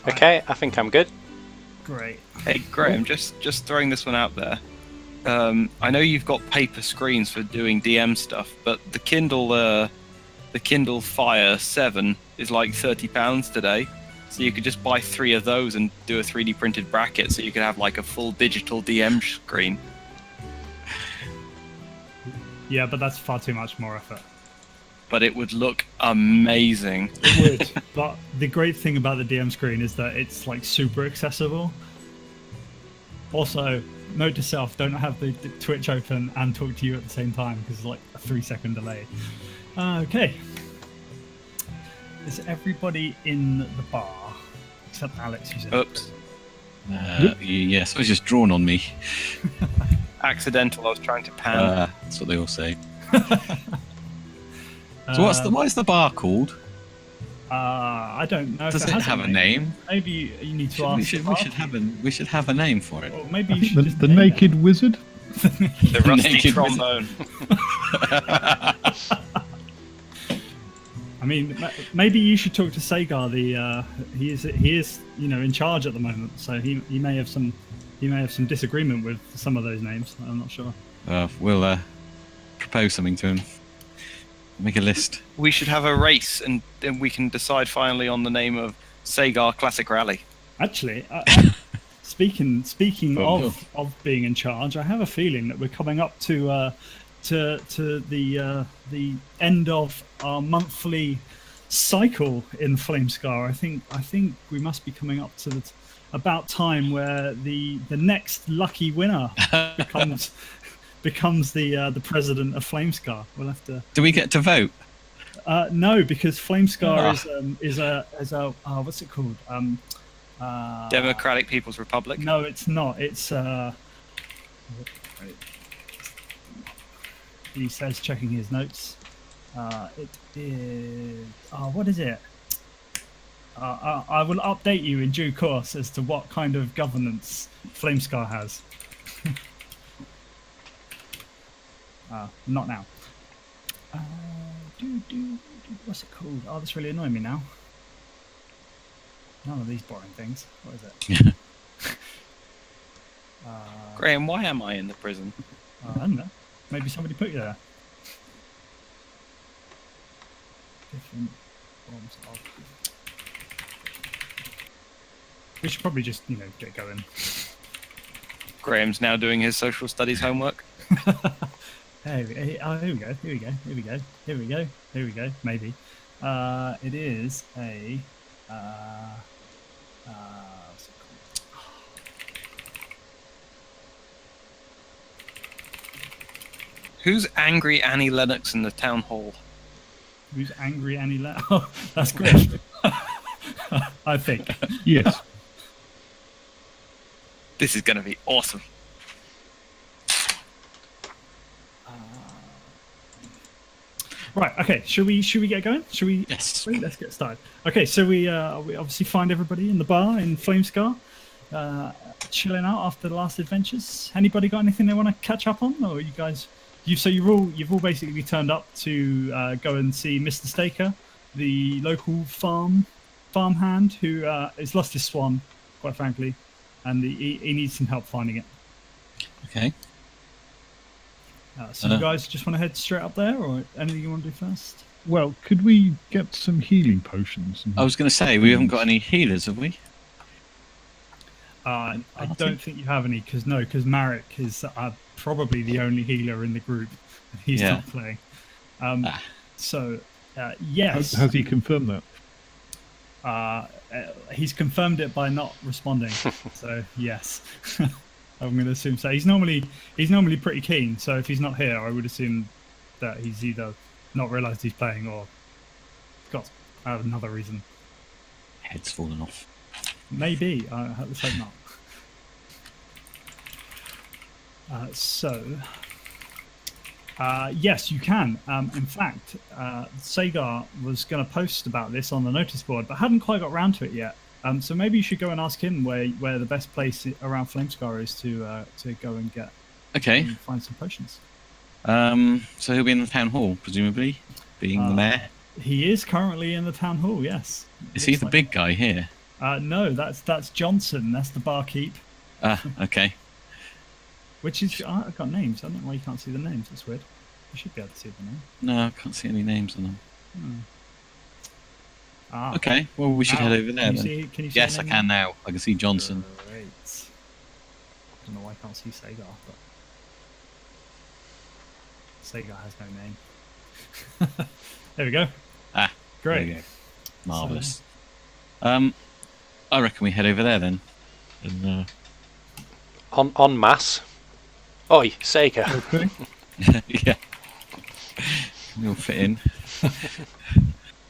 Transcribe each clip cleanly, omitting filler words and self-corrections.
Okay, I think I'm good. Great. Hey, Graham, just throwing this one out there. I know you've got paper screens for doing DM stuff, but the Kindle Fire 7 is like £30 today. So you could just buy 3 of those and do a 3D printed bracket, so you could have like a full digital DM screen. Yeah, but that's far too much more effort. But it would look amazing. It would. But the great thing about the DM screen is that it's like super accessible. Also, note to self: don't have the Twitch open and talk to you at the same time because it's like a 3-second delay. Okay. Is everybody in the bar except Alex? Who's in Oops. Yes, it was just drawn on me. Accidental. I was trying to pan. That's what they all say. So what is the bar called? I don't know. Does if it has have a name? Maybe you need to ask. We should have a name for it. Or maybe you should just the name Naked it. Wizard. The rusty Naked trombone. I mean, maybe you should talk to Sagar. He is in charge at the moment, so he may have some disagreement with some of those names. I'm not sure. We'll propose something to him. Make a list. We should have a race, and then we can decide finally on the name of Sagar Classic Rally. Actually, speaking of being in charge, I have a feeling that we're coming up to the end of our monthly cycle in Flamescar. I think we must be coming up to about time where the next lucky winner becomes the president of Flamescar. We'll have to. Do we get to vote? No, because Flamescar is a what's it called? Democratic People's Republic. No, it's not. It's he says, checking his notes. It is. What is it? I will update you in due course as to what kind of governance Flamescar has. Not now. What's it called? Oh, that's really annoying me now. None of these boring things. What is it? Graham, why am I in the prison? I don't know. Maybe somebody put you there. Different forms of. We should probably just, get going. Graham's now doing his social studies homework. Here we go. Maybe. It is a. What's it called? Who's angry Annie Lennox in the town hall? Who's angry Annie Lennox? Oh, that's great. I think. Yes. This is going to be awesome. Right. Okay. Should we get going? Should we? Yes. Let's get started. Okay. So we obviously find everybody in the bar in Flamescar, chilling out after the last adventures. Anybody got anything they want to catch up on, or you guys? You've all basically turned up to go and see Mr. Staker, the local farmhand who has lost his swan, quite frankly, and he needs some help finding it. Okay. So you guys just want to head straight up there, or anything you want to do first? Well, could we get some healing potions? I was going to say, we haven't got any healers, have we? I don't think you have any, because Marek is probably the only healer in the group. He's not playing. So, yes. Has he confirmed that? He's confirmed it by not responding. So, yes. I'm going to assume so. He's normally pretty keen, so if he's not here, I would assume that he's either not realised he's playing or got another reason. Head's fallen off. Maybe. Let's hope not. Yes, you can. In fact, Sagar was going to post about this on the notice board, but hadn't quite got round to it yet. So maybe you should go and ask him where the best place around Flamescar is to go and get. Okay. And find some potions. So he'll be in the town hall, presumably, being the mayor. He is currently in the town hall. Yes. Is he the big guy here? No, that's Johnson. That's the barkeep. Ah, okay. Which is I've got names. I don't know why you can't see the names. That's weird. You should be able to see the name. No, I can't see any names on them. Ah, Okay, well, we should now, head over there can then. you see Yes, the I name can now. I can see Johnson. Great. I don't know why I can't see Sagar, but Sagar has no name. There we go. Ah, Great. there we go. Marvellous. I reckon we head over there then. And, En masse. Oi, Sega. Okay. yeah. We'll fit in.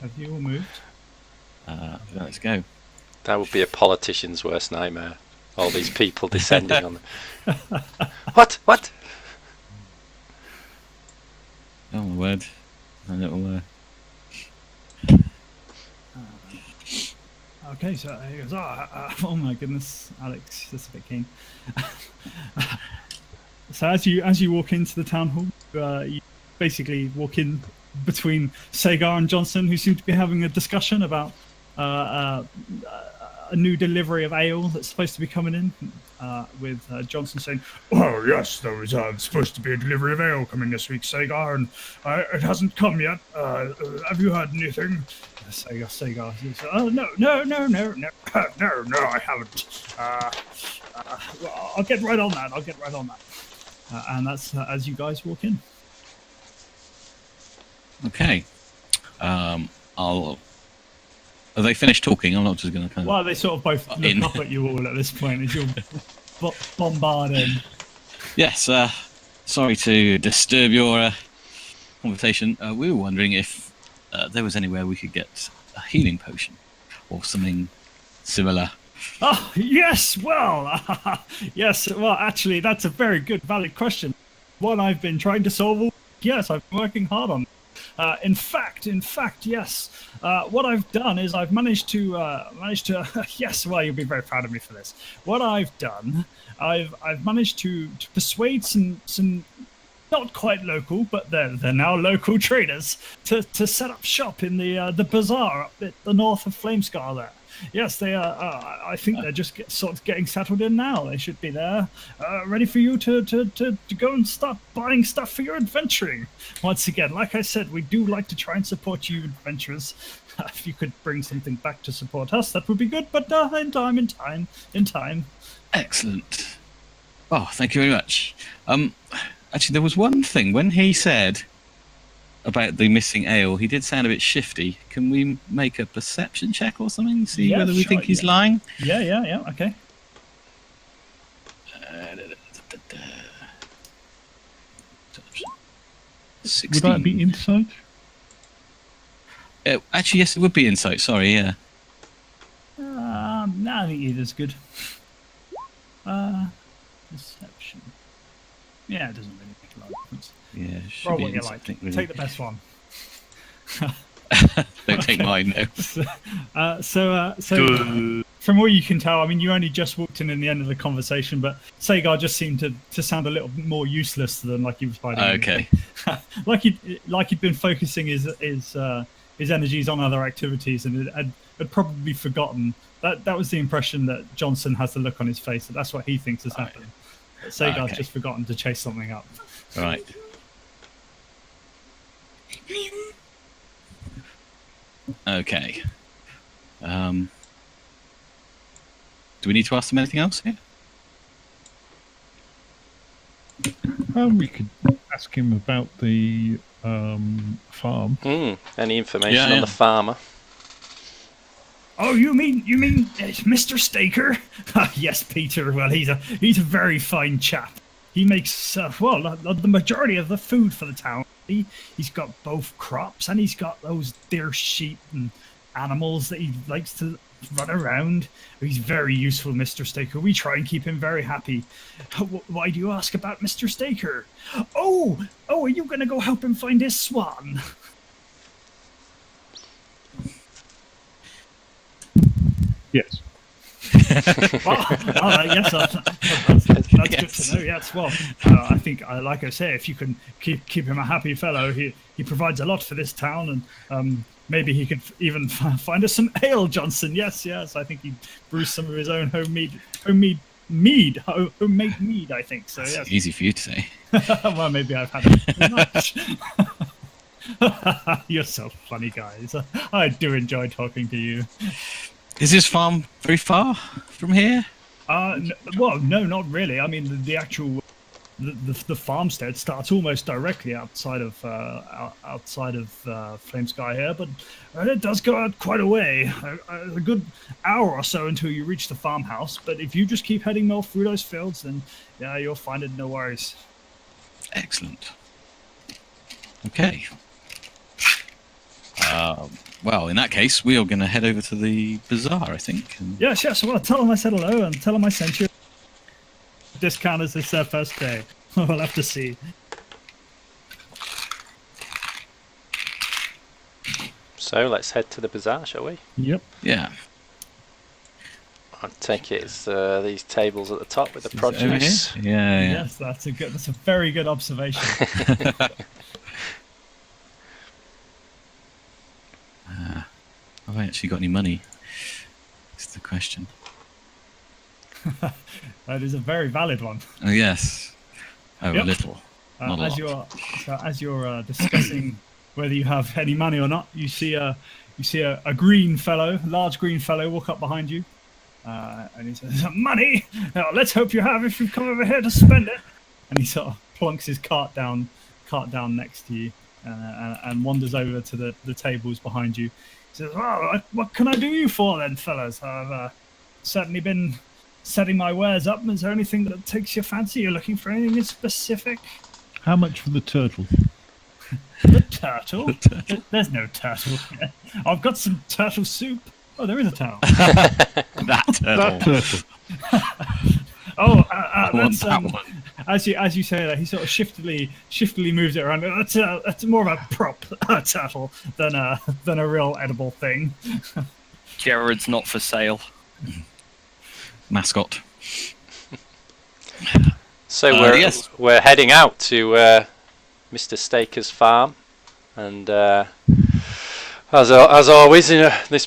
Have you all moved? Let's go. That would be a politician's worst nightmare. All these people descending on them. What? Oh my word. A little. Okay, so he goes, oh my goodness, Alex, that's a bit keen. So as you walk into the town hall, you basically walk in between Sagar and Johnson, who seem to be having a discussion about a new delivery of ale that's supposed to be coming in, with Johnson saying, "Oh yes, there was supposed to be a delivery of ale coming this week, Sagar, and it hasn't come yet. Have you heard anything?" Sagar says, "Oh no, I haven't. Well, I'll get right on that. And that's as you guys walk in. Okay. Have they finished talking? I'm not just going to kind of. Well, they sort of both look up at you all at this point as you're bombarding. Yes. Sorry to disturb your conversation. We were wondering if there was anywhere we could get a healing potion or something similar. Oh, yes, well, yes, well, actually, that's a very good, valid question. One I've been trying to solve all. Yes, I've been working hard on. In fact, yes. What I've done is I've managed to, yes, well, you'll be very proud of me for this. What I've done, I've managed to persuade some not quite local, but they're now local traders to set up shop in the bazaar up at the north of Flamescar there. Yes, they are. I think they're just sort of getting settled in now. They should be there, ready for you to go and start buying stuff for your adventuring. Once again, like I said, we do like to try and support you adventurers. If you could bring something back to support us, that would be good. But in time. Excellent. Oh, thank you very much. Actually, there was one thing when he said about the missing ale. He did sound a bit shifty. Can we make a perception check or something? See whether we think he's lying? Yeah. Okay. 16. Would that be insight? Actually, yes, it would be insight. Sorry, yeah. No, I think either's good. Perception. Yeah, it doesn't really make a lot of difference. Yeah, should Roll be what you insight, like. I think, really. Take the best one. Don't take mine, no. So from what you can tell, I mean, you only just walked in the end of the conversation, but Sagar just seemed to sound a little bit more useless than like he was fighting. Okay. like he'd been focusing his energies on other activities and had probably forgotten. That was the impression that Johnson has the look on his face. That's what he thinks has happened. But Sagar's just forgotten to chase something up. Right. Okay. Do we need to ask them anything else here? We could ask him about the farm. Any information on yeah. the farmer? Oh, you mean it's Mr. Staker? Yes, Peter. Well, he's a very fine chap. He makes the majority of the food for the town. He's got both crops and he's got those dear sheep and animals that he likes to run around. He's very useful, Mr. Staker. We try and keep him very happy. Why do you ask about Mr. Staker? Oh, are you going to go help him find his swan? Yes. Yes, That's good Yes. to know. Yes. Well, I think, like I say, if you can keep him a happy fellow, he provides a lot for this town, and maybe he could even find us some ale, Johnson. Yes. I think he brewed some of his own homemade mead. I think so. It's Yes. easy for you to say. Well, maybe I've had it too much. You're so funny, guys. I do enjoy talking to you. Is this farm very far from here? Well, no, not really. I mean, the actual the farmstead starts almost directly outside of Flame Sky here, but it does go out quite a way, a good hour or so until you reach the farmhouse. But if you just keep heading north through those fields, then yeah, you'll find it. No worries. Excellent. Okay. Well, in that case, we are going to head over to the bazaar, I think. And... Yes. Well, tell them I said hello and tell them I sent you. Discount as it's their first day. We'll have to see. So let's head to the bazaar, shall we? Yep. Yeah. I take it it's these tables at the top with the Is it over produce. here? Yeah. Yes, that's a very good observation. Have I actually got any money? That's the question. That is a very valid one. Oh, yes. Oh, Yep. a little. Not a lot. As you're discussing whether you have any money or not, you see a green fellow, large green fellow, walk up behind you, and he says, "Money? Let's hope you have if you've come over here to spend it." And he sort of plonks his cart down next to you, and wanders over to the tables behind you. He says, "Well, what can I do you for then, fellas? I've certainly been setting my wares up. Is there anything that takes your fancy? You're looking for anything in specific?" How much for the turtle? The turtle? There's no turtle here. I've got some turtle soup. Oh, there is a turtle. That turtle. That turtle. Oh, I want that's that one. as you say that, he sort of shiftily moves it around. That's more of a prop turtle than a real edible thing. Jared's not for sale. Mascot. So yes. we're heading out to Mr. Staker's farm, and as always in these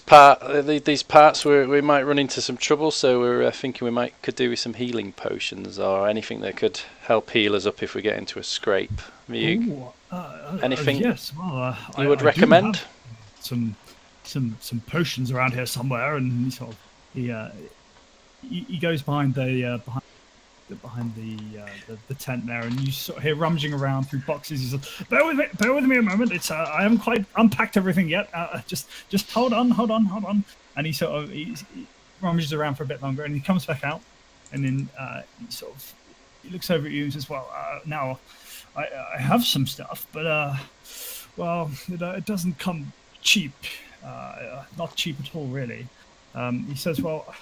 parts we might run into some trouble. So we're thinking we could do with some healing potions or anything that could help heal us up if we get into a scrape. Ooh, anything yes, well, you would I do recommend? have some potions around here somewhere, and he sort of he goes behind the tent there, and you sort of hear rummaging around through boxes. He says, bear with me a moment. It's I haven't quite unpacked everything yet. Just hold on. And he rummages around for a bit longer, and he comes back out, and then he looks over at you and says, "Well, now I have some stuff, but it doesn't come cheap. Not cheap at all, really." He says, "Well,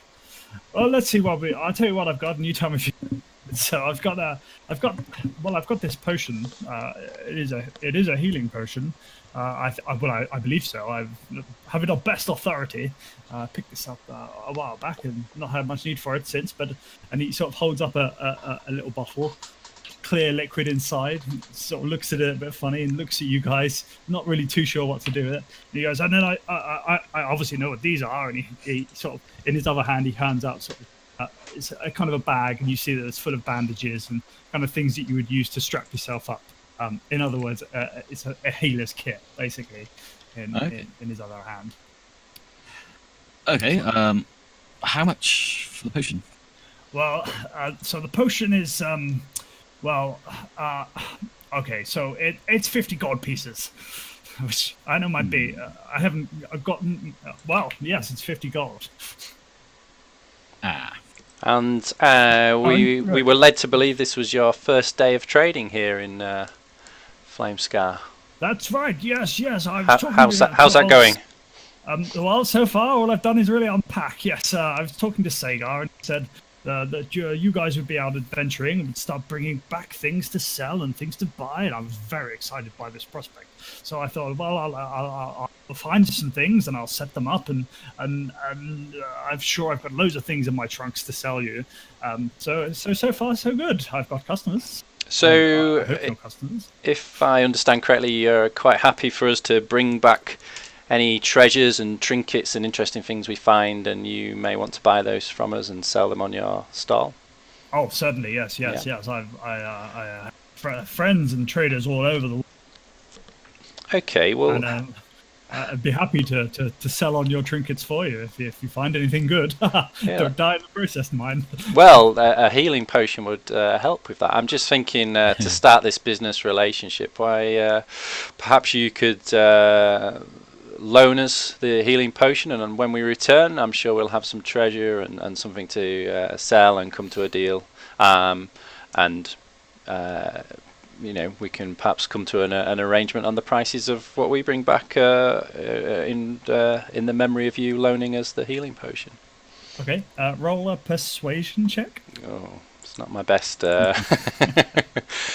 let's see I'll tell you what I've got, and you tell me if you." So I've got this potion. It is a healing potion. I believe so. I have it on best authority. I picked this up a while back and not had much need for it since. And he sort of holds up a little bottle, clear liquid inside. Sort of looks at it a bit funny and looks at you guys, not really too sure what to do with it. And he goes, "And then I obviously know what these are." And he sort of, in his other hand, he hands out sort of. It's a kind of a bag, and you see that it's full of bandages and kind of things that you would use to strap yourself up. In other words, it's a healer's kit, basically, in his other hand. Okay. How much for the potion? Well, so the potion is, okay, so it's 50 gold pieces, which I know might be. I've gotten. Well, yes, it's 50 gold. Ah. And we were led to believe this was your first day of trading here in Flamescar. That's right. Yes. How's that going? Well, so far all I've done is really unpack. Yes, I was talking to Sagar, and he said that you guys would be out adventuring and would start bringing back things to sell and things to buy, and I was very excited by this prospect. So I thought, well, I'll find some things and I'll set them up, and I'm sure I've got loads of things in my trunks to sell you. So far so good. I've got customers. So, I hope your customers. if I understand correctly, you're quite happy for us to bring back any treasures and trinkets and interesting things we find, and you may want to buy those from us and sell them on your stall. Oh, certainly, yes. I have friends and traders all over the world, Okay, well, and I'd be happy to sell on your trinkets for you if you find anything good. Yeah. Don't die in the process, mine. well, a healing potion would help with that. I'm just thinking to start this business relationship. Why, perhaps you could loan us the healing potion, and when we return, I'm sure we'll have some treasure and something to sell and come to a deal. And we can perhaps come to an arrangement on the prices of what we bring back in the memory of you loaning us the healing potion. Okay, roll a persuasion check. Oh, it's not my best.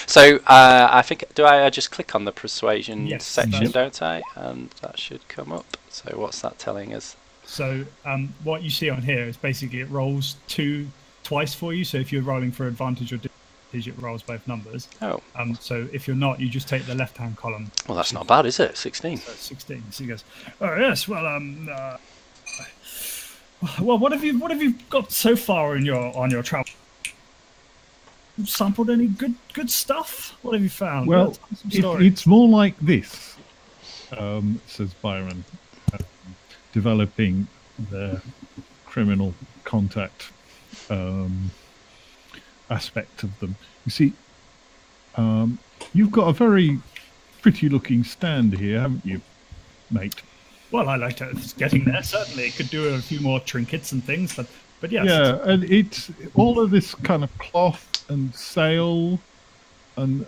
So I think, do I just click on the persuasion Yes, section, that's- don't I? And that should come up. So what's that telling us? So what you see on here is basically it rolls twice for you. So if you're rolling for advantage or disadvantage, it rolls both numbers. Oh, So if you're not, you just take the left-hand column. well, that's not bad, is it? 16. So 16. So he goes, oh yes, well well, what have you got so far on your travel? Sampled any good stuff? What have you found? Well, Tell me some stories. it's more like this, says Byron, developing the criminal contact aspect of them. You see, you've got a very pretty-looking stand here, haven't you, mate? Well, I like to. It's getting there. Certainly, it could do a few more trinkets and things, but yes. Yeah, and it's all of this kind of cloth and sail, and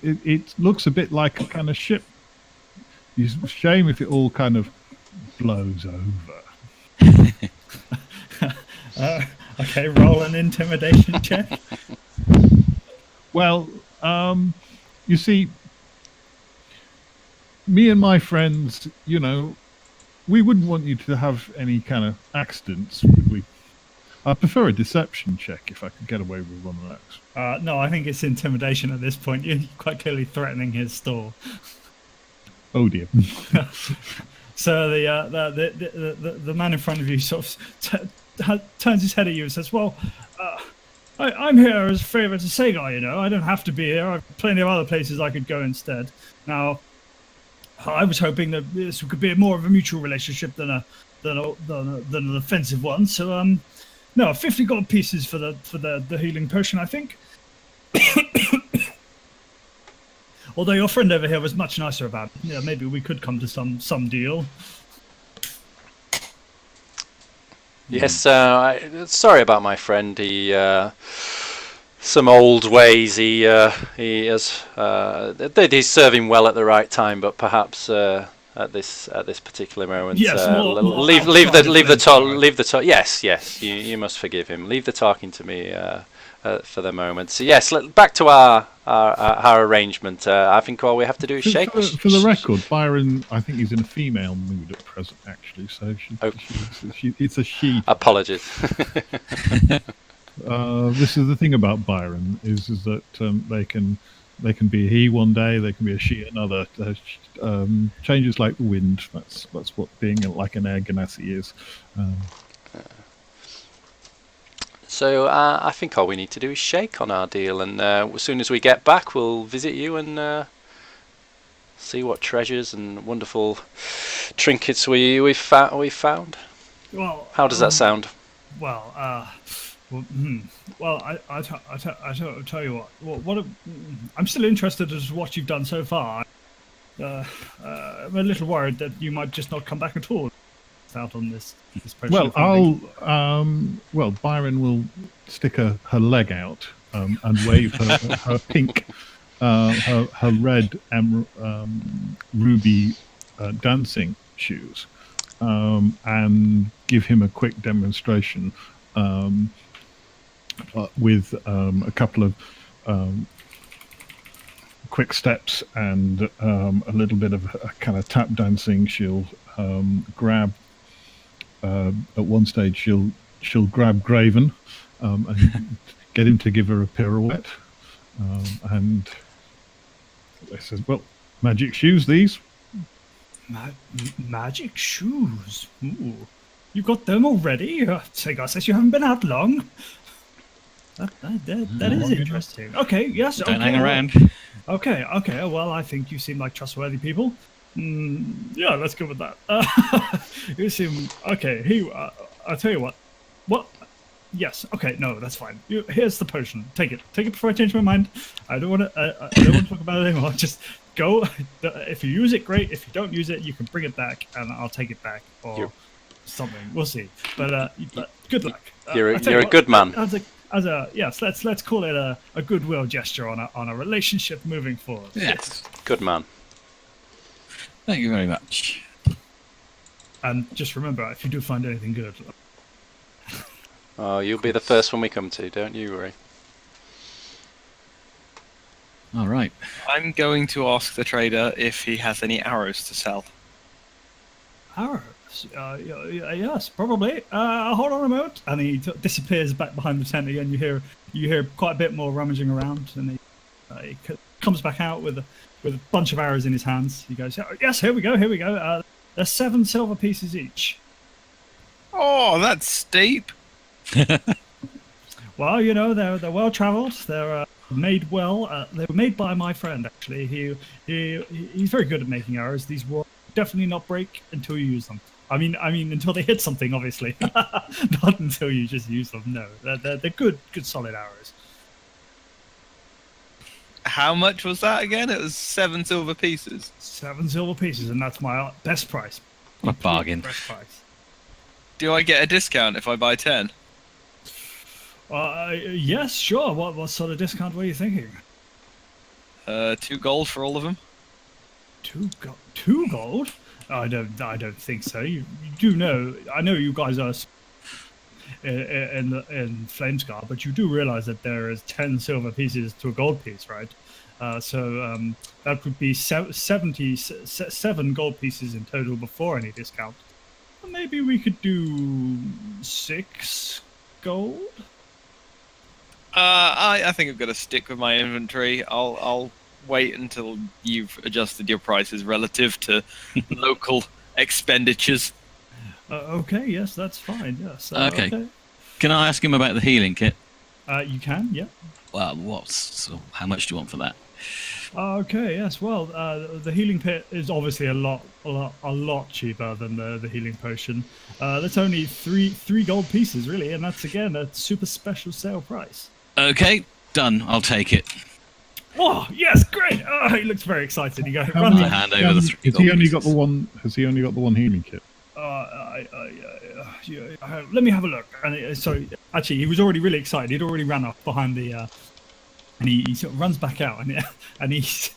it looks a bit like a kind of ship. It's a shame if it all kind of blows over. Okay, roll an intimidation check. Well, you see, me and my friends, we wouldn't want you to have any kind of accidents, would we? I prefer a deception check if I could get away with one of those. No, I think it's intimidation at this point. You're quite clearly threatening his store. Oh dear. So the man in front of you sort of turns his head at you and says, "Well, I'm here as a favour to Sagar. I don't have to be here. I've plenty of other places I could go instead. Now, I was hoping that this could be more of a mutual relationship than an offensive one. So, no, 50 gold pieces for the healing potion, I think. Although your friend over here was much nicer about it. Yeah, maybe we could come to some deal." Yes, sorry about my friend. He some old ways. He has. He's serving well at the right time, but perhaps at this particular moment, Yes, more leave the talk. Yes, you must forgive him. Leave the talking to me for the moment. So yes, back to our arrangement. I think all we have to do is shake. For the record, Byron, I think he's in a female mood at present, actually. So it's a she. Apologies. This is the thing about Byron is that they can be a he one day, they can be a she another. Changes like the wind. That's what being like an air ganassi is. So I think all we need to do is shake on our deal, and as soon as we get back, we'll visit you and see what treasures and wonderful trinkets we've found. Well, How does that sound? Well, I tell you what. I'm still interested as to what you've done so far. I'm a little worried that you might just not come back at all out on this potion. Well, Byron will stick her leg out and wave her pink, her red ruby dancing shoes, and give him a quick demonstration. with a couple of quick steps and a little bit of a kind of tap dancing. She'll grab. At one stage, she'll grab Graven and get him to give her a pirouette. And they says, "Well, magic shoes, these." Magic shoes. Ooh. You got them already? Say, guys, says you haven't been out long. That is interesting. Okay, yes. Don't okay, hang well, around. Okay. Well, I think you seem like trustworthy people. Yeah, let's go with that. You seem okay. I'll tell you what. What? Yes. Okay. No, that's fine. Here's the potion. Take it. Take it before I change my mind. I don't want to. I don't want to talk about it anymore. Just go. If you use it, great. If you don't use it, you can bring it back, and I'll take it back or something. We'll see. But good luck. You're a good man. As a yes, let's call it a goodwill gesture on a relationship moving forward. Yes. Good man. Thank you very much. And just remember, if you do find anything good. Oh, you'll be the first one we come to. Don't you worry. All right. I'm going to ask the trader if he has any arrows to sell. Arrows? Yes, probably. Hold on a moment. And he disappears back behind the tent again. You hear quite a bit more rummaging around, and he comes back out with a bunch of arrows in his hands. He goes, "Yes, here we go. There's 7 silver pieces each." Oh, that's steep. Well, they're well travelled. They're made well. They were made by my friend, actually. He's very good at making arrows. These will definitely not break until you use them. I mean, until they hit something, obviously. Not until you just use them. No, they're good solid arrows. How much was that again? It was 7 silver pieces. 7 silver pieces, and that's my best price. What a bargain. Best price. Do I get a discount if I buy 10? Yes, sure. What sort of discount were you thinking? 2 gold for all of them. 2 gold? I don't think so. You do know. I know you guys are in Flamescar, but you do realize that there is 10 silver pieces to a gold piece, right? So that would be 77 gold pieces in total before any discount. Maybe we could do 6 gold. I think I'm going to stick with my inventory. I'll wait until you've adjusted your prices relative to local expenditures. Okay, yes, that's fine. Yes. Okay. Can I ask him about the healing kit? You can, yeah. Well, how much do you want for that? Okay, yes. Well, the healing pit is obviously a lot cheaper than the healing potion. That's only three gold pieces, really, and that's again a super special sale price. Okay, done. I'll take it. Oh, yes, great! Oh, he looks very excited. He goes, How runs many- in. Hand over the 3 Has gold he only got pieces. the one? Has he only got the one healing kit? Let me have a look. And sorry, actually, he was already really excited. He'd already ran off behind the, and he sort of runs back out, and he's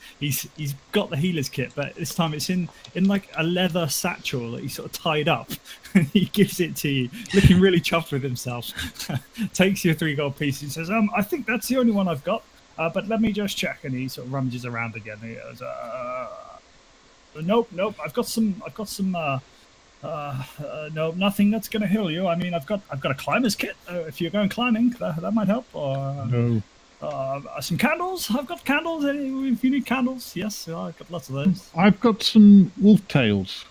got the healer's kit, but this time it's in like a leather satchel that he sort of tied up, and he gives it to you, looking really chuffed with himself. Takes your 3 gold pieces. He says, I think that's the only one I've got, but let me just check. And he sort of rummages around again. And he goes, nope. I've got some. No, nothing that's going to heal you. I mean, I've got a climber's kit. If you're going climbing, that might help. Or No. some candles. I've got candles. If you need candles, yes, I've got lots of those. I've got some wolf tails.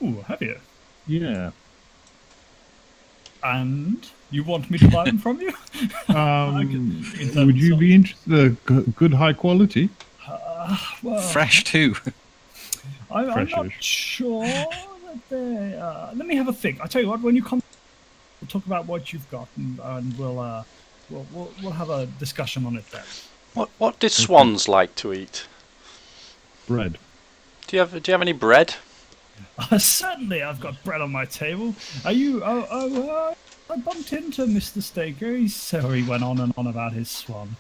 Ooh, have you? Yeah. And you want me to buy them from you? Would you be interested? Good high quality. Well, Fresh too. I'm not Fresh-ish. sure. Let me have a think. I tell you what. When you come, we'll talk about what you've got, and we'll have a discussion on it then. What did swans like to eat? Bread. Do you have any bread? Certainly, I've got bread on my table. Are you? I bumped into Mr. Staker. He went on and on about his swan.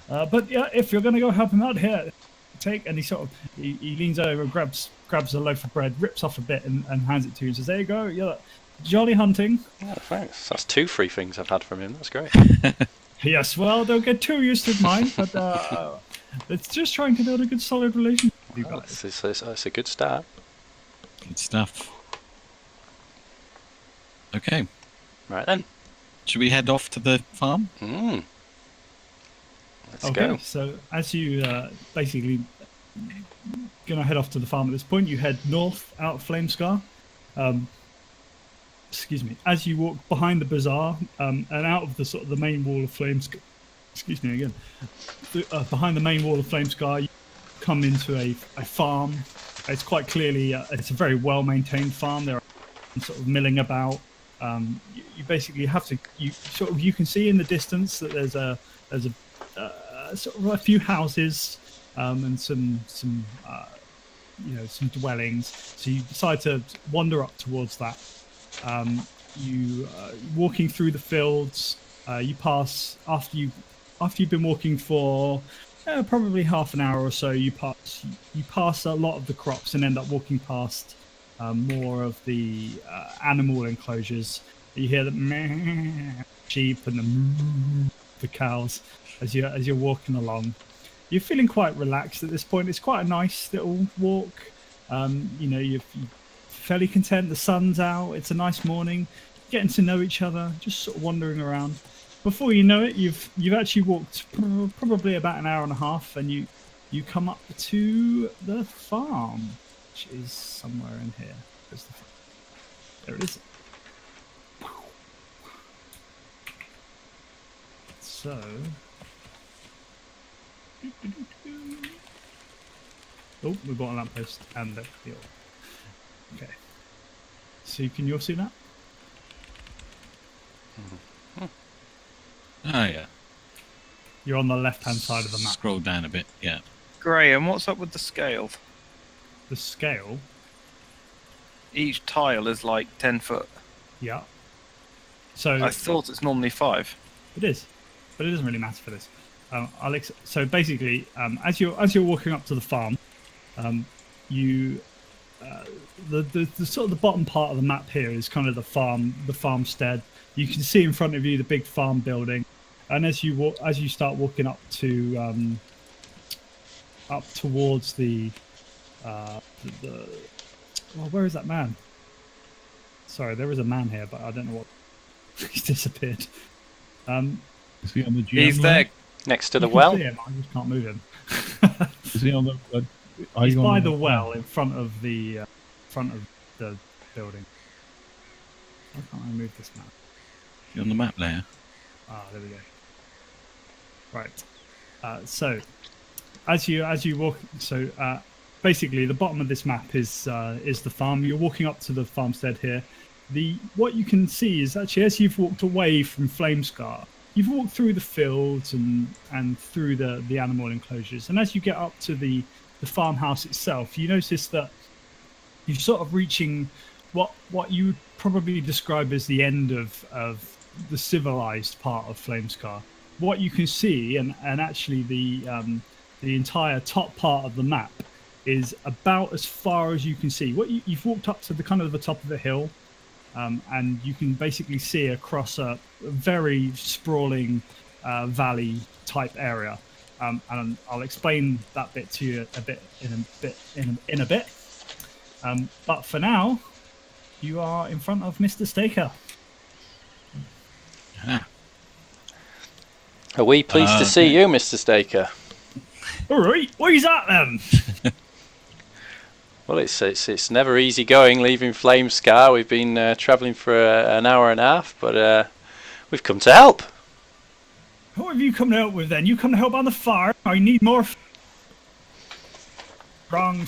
But yeah, if you're going to go help him out here, take. And he leans over, grabs a loaf of bread, rips off a bit, and hands it to you. And says, "There you go. Yeah, Jolly hunting. Oh, thanks. That's 2 free things I've had from him. That's great. Yes, well, don't get too used to mine, but it's just trying to build a good, solid relationship with you Well, guys. it's a good start. Good stuff. Okay. Right then. Should we head off to the farm? Let's Okay, go. so as you basically gonna head off to the farm at this point, you head north out of Flamescar. Excuse me. As you walk behind the bazaar and out of the sort of the main wall of Flamescar, excuse me again. Behind the main wall of Flamescar, you come into a farm. It's quite clearly it's a very well maintained farm. There are sort of milling about. You basically have to you can see in the distance that there's a sort of a few houses and some dwellings. So you decide to wander up towards that. You walking through the fields. You pass after you've been walking for probably half an hour or so. You pass a lot of the crops and end up walking past more of the animal enclosures. You hear the meh sheep and the cows as you're walking along. You're feeling quite relaxed at this point. It's quite a nice little walk. You're fairly content. The sun's out. It's a nice morning. Getting to know each other, just sort of wandering around. Before you know it, you've actually walked probably about an hour and a half, and you come up to the farm, which is somewhere in here. There's the farm. There it is. So. Oh, we've got a lamppost and the hill. Okay. So can you all see that? Oh, yeah. You're on the left-hand side of the map. Scroll down a bit, yeah. Graham, what's up with the scale? The scale, Each tile is like 10 foot. yeah. So I thought it's normally 5. it is, but it doesn't really matter for this. So basically, as you're walking up to the farm, you the sort of the bottom part of the map here is kind of the farmstead. You can see in front of you the big farm building, and as you start walking up to up towards the well, where is that man? Sorry, there is a man here, but I don't know what. He's disappeared. Is he on the GM He's line? there. Next to the You can well. see him, I just can't move him. Is he on the? Are He's you by on the well in front of the building. Why can't I move this map? You're on the map there. Ah, there we go. Right. So, as you walk, basically the bottom of this map is the farm. You're walking up to the farmstead here. What you can see is actually as you've walked away from Flamescar, you've walked through the fields and through the animal enclosures, and as you get up to the farmhouse itself, you notice that you're sort of reaching what you would probably describe as the end of the civilized part of Flamescar. What you can see, and actually the entire top part of the map is about as far as you can see. You've walked up to the kind of the top of the hill, and you can basically see across a very sprawling valley type area. And I'll explain that bit to you in a bit. But for now, you are in front of Mr. Staker. Ah. Are we pleased to see you, Mr. Staker? All right, what is that then? Well, it's never easy going leaving Flamescar. We've been travelling for an hour and a half, but we've come to help. What have you come to help with then? You come to help on the farm. I need more strong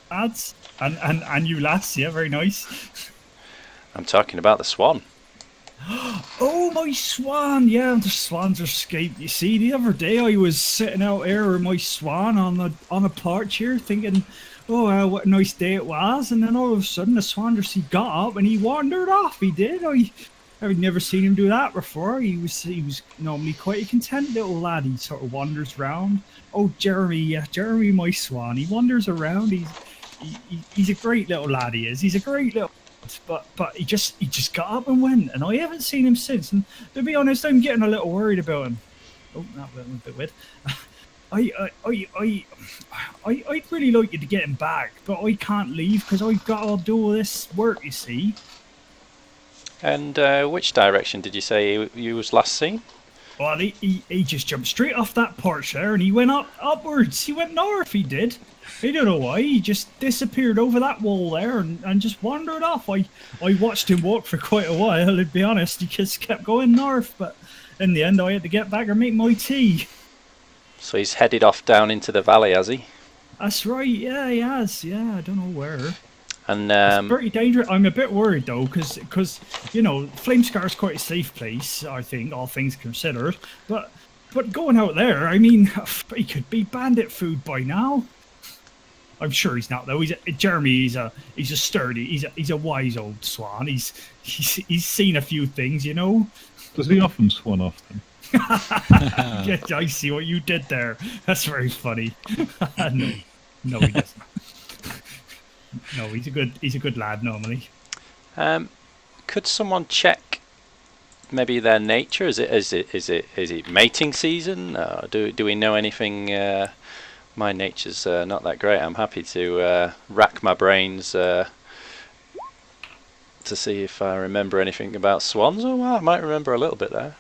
lads. And you lads, yeah, very nice. I'm talking about the Swan. Oh, my Swan! Yeah, the swans escaped. You see, the other day I was sitting out here with my Swan on a porch here, thinking, oh, what a nice day it was. And then all of a sudden, the Swan just he got up and he wandered off. He did. I've never seen him do that before. He was normally quite a content little lad. He sort of wanders around. Oh, Jeremy, my Swan. He wanders around. He's a great little lad. He is. He's a great little but he just got up and went, and I haven't seen him since. And to be honest, I'm getting a little worried about him. Oh, that was a bit weird. I'd really like you to get him back, but I can't leave because I've got to do all this work. You see. And which direction did you say you was last seen? Well, he just jumped straight off that porch there, and he went upwards. He went north. He did. I don't know why. He just disappeared over that wall there and just wandered off. I watched him walk for quite a while. To be honest, he just kept going north. But in the end, I had to get back and make my tea. So he's headed off down into the valley, has he? That's right. Yeah, he has. Yeah, I don't know where. And It's pretty dangerous. I'm a bit worried though, because Flamescar's quite a safe place. I think, all things considered. But going out there, I mean, he could be bandit food by now. I'm sure he's not though. Jeremy. He's a sturdy. He's a wise old swan. He's seen a few things, you know. Does he often swan off them? I see what you did there. That's very funny. No, he doesn't. No, he's a good lad normally. could someone check maybe their nature? Is it mating season? Do we know anything? My nature's not that great. I'm happy to rack my brains to see if I remember anything about swans. Oh, well, I might remember a little bit there.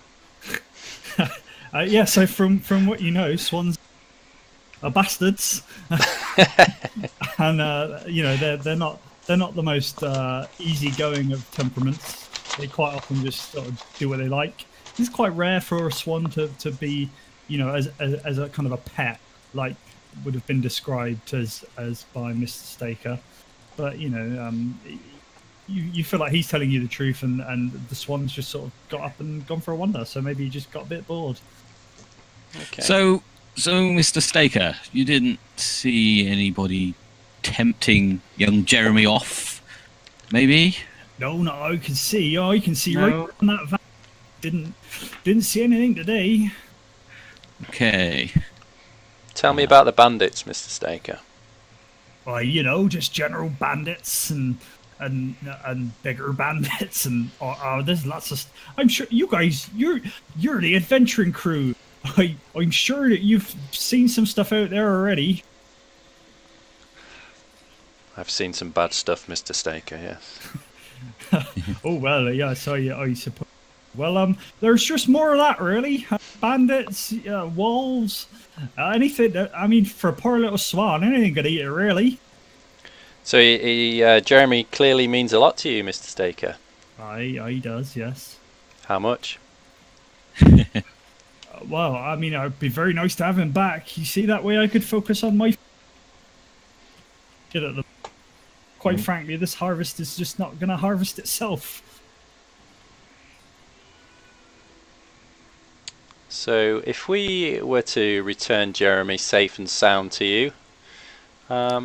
Yeah, so from what you know, swans are bastards, and they're not the most easygoing of temperaments. They quite often just sort of do what they like. It's quite rare for a swan to be, as a kind of a pet, like would have been described as by Mr. Staker. But you feel like he's telling you the truth, and the swan's just sort of got up and gone for a wander. So maybe he just got a bit bored. Okay. So Mr. Staker, you didn't see anybody tempting young Jeremy off, maybe? No, I can see. I can see No. right on that van. Didn't see anything today. Okay. Tell me about the bandits, Mr. Staker. Well, just general bandits and bigger bandits and there's lots of. I'm sure you guys, you're the adventuring crew. I'm sure that you've seen some stuff out there already. I've seen some bad stuff, Mr. Staker, yes. Oh well, yeah. So I suppose. Well, there's just more of that, really. Bandits, wolves, anything. For a poor little swan, anything could eat it, really. So Jeremy clearly means a lot to you, Mr. Staker. He does, yes. How much? Well, it'd be very nice to have him back. You see, that way I could focus on my. Quite frankly, this harvest is just not going to harvest itself. So if we were to return Jeremy safe and sound to you, what's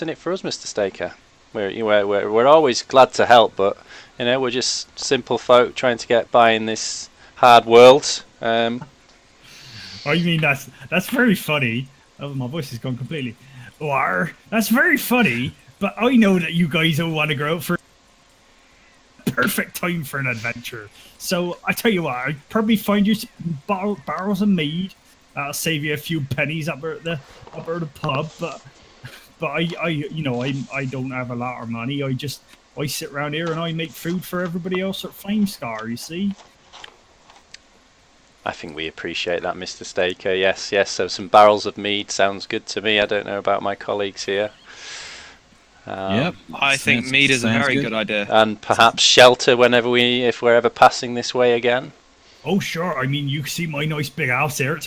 in it for us, Mr. Staker? We're always glad to help, but we're just simple folk trying to get by in this hard world. That's very funny. Oh, my voice has gone completely. That's very funny, but I know that you guys don't want to go out for perfect time for an adventure. So I tell you what, I'd probably find you some barrels of mead. I'll save you a few pennies up at the pub, but I don't have a lot of money. I sit around here and I make food for everybody else at Flamescar, you see. I think we appreciate that, Mr. Staker. Yes. So some barrels of mead sounds good to me. I don't know about my colleagues here. Yep. I think mead is a very good idea. And perhaps shelter if we're ever passing this way again. Oh sure. You see my nice big house there.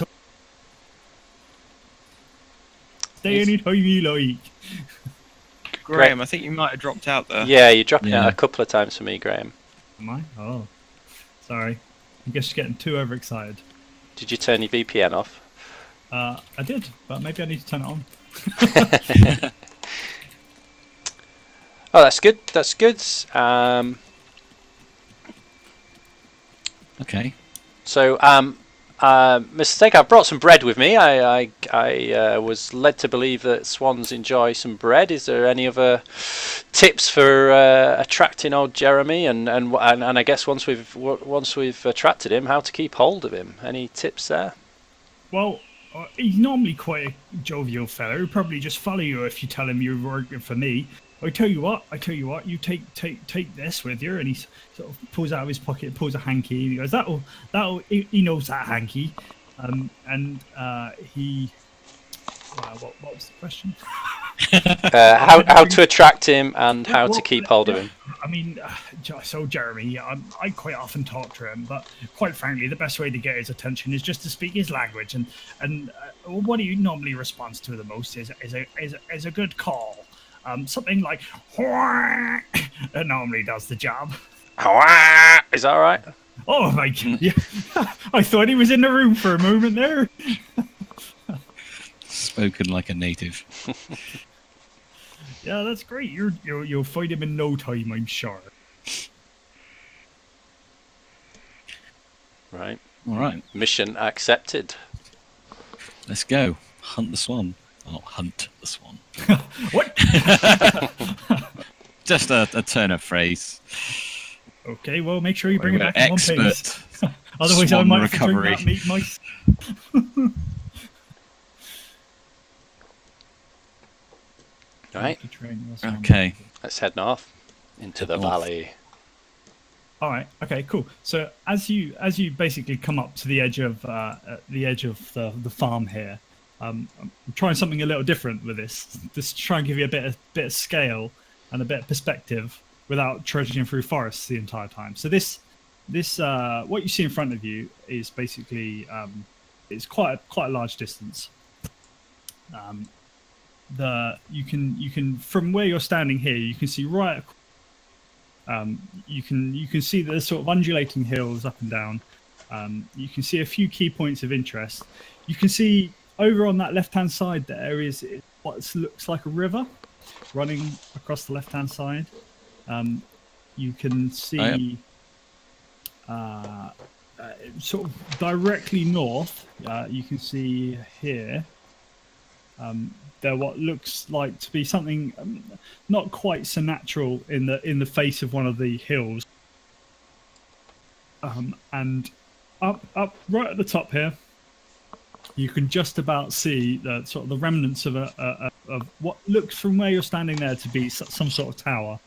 Stay anytime you like. Graham, I think you might have dropped out there. Yeah, you're dropping out a couple of times for me, Graham. Am I? Oh, sorry. I guess you're getting too overexcited. Did you turn your VPN off? I did, but maybe I need to turn it on. Oh, that's good. That's good. Okay. So, Mr. Steak, I've brought some bread with me. I was led to believe that swans enjoy some bread. Is there any other tips for attracting old Jeremy? And I guess once we've attracted him, how to keep hold of him? Any tips there? Well, he's normally quite a jovial fellow. He'll probably just follow you if you tell him you're working for me. I tell you what, you take this with you, and he sort of pulls out of his pocket, pulls a hanky, and he goes, he knows that hanky, he. What was the question? How to attract him and how to keep hold of him. I mean, so Jeremy, I quite often talk to him, but quite frankly, the best way to get his attention is just to speak his language, and what he normally responds to the most is a good call. Something like that normally does the job. Is that right? Oh my god! Yeah. I thought he was in the room for a moment there. Spoken like a native. Yeah, that's great. You'll find him in no time, I'm sure. Right. All right. Mission accepted. Let's go. Hunt the swan. Oh, hunt the swan. What? Just a turn of phrase. Okay, well, make sure you bring it We're back in one piece. Otherwise, I swan might recovery. have to drink that meat mice. Right. Okay. Let's head north into the North. valley. All right. Okay. Cool. So as you basically come up to the edge of the farm here, I'm trying something a little different with this. Just to try and give you a bit of scale and a bit of perspective without trudging through forests the entire time. So this what you see in front of you is basically it's quite a large distance. You can from where you're standing here, you can see right. You can see the sort of undulating hills up and down. You can see a few key points of interest. You can see over on that left-hand side there is what looks like a river running across the left-hand side. You can see sort of directly north. You can see here. There what looks like to be something not quite so natural in the face of one of the hills, and up right at the top here, you can just about see the sort of the remnants of of what looks from where you're standing there to be some sort of tower,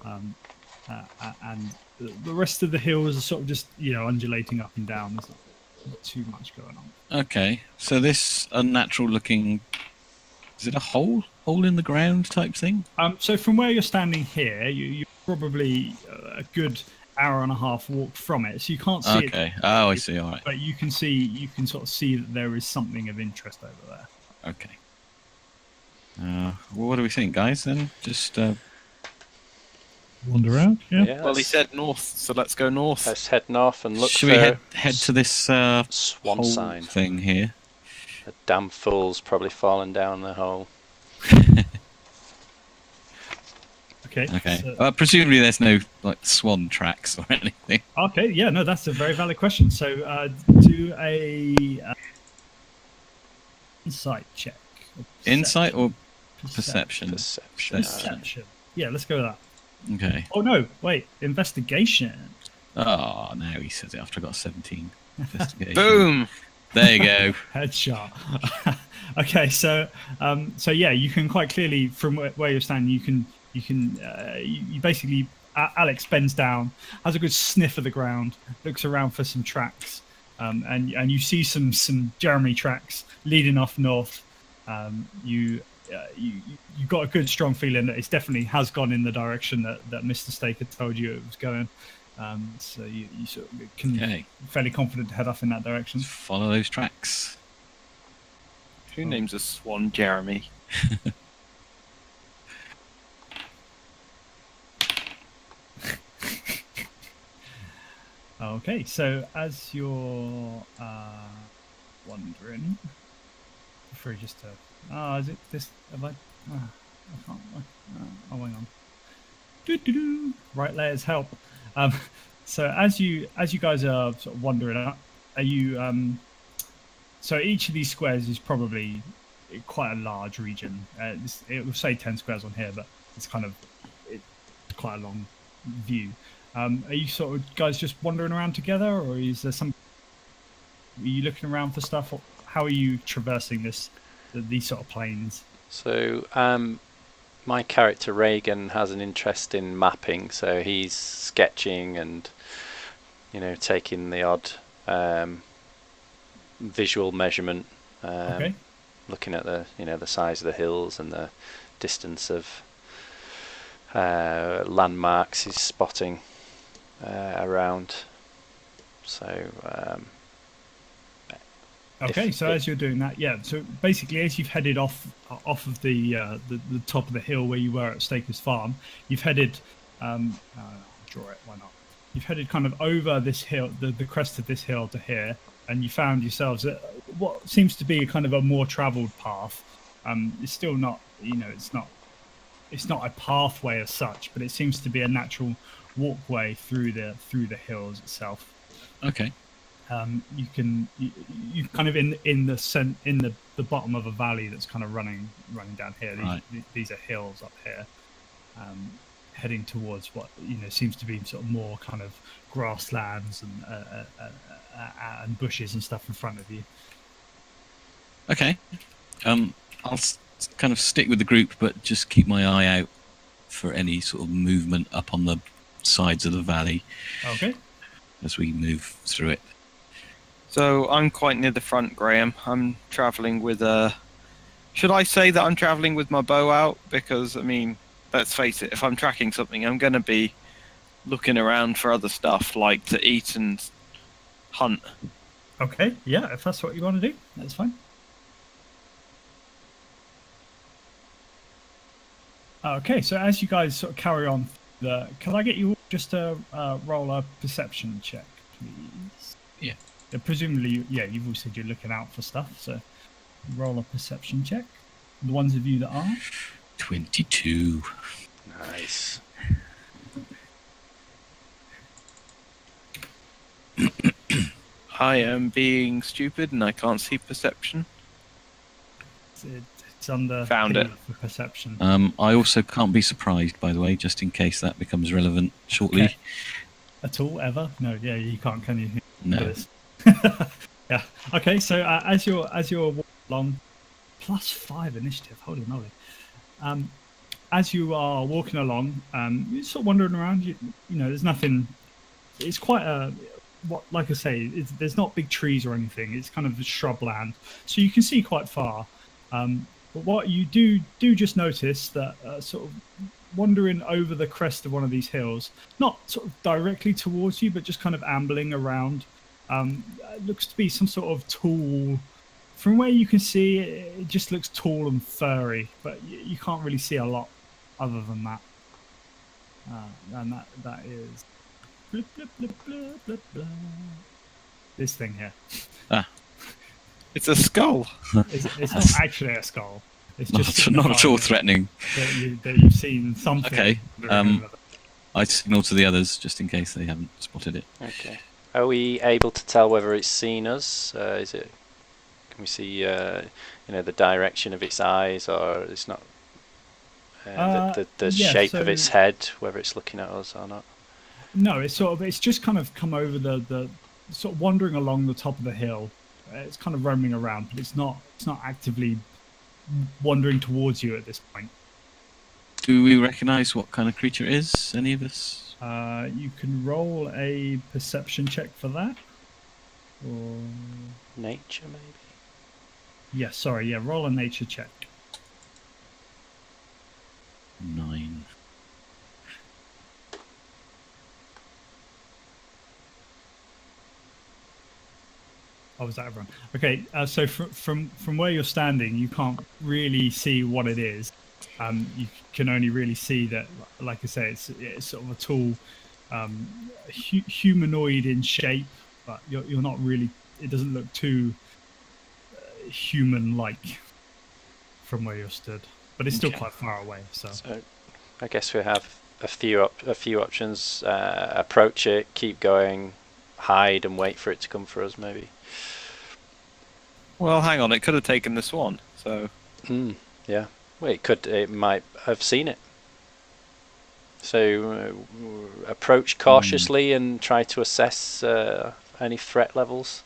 and the rest of the hills are sort of just undulating up and down. There's not too much going on. Okay. So this unnatural looking. Is it a hole in the ground type thing? So from where you're standing here, you're probably a good hour and a half walk from it, so you can't see it. Okay. Oh, I see. All right. But you can sort of see that there is something of interest over there. Okay. Well, what do we think, guys? Then just Wander around. Yeah. Well, he said north, so let's go north. Let's head north and look should for we head to this swan hole sign. thing here? The damn fool's probably fallen down the hole. Okay. Okay. So, presumably there's no like swan tracks or anything. okay. Yeah. No, that's a very valid question. So do a insight check. Insight or perception? Perception. Yeah. Let's go with that. Okay. Oh no! Wait. Investigation. Oh, now he says it after I got 17. Investigation. Boom! There you go. Headshot. Okay, so yeah, you can quite clearly from where you're standing, you basically Alex bends down, has a good sniff of the ground, looks around for some tracks, and you see some Jeremy tracks leading off north. You got a good strong feeling that it definitely has gone in the direction that Mr. Stake had told you it was going. So you sort of can fairly confident to head off in that direction. Let's follow those tracks. Who names a swan Jeremy? Okay, so as you're wondering, free just to is it this? Have I can't. Oh, hang on. Doo-doo-doo. Right layers help. So as you guys are sort of wandering up, are you So each of these squares is probably quite a large region. It will say 10 squares on here, but it's quite a long view. Are you sort of guys just wandering around together, or is there some? Are you looking around for stuff? Or how are you traversing these sort of plains? So my character Reagan has an interest in mapping, so he's sketching and taking the odd visual measurement, Okay. looking at the size of the hills and the distance of landmarks he's spotting around. So Okay, so as you're doing that, yeah. So basically, as you've headed off of the top of the hill where you were at Staker's farm, you've headed. Draw it. Why not? You've headed kind of over this hill, the crest of this hill to here, and you found yourselves at what seems to be kind of a more travelled path. It's still not, it's not a pathway as such, but it seems to be a natural walkway through the hills itself. Okay. You kind of in the bottom of a valley that's kind of running down here. These are hills up here, heading towards what seems to be sort of more kind of grasslands and bushes and stuff in front of you. Okay. I'll kind of stick with the group, but just keep my eye out for any sort of movement up on the sides of the valley. Okay. As we move through it. So I'm quite near the front, Graham. I'm travelling with should I say that I'm travelling with my bow out? Because, I mean, let's face it, if I'm tracking something, I'm going to be looking around for other stuff, like to eat and hunt. Okay, yeah, if that's what you want to do, that's fine. Okay, so as you guys sort of carry on, can I get you just to roll a perception check, please? Yeah. Presumably, yeah, you've all said you're looking out for stuff, so roll a perception check. The ones of you that are 22. Nice. I am being stupid and I can't see perception. it's under Found P it. for perception. I also can't be surprised, by the way, just in case that becomes relevant shortly. Okay. At all, ever? No, yeah, you can't, can you? No. Yeah. Okay, so as you're walking along, +5 initiative. Holy moly! As you are walking along, you're sort of wandering around. You know, there's nothing. It's quite like I say, there's not big trees or anything. It's kind of shrubland, so you can see quite far. But what you do just notice that sort of wandering over the crest of one of these hills, not sort of directly towards you, but just kind of ambling around. It looks to be some sort of tall. From where you can see, it just looks tall and furry, but you can't really see a lot other than that. And that is blip, blip, blip, blip, blip, blip. This thing here. It's a skull. It's not actually a skull. It's just Not at all threatening. that you've seen something. Okay. I signal to the others just in case they haven't spotted it. Okay. Are we able to tell whether it's seen us? Can we see, the direction of its eyes, or it's not? The yeah, shape of its head, whether it's looking at us or not. No, it's just kind of come over the sort of wandering along the top of the hill. It's kind of roaming around, but it's not actively wandering towards you at this point. Do we recognise what kind of creature it is? Any of us? You can roll a perception check for that. Or Nature, maybe. yeah, sorry, yeah, roll a nature check. 9. Oh, was that everyone? Okay, so from where you're standing, you can't really see what it is. You can only really see that, like I say, it's sort of a tall, humanoid in shape, but you're not really. It doesn't look too human-like from where you're stood, but it's still Okay. quite far away. So I guess we have a few options. Approach it, keep going, hide, and wait for it to come for us. Maybe. Well, hang on. It could have taken the Swan. So Yeah. Well, it might have seen it. So approach cautiously and try to assess any threat levels.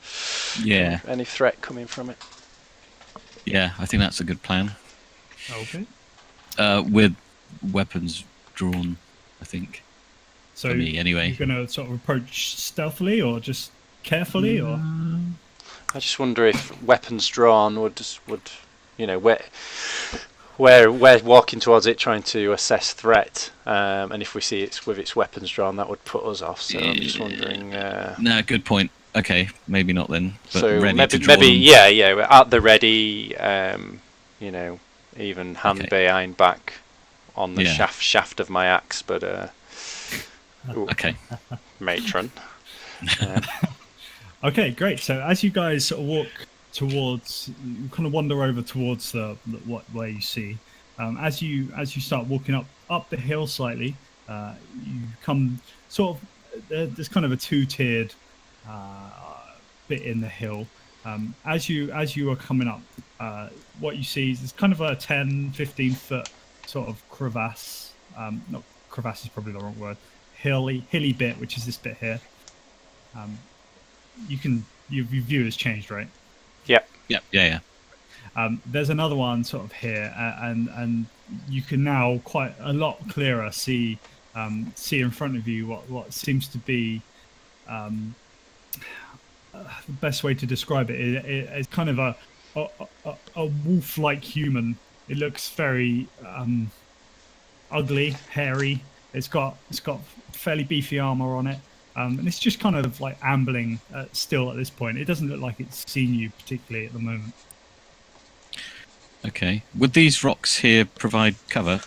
Yeah. Any threat coming from it. Yeah, I think that's a good plan. Okay. With weapons drawn, I think. So For me, anyway. you're going to sort of approach stealthily or just carefully, or I just wonder if weapons drawn would we're walking towards it trying to assess threat, and if we see it's with its weapons drawn, that would put us off. So I'm just wondering. No, good point. Okay, maybe not then. But So ready maybe, to draw them. yeah, we're at the ready. Even hand Okay. behind back on the Yeah. shaft of my axe, but Okay. matron. okay, great. So as you guys sort of walk towards, you kind of wander over towards where you see. As you start walking up the hill slightly, you come sort of there's kind of a two-tiered bit in the hill. As you are coming up, what you see is kind of a 10-15 foot sort of crevasse. Not crevasse is probably the wrong word. Hilly bit, which is this bit here. Your view has changed, right? Yep. Yep. Yeah. There's another one sort of here, and you can now quite a lot clearer see in front of you what seems to be the best way to describe it is kind of a wolf-like human. It looks very ugly, hairy. It's got fairly beefy armor on it. And it's just kind of like ambling still at this point. It doesn't look like it's seen you particularly at the moment. Okay. Would these rocks here provide cover?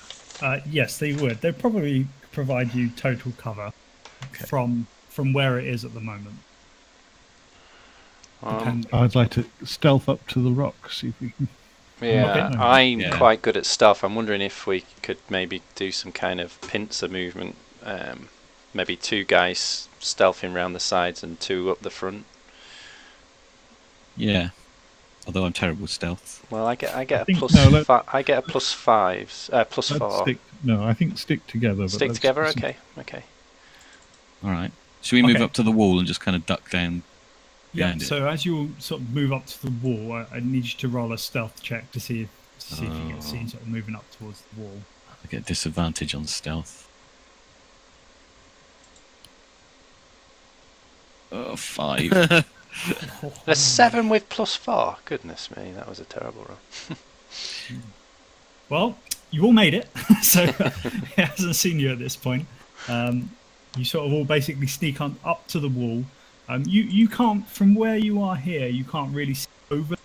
Yes, they would. They'd probably provide you total cover from where it is at the moment. I'd like to stealth up to the rock, see if we can. Yeah, Okay. I'm Yeah. quite good at stealth. I'm wondering if we could maybe do some kind of pincer movement. Maybe two guys stealthing around the sides and two up the front. Yeah. Although I'm terrible with stealth. Well, I get I a think- plus. no, I get a plus fives. Plus Let's 4. I think stick together. But Stick let's- together. Okay. All right. Should we move Okay. up to the wall and just kind of duck down Yeah. behind it? So as you sort of move up to the wall, I need you to roll a stealth check to see if you get seen sort of moving up towards the wall. I get disadvantage on stealth. Oh, 5. A 7 with plus 4. Goodness me, that was a terrible roll. Well, you all made it, so it hasn't seen you at this point. You sort of all basically sneak on up to the wall. You can't, from where you are here, you can't really see over.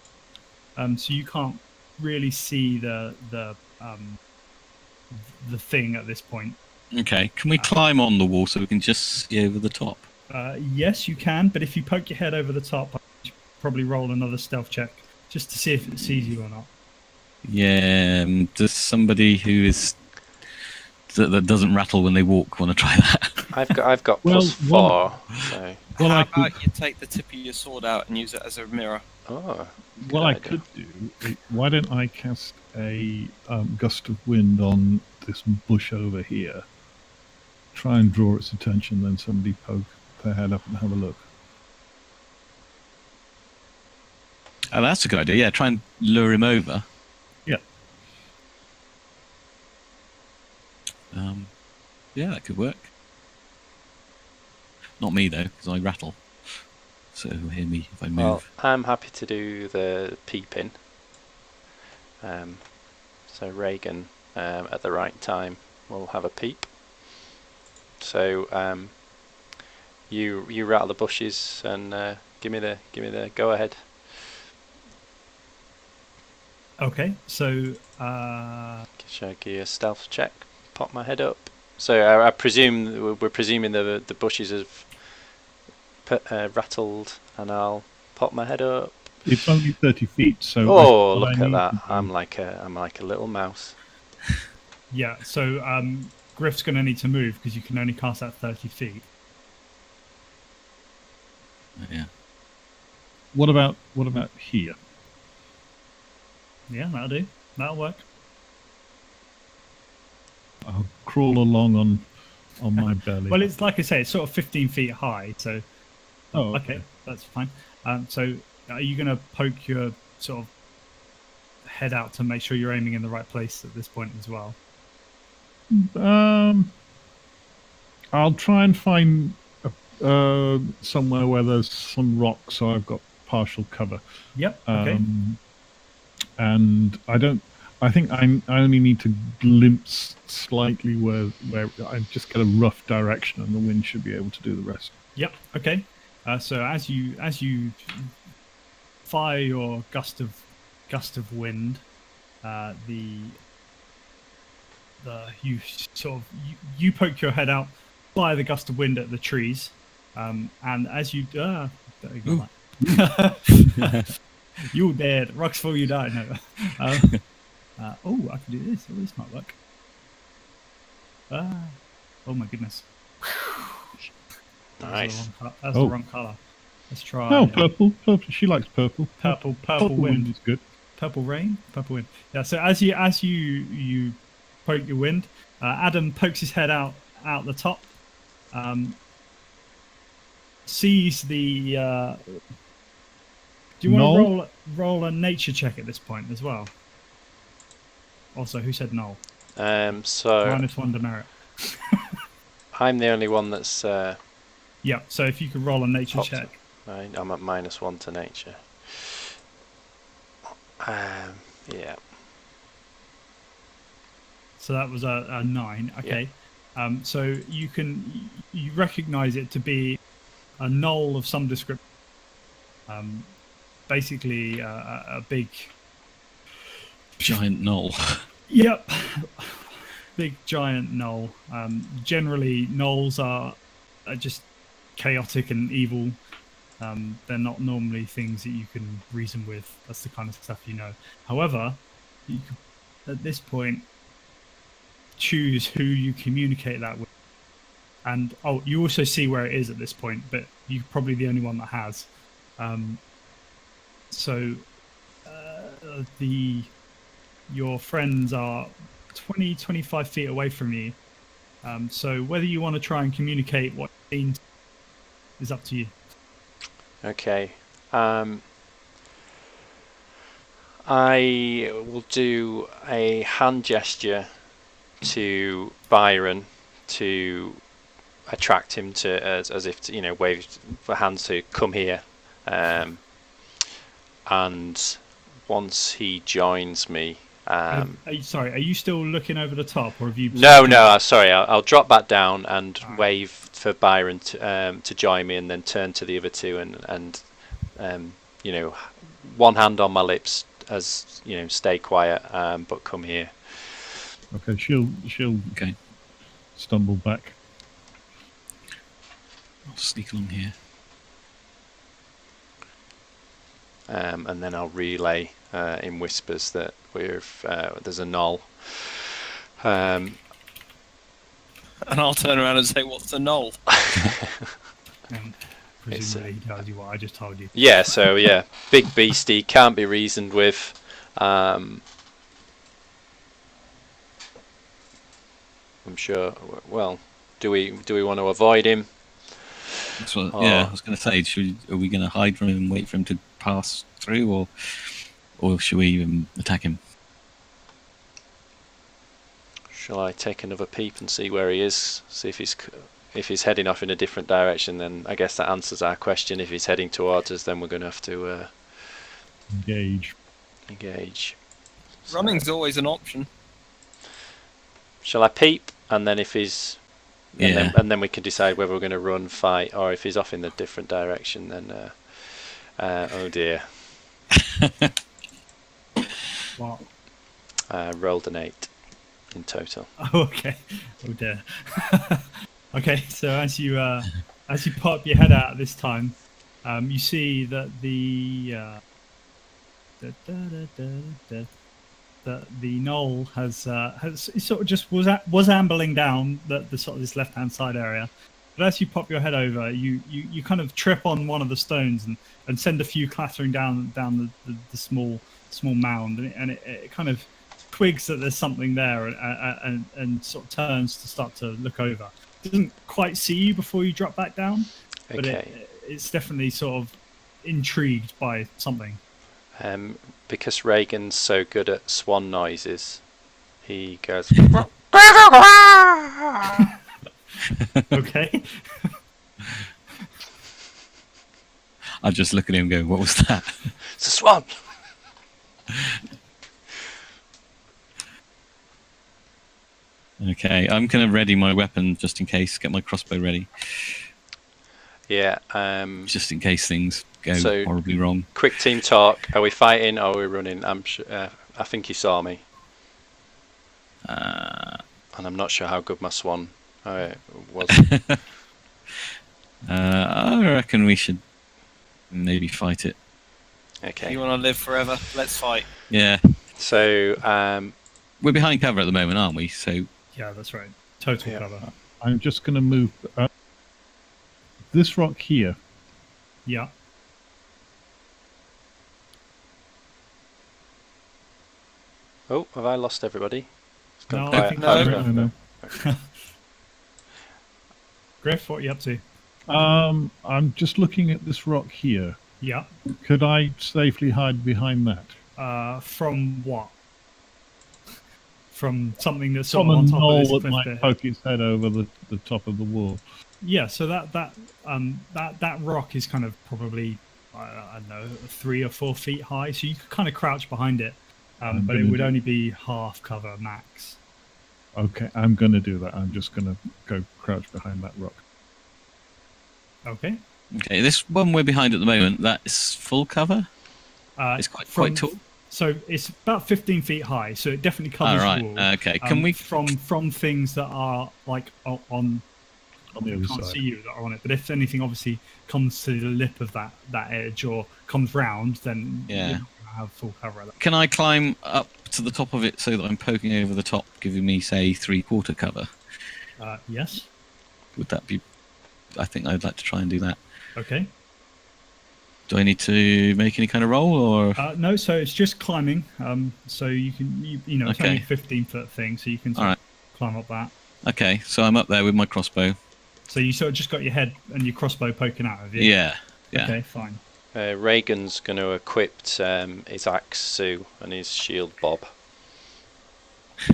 So you can't really see the thing at this point. Okay. Can we climb on the wall so we can just see over the top? Yes, you can, but if you poke your head over the top, you should probably roll another stealth check just to see if it sees you or not. Yeah. Does somebody who is that doesn't rattle when they walk want to try that? I've got Well, plus 4. So. Well, how I about could, you take the tip of your sword out and use it as a mirror? Oh. what I idea. could do. Why don't I cast a gust of wind on this bush over here? Try and draw its attention. Then somebody poke their head up and have a look. Oh, that's a good idea. Yeah, try and lure him over. Yeah. Yeah, that could work. Not me though, because I rattle. So hear me if I move. Well, I'm happy to do the peeping. So Reagan, at the right time, will have a peep. So you rattle the bushes and give me the go ahead. Okay, so Should I give you a stealth check? Pop my head up. So I presume we're presuming the bushes have rattled, and I'll pop my head up. It's only 30 feet, so. Oh, what I look at need that! to do- I'm like a little mouse. yeah, so Griff's going to need to move because you can only cast that 30 feet. Yeah. What about here? Yeah, that'll do. That'll work. I'll crawl along on my belly. Well, it's like I say, it's sort of 15 feet high, so Oh, okay, that's fine. So are you going to poke your sort of head out to make sure you're aiming in the right place at this point as well? I'll try and find somewhere where there's some rocks, so I've got partial cover. Yep. Okay. And I think I only need to glimpse slightly where I just get a rough direction, and the wind should be able to do the rest. Yep. Okay. So as you fire your gust of wind, you poke your head out, fire the gust of wind at the trees, and as you there you go, Mike. You're dead. Rocks fall, you die. No. Oh, I can do this. Oh, this might work. Oh my goodness. Nice. That's the wrong color. Let's try. Oh, purple. She likes purple. Purple wind is good. Purple rain. Purple wind. Yeah. So as you poke your wind, Adam pokes his head out the top. Sees the. Do you want to roll a nature check at this point as well? Also, who said no? So -1 demerit. I'm the only one that's. Yeah. So if you could roll a nature Popped. check. I'm at -1 to nature. Yeah. So that was a 9. Okay. So you recognise it to be a knoll of some description. Basically, a big Giant knoll. Yep. Big giant knoll. Generally, knolls are just chaotic and evil. They're not normally things that you can reason with. That's the kind of stuff you know. However, you could, at this point, choose who you communicate that with. And you also see where it is at this point, but you're probably the only one that has. Your friends are 20-25 feet away from you. So whether you want to try and communicate what you've seen is up to you. Okay. I will do a hand gesture to Byron to attract him to, as if to, wave for hands to come here. And once he joins me, Are you still looking over the top, or have you? No. Sorry, I'll drop back down and wave for Byron to join me, and then turn to the other two and one hand on my lips as stay quiet, but come here. Okay, she'll stumble back. I'll sneak along here. And then I'll relay in whispers that there's a knoll. And I'll turn around and say, "What's a knoll?" Presumably he tells you what I just told you. Yeah, so big beastie, can't be reasoned with. I'm sure. Well, do we want to avoid him? That's what, I was going to say. Are we going to hide from him and wait for him to pass through, or should we attack him? Shall I take another peep and see where he is? See if he's heading off in a different direction. Then I guess that answers our question. If he's heading towards us, then we're going to have to engage. Running's always an option. Shall I peep, and then if he's and then we can decide whether we're going to run, fight, or if he's off in a different direction, then oh dear. What? Rolled an 8 in total. Oh, okay. Oh dear. Okay, so as you pop your head out this time, you see that the knoll has sort of just was ambling down the sort of this left hand side area, But as you pop your head over, you kind of trip on one of the stones and send a few clattering down the small mound, and it kind of twigs that there's something there, and sort of turns to start to look over. It doesn't quite see you before you drop back down, but Okay. it's definitely sort of intrigued by something. Because Reagan's so good at swan noises, he goes. Okay. I just look at him and go, what was that? It's a swan. Okay, I'm going to ready my weapon just in case, get my crossbow ready, Yeah. just in case things go So- horribly wrong. Quick team talk. Are we fighting or are we running? I'm sure. I think you saw me, Uh, and I'm not sure how good my swan was. I reckon we should maybe fight it. If Okay. you want to live forever, let's fight. Yeah, So we're behind cover at the moment, aren't we? So Yeah, that's right. Total Yeah. cover. I'm just going to move this rock here. Yeah. oh, have I lost everybody? It's gone No, I quiet. think No. Oh, No, no. no. Griff, what are you up to? I'm just looking at this rock here. Yeah. Could I safely hide behind that? From what? From something that's sort From of a on top of knoll this that cliff might bit. poke its head over the top of the wall. Yeah, so that rock is kind of probably I don't know 3 or 4 feet high, so you could kind of crouch behind it, I'm but it gonna would do- only be half cover max. Okay, I'm going to do that. I'm just going to go crouch behind that rock. Okay. okay, this one we're behind at the moment, that's full cover. It's quite tall. So it's about 15 feet high, so it definitely covers All right. the wall. Okay. Can we? from things that are like on On the you other can't side. see you that are on it, but if anything obviously comes to the lip of that edge or comes round, then Yeah. you're not gonna have full cover of that. Can I climb up to the top of it so that I'm poking over the top, giving me say 3/4 cover? Yes. Would that be? I think I'd like to try and do that. Okay. Do I need to make any kind of roll or? No, so it's just climbing. So you can, you know, it's Okay. only a 15-foot thing, so you can sort All of climb up that. Okay, so I'm up there with my crossbow. So you sort of just got your head and your crossbow poking out of you. Yeah. Yeah. Okay, fine. Reagan's going to equip his axe Sue and his shield Bob.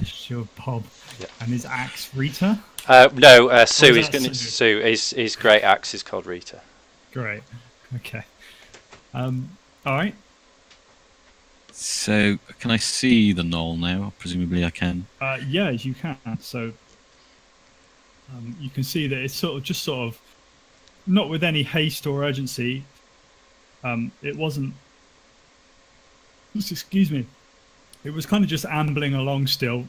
Shield Bob Yeah. and his axe Rita. No, Sue. is He's that going to Sue? Sue. His great axe is called Rita. Great. Okay. All right. So can I see the knoll now? Presumably I can. Yeah, you can. So you can see that it's sort of not with any haste or urgency. It wasn't. Excuse me. It was kind of just ambling along still,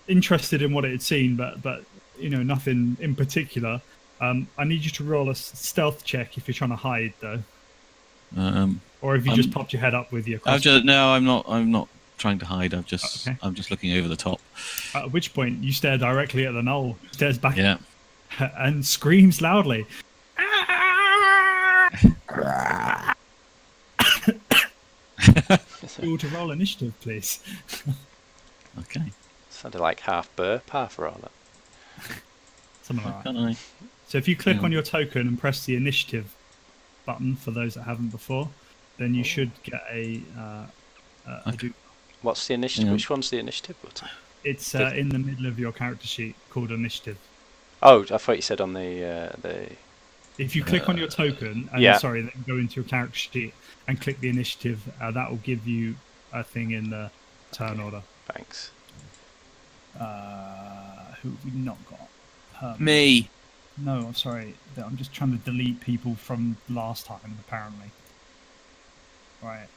interested in what it had seen, but you know, nothing in particular. I need you to roll a stealth check if you're trying to hide, though, or if you just popped your head up with your. No, I'm not trying to hide. Okay. I'm just looking over the top. At which point you stare directly at the knoll, stares back, Yeah. and screams loudly. You to roll initiative, please. Okay. Sounded like half burp, half roller. Something like that. Can I? So if you click Yeah. on your token and press the initiative button for those that haven't before, then you should get a Okay. What's the initiative? Yeah. Which one's the initiative button? It's in the middle of your character sheet called initiative. Oh, I thought you said on the. If you click on your token, and Yeah. then go into your character sheet and click the initiative, that will give you a thing in the turn order. Thanks. Who have we not got? Me. No, I'm sorry. I'm just trying to delete people from last time, apparently. Right.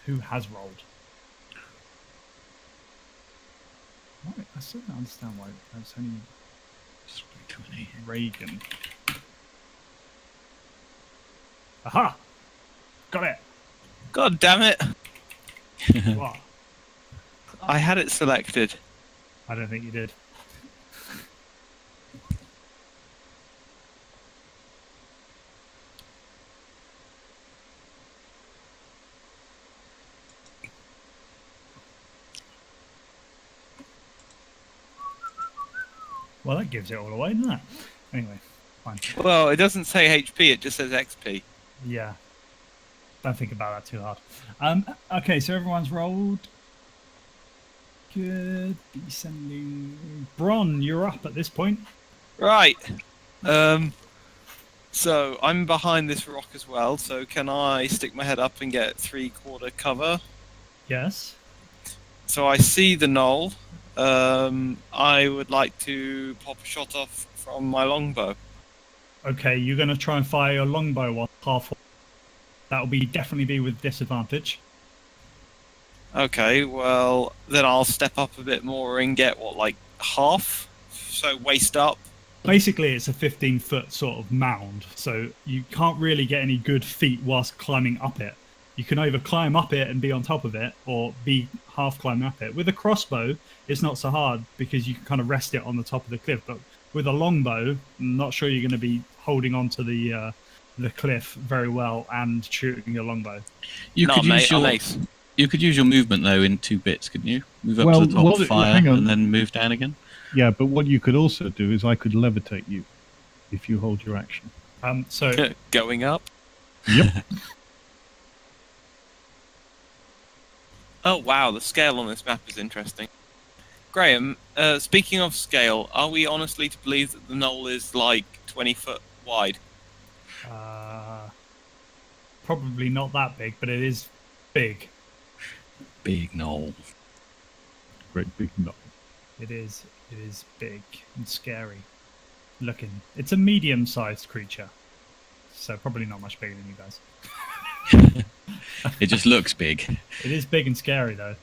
Who has rolled? Right, I still don't understand why that's only 20. Reagan. Aha! Got it! God damn it! What? I had it selected. I don't think you did. Well, that gives it all away, doesn't it? Anyway, fine. Well, it doesn't say HP, it just says XP. Yeah. Don't think about that too hard. Okay, so everyone's rolled. Good. Descending. Bron, you're up at this point. Right. So I'm behind this rock as well, so can I stick my head up and get 3/4 cover? Yes. So I see the knoll. I would like to pop a shot off from my longbow. Okay, you're going to try and fire your longbow one half. That will definitely be with disadvantage. Okay, well, then I'll step up a bit more and get, what, like half? So waist up. Basically, it's a 15-foot sort of mound, so you can't really get any good feet whilst climbing up it. You can either climb up it and be on top of it, or be half climbing up it. With a crossbow, it's not so hard because you can kind of rest it on the top of the cliff. But with a longbow, I'm not sure you're going to be holding on to the cliff very well and shooting your longbow. You No, could mate, use I'm your ace. you could use your movement though in 2 bits, couldn't you? Move up Well, to the top, what- fire, hang on. and then move down again. Yeah, but what you could also do is I could levitate you if you hold your action. So Going up. Yep. Oh wow, the scale on this map is interesting. Graham, speaking of scale, are we honestly to believe that the knoll is like 20 foot wide? probably not that big, but it is big. Big knoll. Great big knock. It is big and scary looking. It's a medium-sized creature, so probably not much bigger than you guys. It just looks big. It is big and scary though.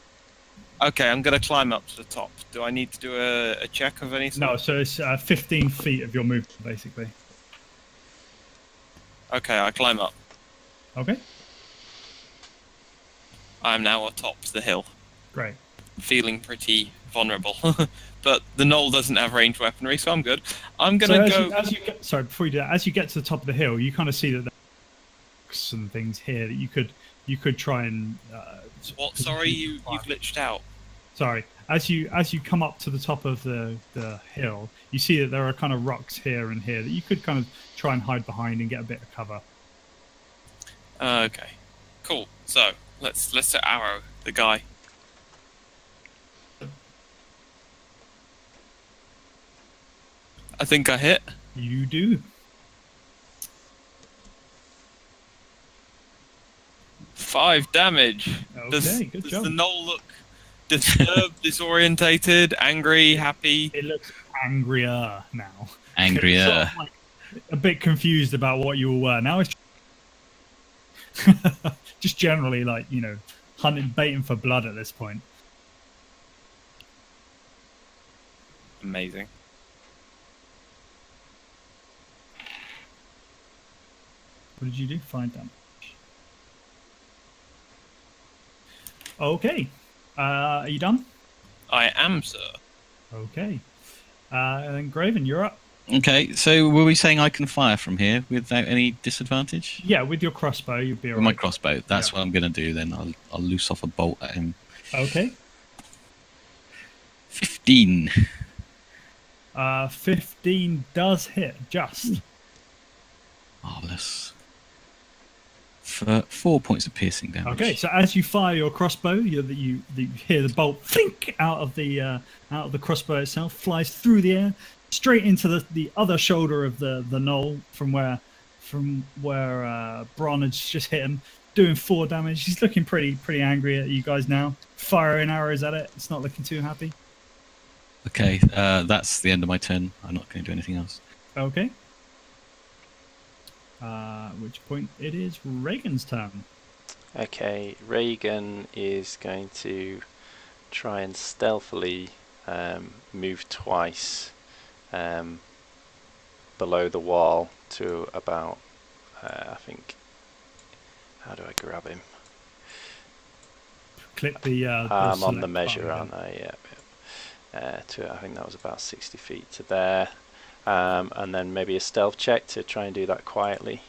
Okay, I'm gonna climb up to the top. Do I need to do a check of any sort? No, so it's 15 feet of your movement basically. Okay, I climb up. Okay, I'm now atop the hill, great. feeling pretty vulnerable. But the knoll doesn't have ranged weaponry, so I'm good. I'm So gonna as go. you get, sorry, before you do that, as you get to the top of the hill, you kind of see that there are some things here that you could try and. What? Sorry, you glitched out. Sorry, as you come up to the top of the hill, you see that there are kind of rocks here and here that you could kind of try and hide behind and get a bit of cover. Okay, cool. So let's arrow the guy. I think I hit. You do. 5 damage. Okay, good does job. the knoll look disturbed, disorientated, angry, happy? It looks angrier now. Angrier. It's sort of like a bit confused about what you were. Now it's just generally like, hunting, baiting for blood at this point. Amazing. What did you do? 5 damage. Okay. Are you done? I am, sir. Okay. And then Graven, you're up. Okay, so were we saying I can fire from here without any disadvantage? Yeah, with your crossbow, you'll be With my alright. crossbow. That's Yeah. what I'm going to do then. I'll loose off a bolt at him. Okay. 15. 15 does hit, just. Marvellous. For 4 points of piercing damage. Okay, so as you fire your crossbow, you hear the bolt think out of the crossbow itself, flies through the air, straight into the other shoulder of the knoll from where Bron had just hit him, doing 4 damage. He's looking pretty angry at you guys now, firing arrows at it. It's not looking too happy. Okay, that's the end of my turn. I'm not going to do anything else. Okay. At which point it is Reagan's turn. Okay, Reagan is going to try and stealthily move twice below the wall to about, I think, how do I grab him? Click the. I'm on the select measure, button aren't I? Yeah. I think that was about 60 feet to there. And then maybe a stealth check to try and do that quietly.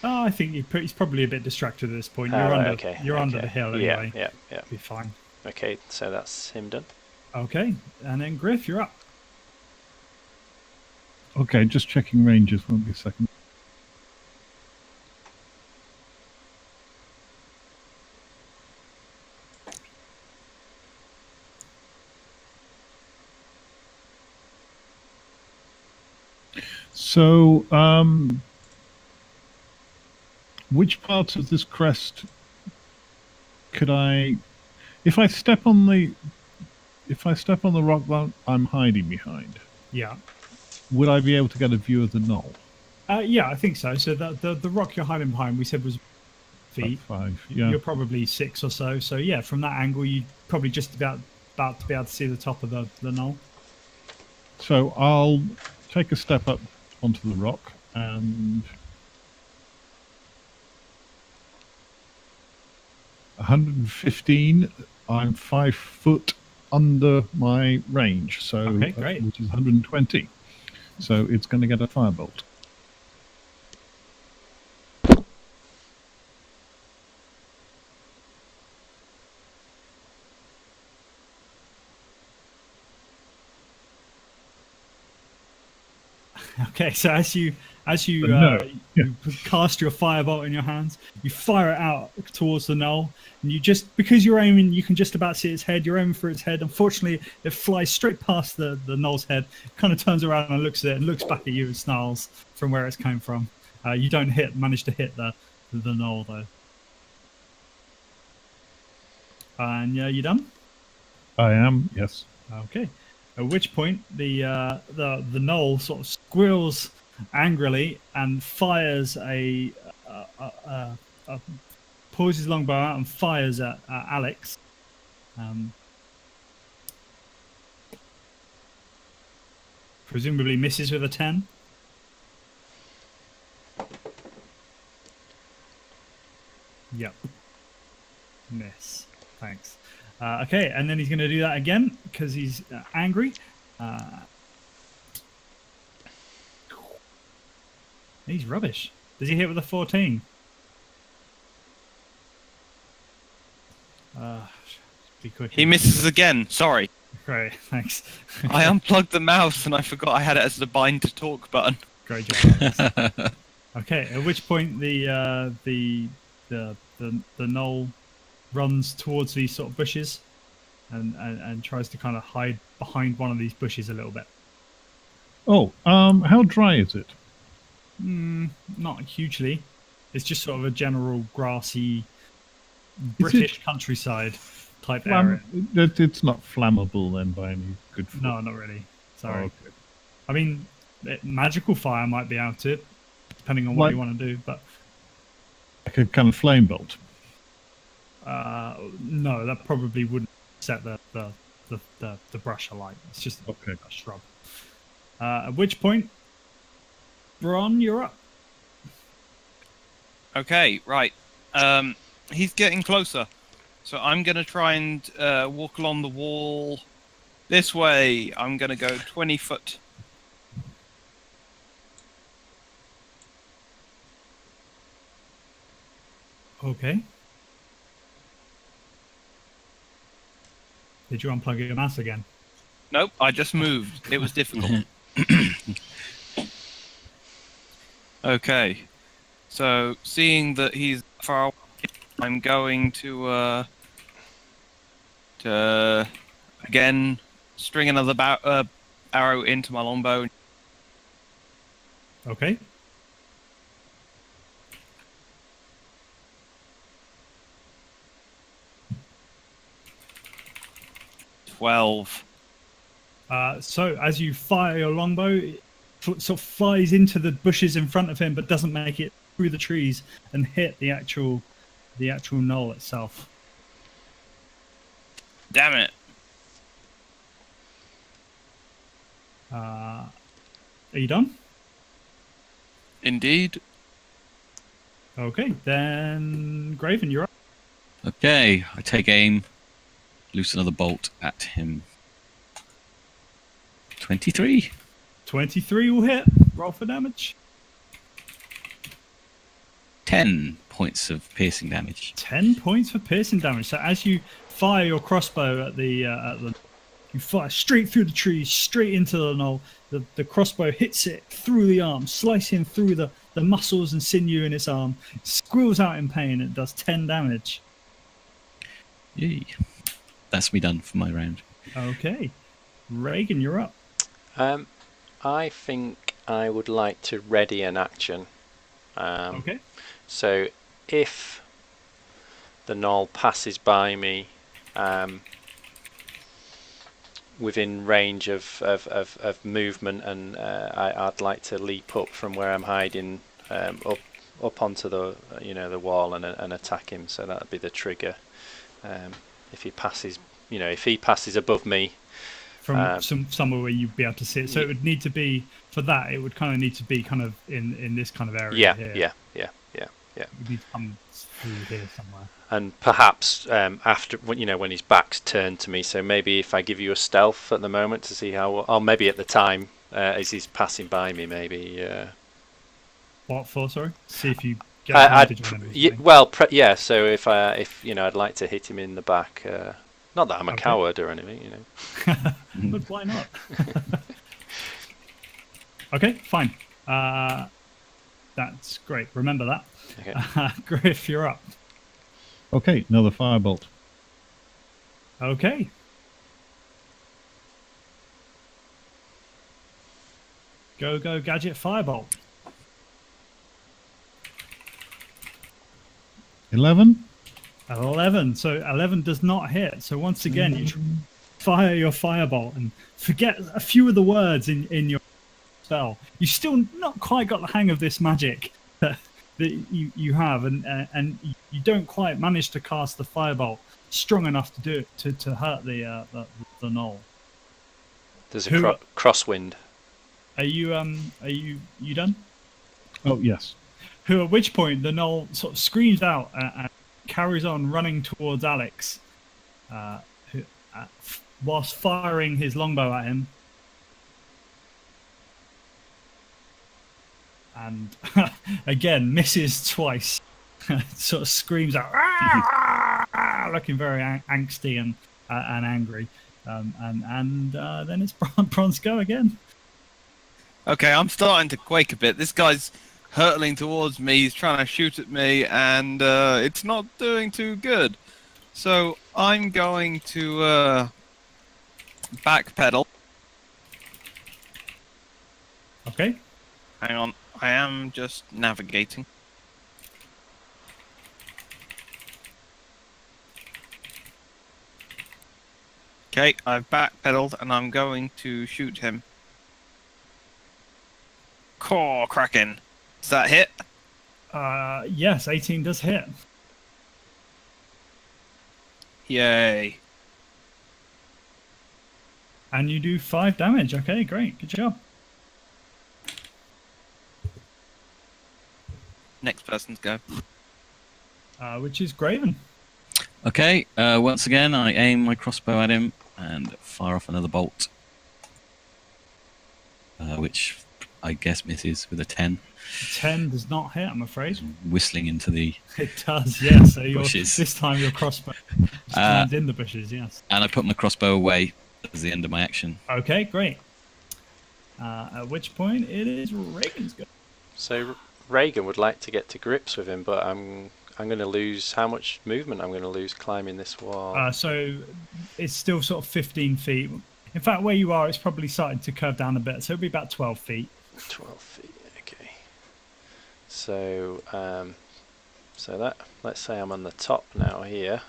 Oh, I think he's probably a bit distracted at this point. You're under the hill anyway. Yeah. Be fine. Okay, so that's him done. Okay, and then Griff, you're up. Okay, just checking ranges. Won't be a second. So, which parts of this crest could I, if I step on the, rock that I'm hiding behind, Yeah. would I be able to get a view of the knoll? Yeah, I think so. So the rock you're hiding behind, we said was feet. About 5, yeah. You're probably 6 or so. So yeah, from that angle, you probably just about to be able to see the top of the knoll. So I'll take a step up onto the rock and 115. I'm 5 foot under my range, so Okay, great. which is 120. So it's going to get a firebolt. Okay, so as you No. you cast your firebolt in your hands, you fire it out towards the knoll, and you just, because you're aiming, you can just about see its head. You're aiming for its head. Unfortunately, it flies straight past the knoll's head, kind of turns around and looks at it, and looks back at you and snarls from where it's came from. You don't manage to hit the knoll though. And you done? I am, yes. Okay. At which point the knoll sort of squeals angrily and fires pulls his longbow out and fires at Alex. Presumably misses with a 10. Yep. Miss. Thanks. Okay, and then he's going to do that again because he's angry. He's rubbish. Does he hit with a 14? Be quick. He misses again. Sorry. Great, thanks. I unplugged the mouse and I forgot I had it as the bind to talk button. Great job. Alex. Okay, at which point the knoll runs towards these sort of bushes and tries to kind of hide behind one of these bushes a little bit. Oh, how dry is it? Not hugely. It's just sort of a general grassy British countryside type area. It's not flammable then by any good form. No, not really. Sorry. Oh, okay. I mean, magical fire might be able to, depending on what you want to do, but like a kind of flame bolt. no, that probably wouldn't set the brush alight. It's just a shrub. At which point, Bron, you're up. Okay, right. He's getting closer. So I'm going to try and walk along the wall this way. I'm going to go 20 foot. Okay. Did you unplug your mouse again? Nope, I just moved. It was difficult. Okay. So, seeing that he's far away, I'm going to again string another arrow into my longbow. Okay. So as you fire your longbow, it sort of flies into the bushes in front of him, but doesn't make it through the trees and hit the actual knoll itself. Damn it! Are you done? Indeed. Okay, then Graven, you're up. Okay, I take aim, loose another bolt at him. 23. 23 will hit. Roll for damage. 10 points of piercing damage. 10 points for piercing damage. So as you fire your crossbow at the You fire straight through the trees, straight into the knoll. The crossbow hits it through the arm, slicing through the muscles and sinew in its arm. It squeals out in pain and does 10 damage. Yay. That's me done for my round. Okay. Reagan, you're up. I think I would like to ready an action. Okay. So if the knoll passes by me within range of movement, and I'd like to leap up from where I'm hiding up onto the the wall and attack him. So that'd be the trigger. If he passes, if he passes above me. From somewhere where you'd be able to see it. So it would need to be, for that, it would kind of need to be kind of in this kind of area here. Yeah. You'd need to come through here somewhere. And perhaps after, when his back's turned to me, so maybe if I give you a stealth at the moment to see how, or maybe at the time, as he's passing by me, maybe. What for, sorry? See if you get advantage on him. So if I'd like to hit him in the back, not that I'm a coward or anything, But why not? Okay, fine. That's great. Remember that. Okay. Griff, you're up. Okay, another firebolt. Okay. Go, gadget, firebolt. 11. 11. So 11 does not hit. So once again, you fire your firebolt and forget a few of the words in your spell. You still not quite got the hang of this magic that you have, and you don't quite manage to cast the firebolt strong enough to do it to hurt the knoll. There's a crosswind. Are you done? Oh, yes. Who, at which point the knoll sort of screams out and carries on running towards Alex, whilst firing his longbow at him. And again, misses twice. Sort of screams out, looking very angsty and angry. And then it's Bron's go again. Okay, I'm starting to quake a bit. This guy's hurtling towards me. He's trying to shoot at me, and it's not doing too good. So I'm going to backpedal. Okay. Hang on. I am just navigating. Okay, I've backpedaled and I'm going to shoot him. Core Kraken. Does that hit? Yes, 18 does hit. Yay. And you do 5 damage. Okay, great. Good job. Next person's go. Which is Graven. Okay, once again, I aim my crossbow at him and fire off another bolt, which I guess misses with a 10. 10 does not hit, I'm afraid. Whistling into the It does, yes. So bushes. This time your crossbow lands in the bushes, yes. And I put my crossbow away as the end of my action. Okay, great. At which point it is Reagan's go. So Reagan would like to get to grips with him, but I'm going to lose how much movement I'm going to lose climbing this wall. So it's still sort of 15 feet. In fact, where you are, it's probably starting to curve down a bit. So it'll be about 12 feet. 12 feet, okay. So, let's say I'm on the top now here.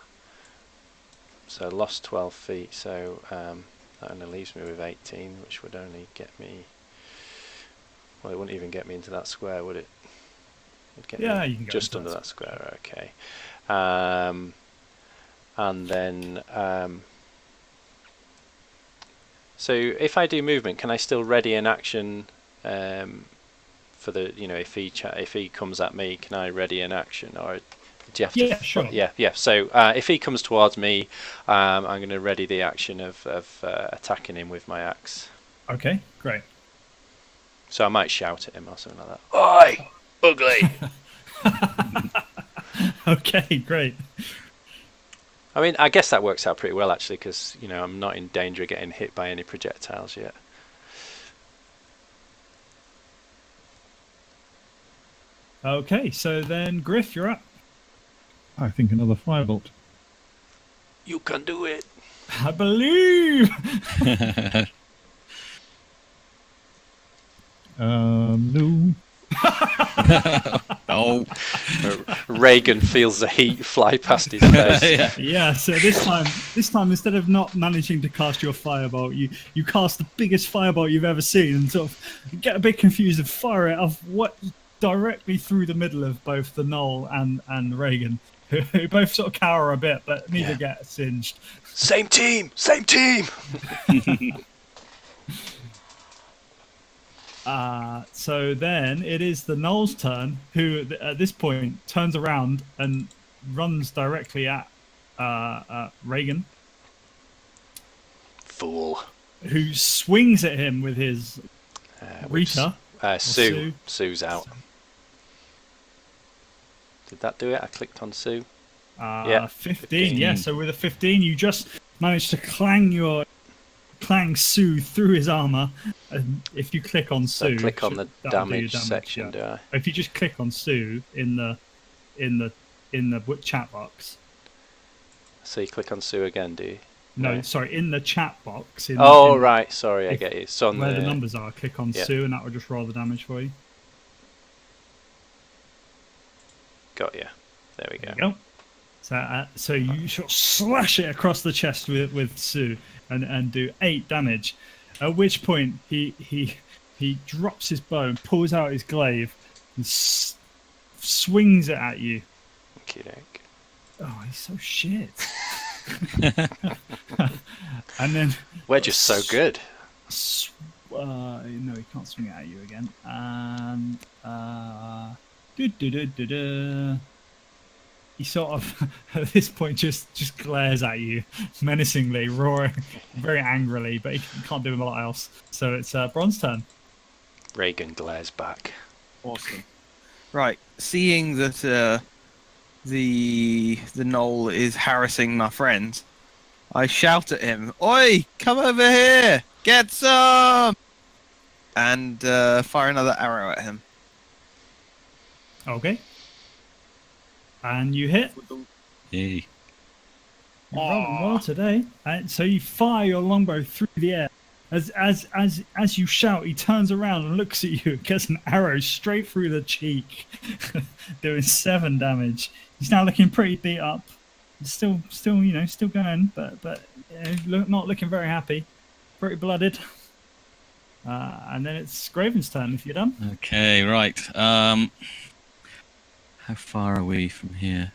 So lost 12 feet. So that only leaves me with 18, which would only get me. Well, it wouldn't even get me into that square, would it? It'd get me you can go just under that square. Okay. And then, so if I do movement, can I still ready an action for the, if he comes at me, can I ready an action, or do you have to? Yeah, sure. Yeah. So if he comes towards me, I'm going to ready the action of attacking him with my axe. Okay, great. So I might shout at him or something like that. Oi, ugly. Okay, great. I mean, I guess that works out pretty well actually, because I'm not in danger of getting hit by any projectiles yet. Okay, so then Griff, you're up. I think another firebolt. You can do it. I believe. No. Oh. Reagan feels the heat fly past his face. Yeah. Yeah, so this time instead of not managing to cast your firebolt, you cast the biggest firebolt you've ever seen and sort of get a bit confused and fire it off directly through the middle of both the Knoll and Reagan, who both sort of cower a bit, but neither get singed. Same team. Same team. So then it is the Knoll's turn, who at this point turns around and runs directly at Reagan, Fool. who swings at him with his Rita. Sue. Sue's out. Did that do it? I clicked on Sue. 15. Yeah, so with a 15, you just managed to clang Sue through his armor. And if you click on Sue, Click on the that'll do your damage section, yeah. do I? If you just click on Sue in the chat box. So you click on Sue again, do you? No, sorry, in the chat box. Right. Sorry, I get you. It's on where the numbers are. Click on Yeah. Sue, and that will just roll the damage for you. Got you. There we go. There you go. So you sort of slash it across the chest with Sue and do 8 damage. At which point he drops his bow and pulls out his glaive and swings it at you. Okey-doke. Oh, he's so shit. And then We're just so good. no, he can't swing it at you again. And he sort of at this point just glares at you menacingly, roaring very angrily, but he can't do a lot else. So it's Bron's turn. Reagan glares back. Awesome. Right, seeing that the Knoll is harassing my friends, I shout at him, "Oi, come over here! Get some!" And fire another arrow at him. Okay. And you hit. Yay. You're rolling well today. And so you fire your longbow through the air. As you shout, he turns around and looks at you and gets an arrow straight through the cheek, doing 7 damage. He's now looking pretty beat up. Still going, but not looking very happy. Pretty blooded. And then it's Graven's turn if you're done. Okay, right. How far are we from here?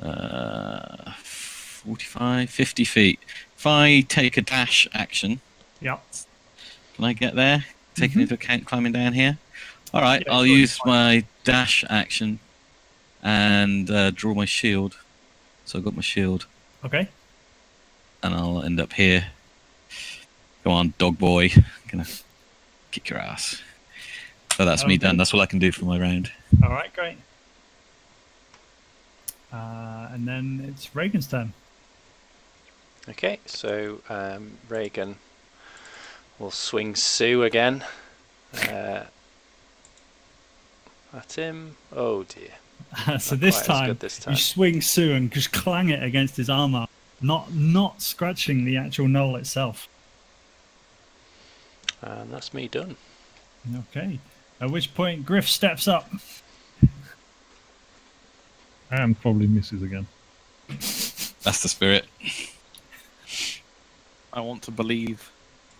45, 50 feet. If I take a dash action, Yep. can I get there? Taking into account climbing down here? All right, Yeah, I'll sure, use it's fine. my dash action and draw my shield. So I've got my shield, Okay. and I'll end up here. Come on, dog boy. Gonna kick your ass. So that's me Okay. done. That's all I can do for my round. All right, great. And then it's Reagan's turn. Okay, so Reagan will swing Sue again. At him. Oh dear. So Not this quite as time, good this time. you swing Sue and just clang it against his armor, not scratching the actual knoll itself. And that's me done. Okay. At which point, Griff steps up. And probably misses again. That's the spirit. I want to believe.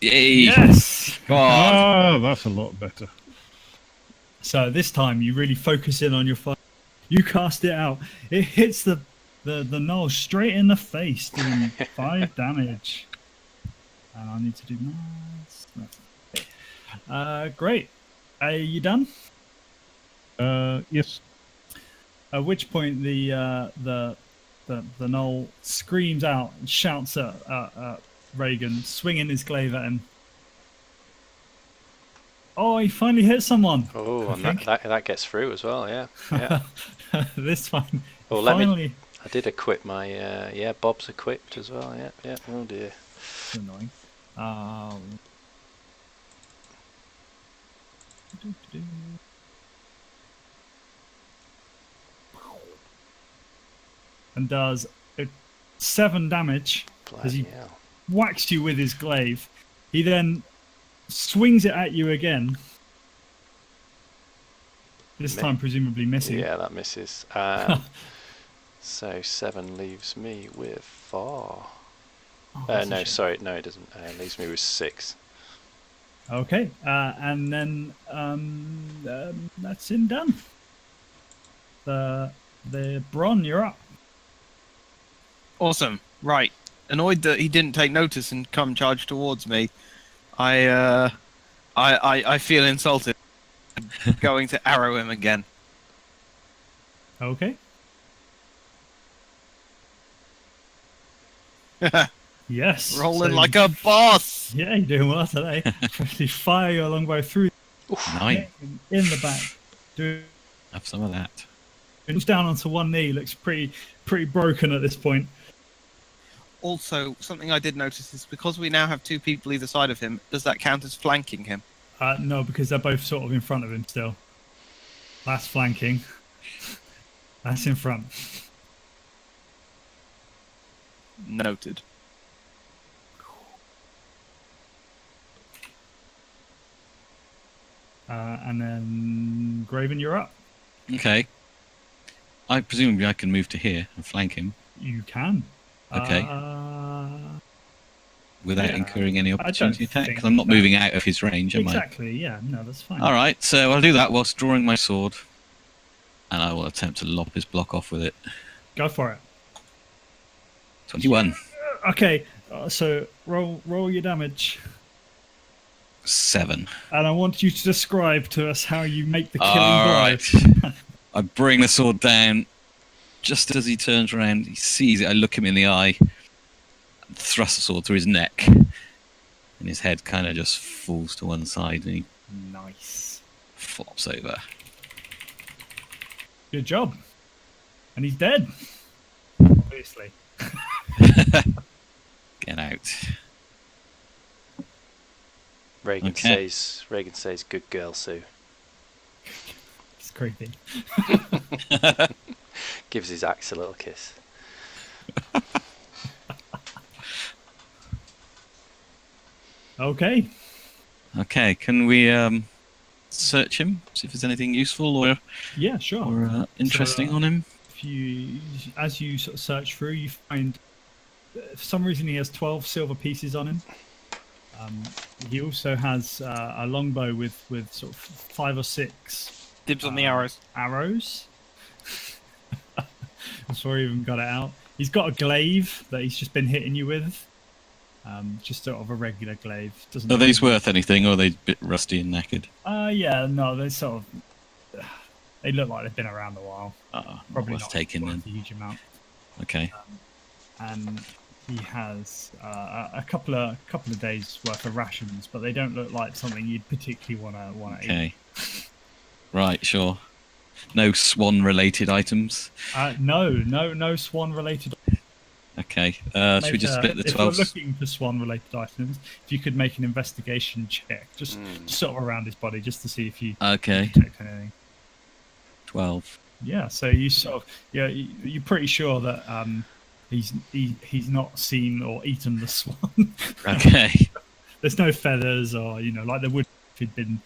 Yay! Yes. Come on. Ah, that's a lot better. So this time, you really focus in on your fire. You cast it out. It hits the knoll straight in the face, doing 5 damage. And I need to do maths. Great. Are you done? Yes. At which point the knoll screams out and shouts at Reagan, swinging his glaive at him. Oh, he finally hit someone. Oh, I and think. that gets through as well. Yeah. Yeah. This one. Well, finally. I did equip my Bob's equipped as well. Yeah. Oh dear. It's annoying. And does 7 damage as he Bloody hell. whacks you with his glaive. He then swings it at you again. This time, presumably missing. Yeah, that misses. So 7 leaves me with 4. That's a No, shame. sorry, no, it doesn't. It leaves me with 6. Okay, and then that's him done. The Bron, you're up. Awesome. Right. Annoyed that he didn't take notice and come charge towards me. I feel insulted. Going to arrow him again. Okay. Yes. Rolling so- like a boss. Yeah, you're doing well today. Especially fire your longbow through Nice. in the back. Dude, Have some of that. looks down onto one knee. Looks pretty broken at this point. Also, something I did notice is because we now have 2 people either side of him, does that count as flanking him? No, because they're both sort of in front of him still. That's flanking. That's in front. Noted. And then Graven, you're up. Okay. Presumably I can move to here and flank him You can. Okay. without yeah, incurring any don't opportunity attack. think 'Cause I'm not that- moving out of his range, am Exactly. Yeah. No, that's fine. I? All right. So I'll do that whilst drawing my sword, and I will attempt to lop his block off with it. Go for it. 21. Okay. So roll your damage, 7. and I want you to describe to us how you make the killing All blow. right. I bring the sword down. Just as he turns around, he sees it. I look him in the eye, and thrust the sword through his neck, and his head kind of just falls to one side, and he Nice. flops over. Good job. And he's dead. Obviously. Get out. Reagan Okay. says, "Good girl, Sue." It's creepy. Gives his axe a little kiss. Okay. Okay, can we search him, see if there's anything useful or Yeah, sure. interesting on him? If you, as you sort of search through, you find for some reason he has 12 silver pieces on him. He also has a longbow with sort of 5 or 6 Dibs on the arrows. arrows. Before he even got it out, he's got a glaive that he's just been hitting you with. Just sort of a regular glaive. Doesn't Are these really- worth anything, or are they a bit rusty and knackered? Yeah, no, they sort of. They look like they've been around a while. Probably Worth not taking worth then. a huge amount. Okay. And he has a couple of days worth of rations, but they don't look like something you'd particularly want to eat. Okay. Right, sure. No swan-related items. No swan related. Okay. Should we just split the If 12? you're looking for swan related items, if you could make an investigation check, just sort of around his body, just to see if you Okay. detect anything. 12. Yeah, so you sort of you're pretty sure that he's not seen or eaten the swan. Okay. There's no feathers or like there would if he'd been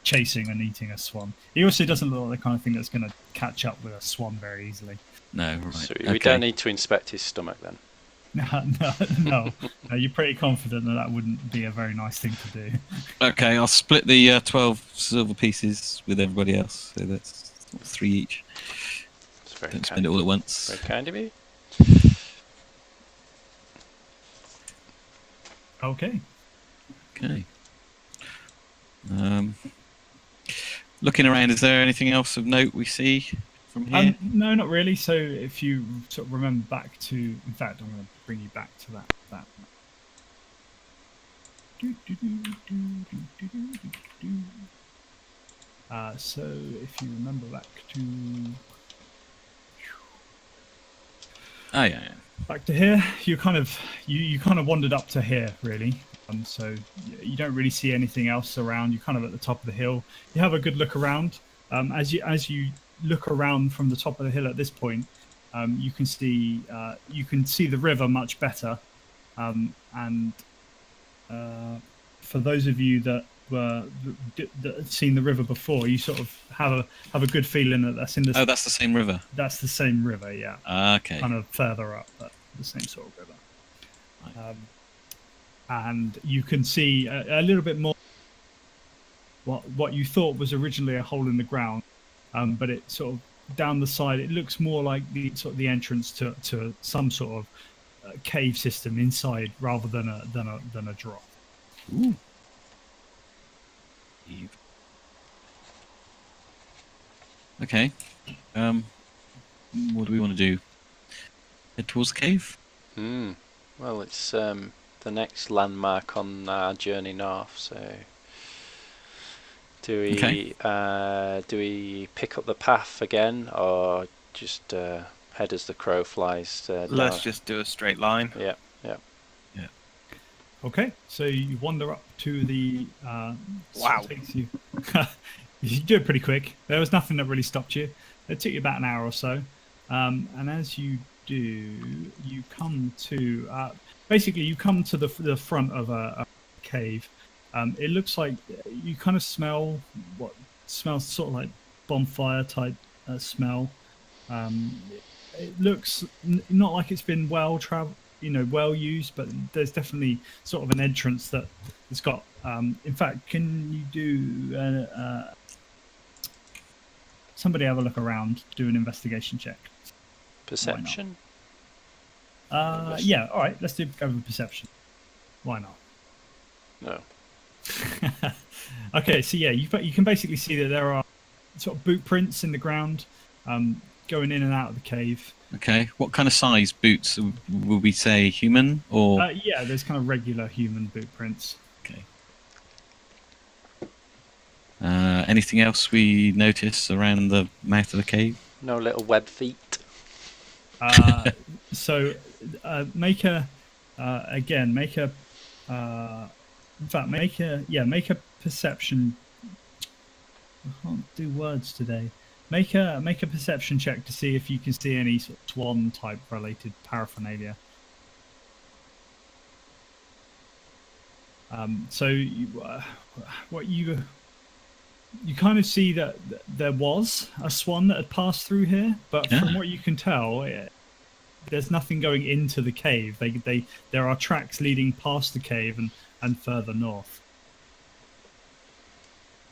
chasing and eating a swan. He also doesn't look like the kind of thing that's going to catch up with a swan very easily. No, right. So okay. we don't need to inspect his stomach then. No, you're pretty confident that wouldn't be a very nice thing to do. Okay, I'll split the 12 silver pieces with everybody else. So that's 3 each. It's very Don't kind. spend it all at once. Very kind of you. Okay. Okay. Looking around, is there anything else of note we see from here? No, not really. So if you sort of remember back to, in fact, I'm going to bring you back to that. So if you remember back to, Oh yeah. Back to here, you kind of wandered up to here really. So you don't really see anything else around. You're kind of at the top of the hill. You have a good look around. As you look around from the top of the hill at this point, you can see the river much better. And for those of you that had seen the river before, you sort of have a good feeling that that's in the. Oh, that's the same river. That's the same river, yeah. Okay. Kind of further up, but the same sort of river. And you can see a little bit more what you thought was originally a hole in the ground, but it sort of down the side. It looks more like the entrance to some sort of cave system inside rather than a drop. Ooh. Okay. What do we want to do? Head towards the cave? Well, it's the next landmark on our journey north. So, do we pick up the path again, or just head as the crow flies? Let's down? just do a straight line. Yeah. Okay, so you wander up to the. Wow. Takes you. You do it pretty quick. There was nothing that really stopped you. It took you about an hour or so, and as you do, you come to basically you come to the front of a cave. It looks like you kind of smell what smells sort of like bonfire type smell. It looks not like it's been well used, but there's definitely sort of an entrance that it's got. In fact, can you do somebody have a look around, do an investigation check? Perception. Yeah. All right. Let's go with perception. Why not? No. Okay. So yeah, you can basically see that there are sort of boot prints in the ground, going in and out of the cave. Okay. What kind of size boots? Will we say human or? Yeah, there's kind of regular human boot prints. Okay. Anything else we notice around the mouth of the cave? No little web feet. So make a perception. I can't do words today. Make a perception check to see if you can see any sort of swan type related paraphernalia. So you kind of see that there was a swan that had passed through here, but from what you can tell, there's nothing going into the cave. There are tracks leading past the cave and further north.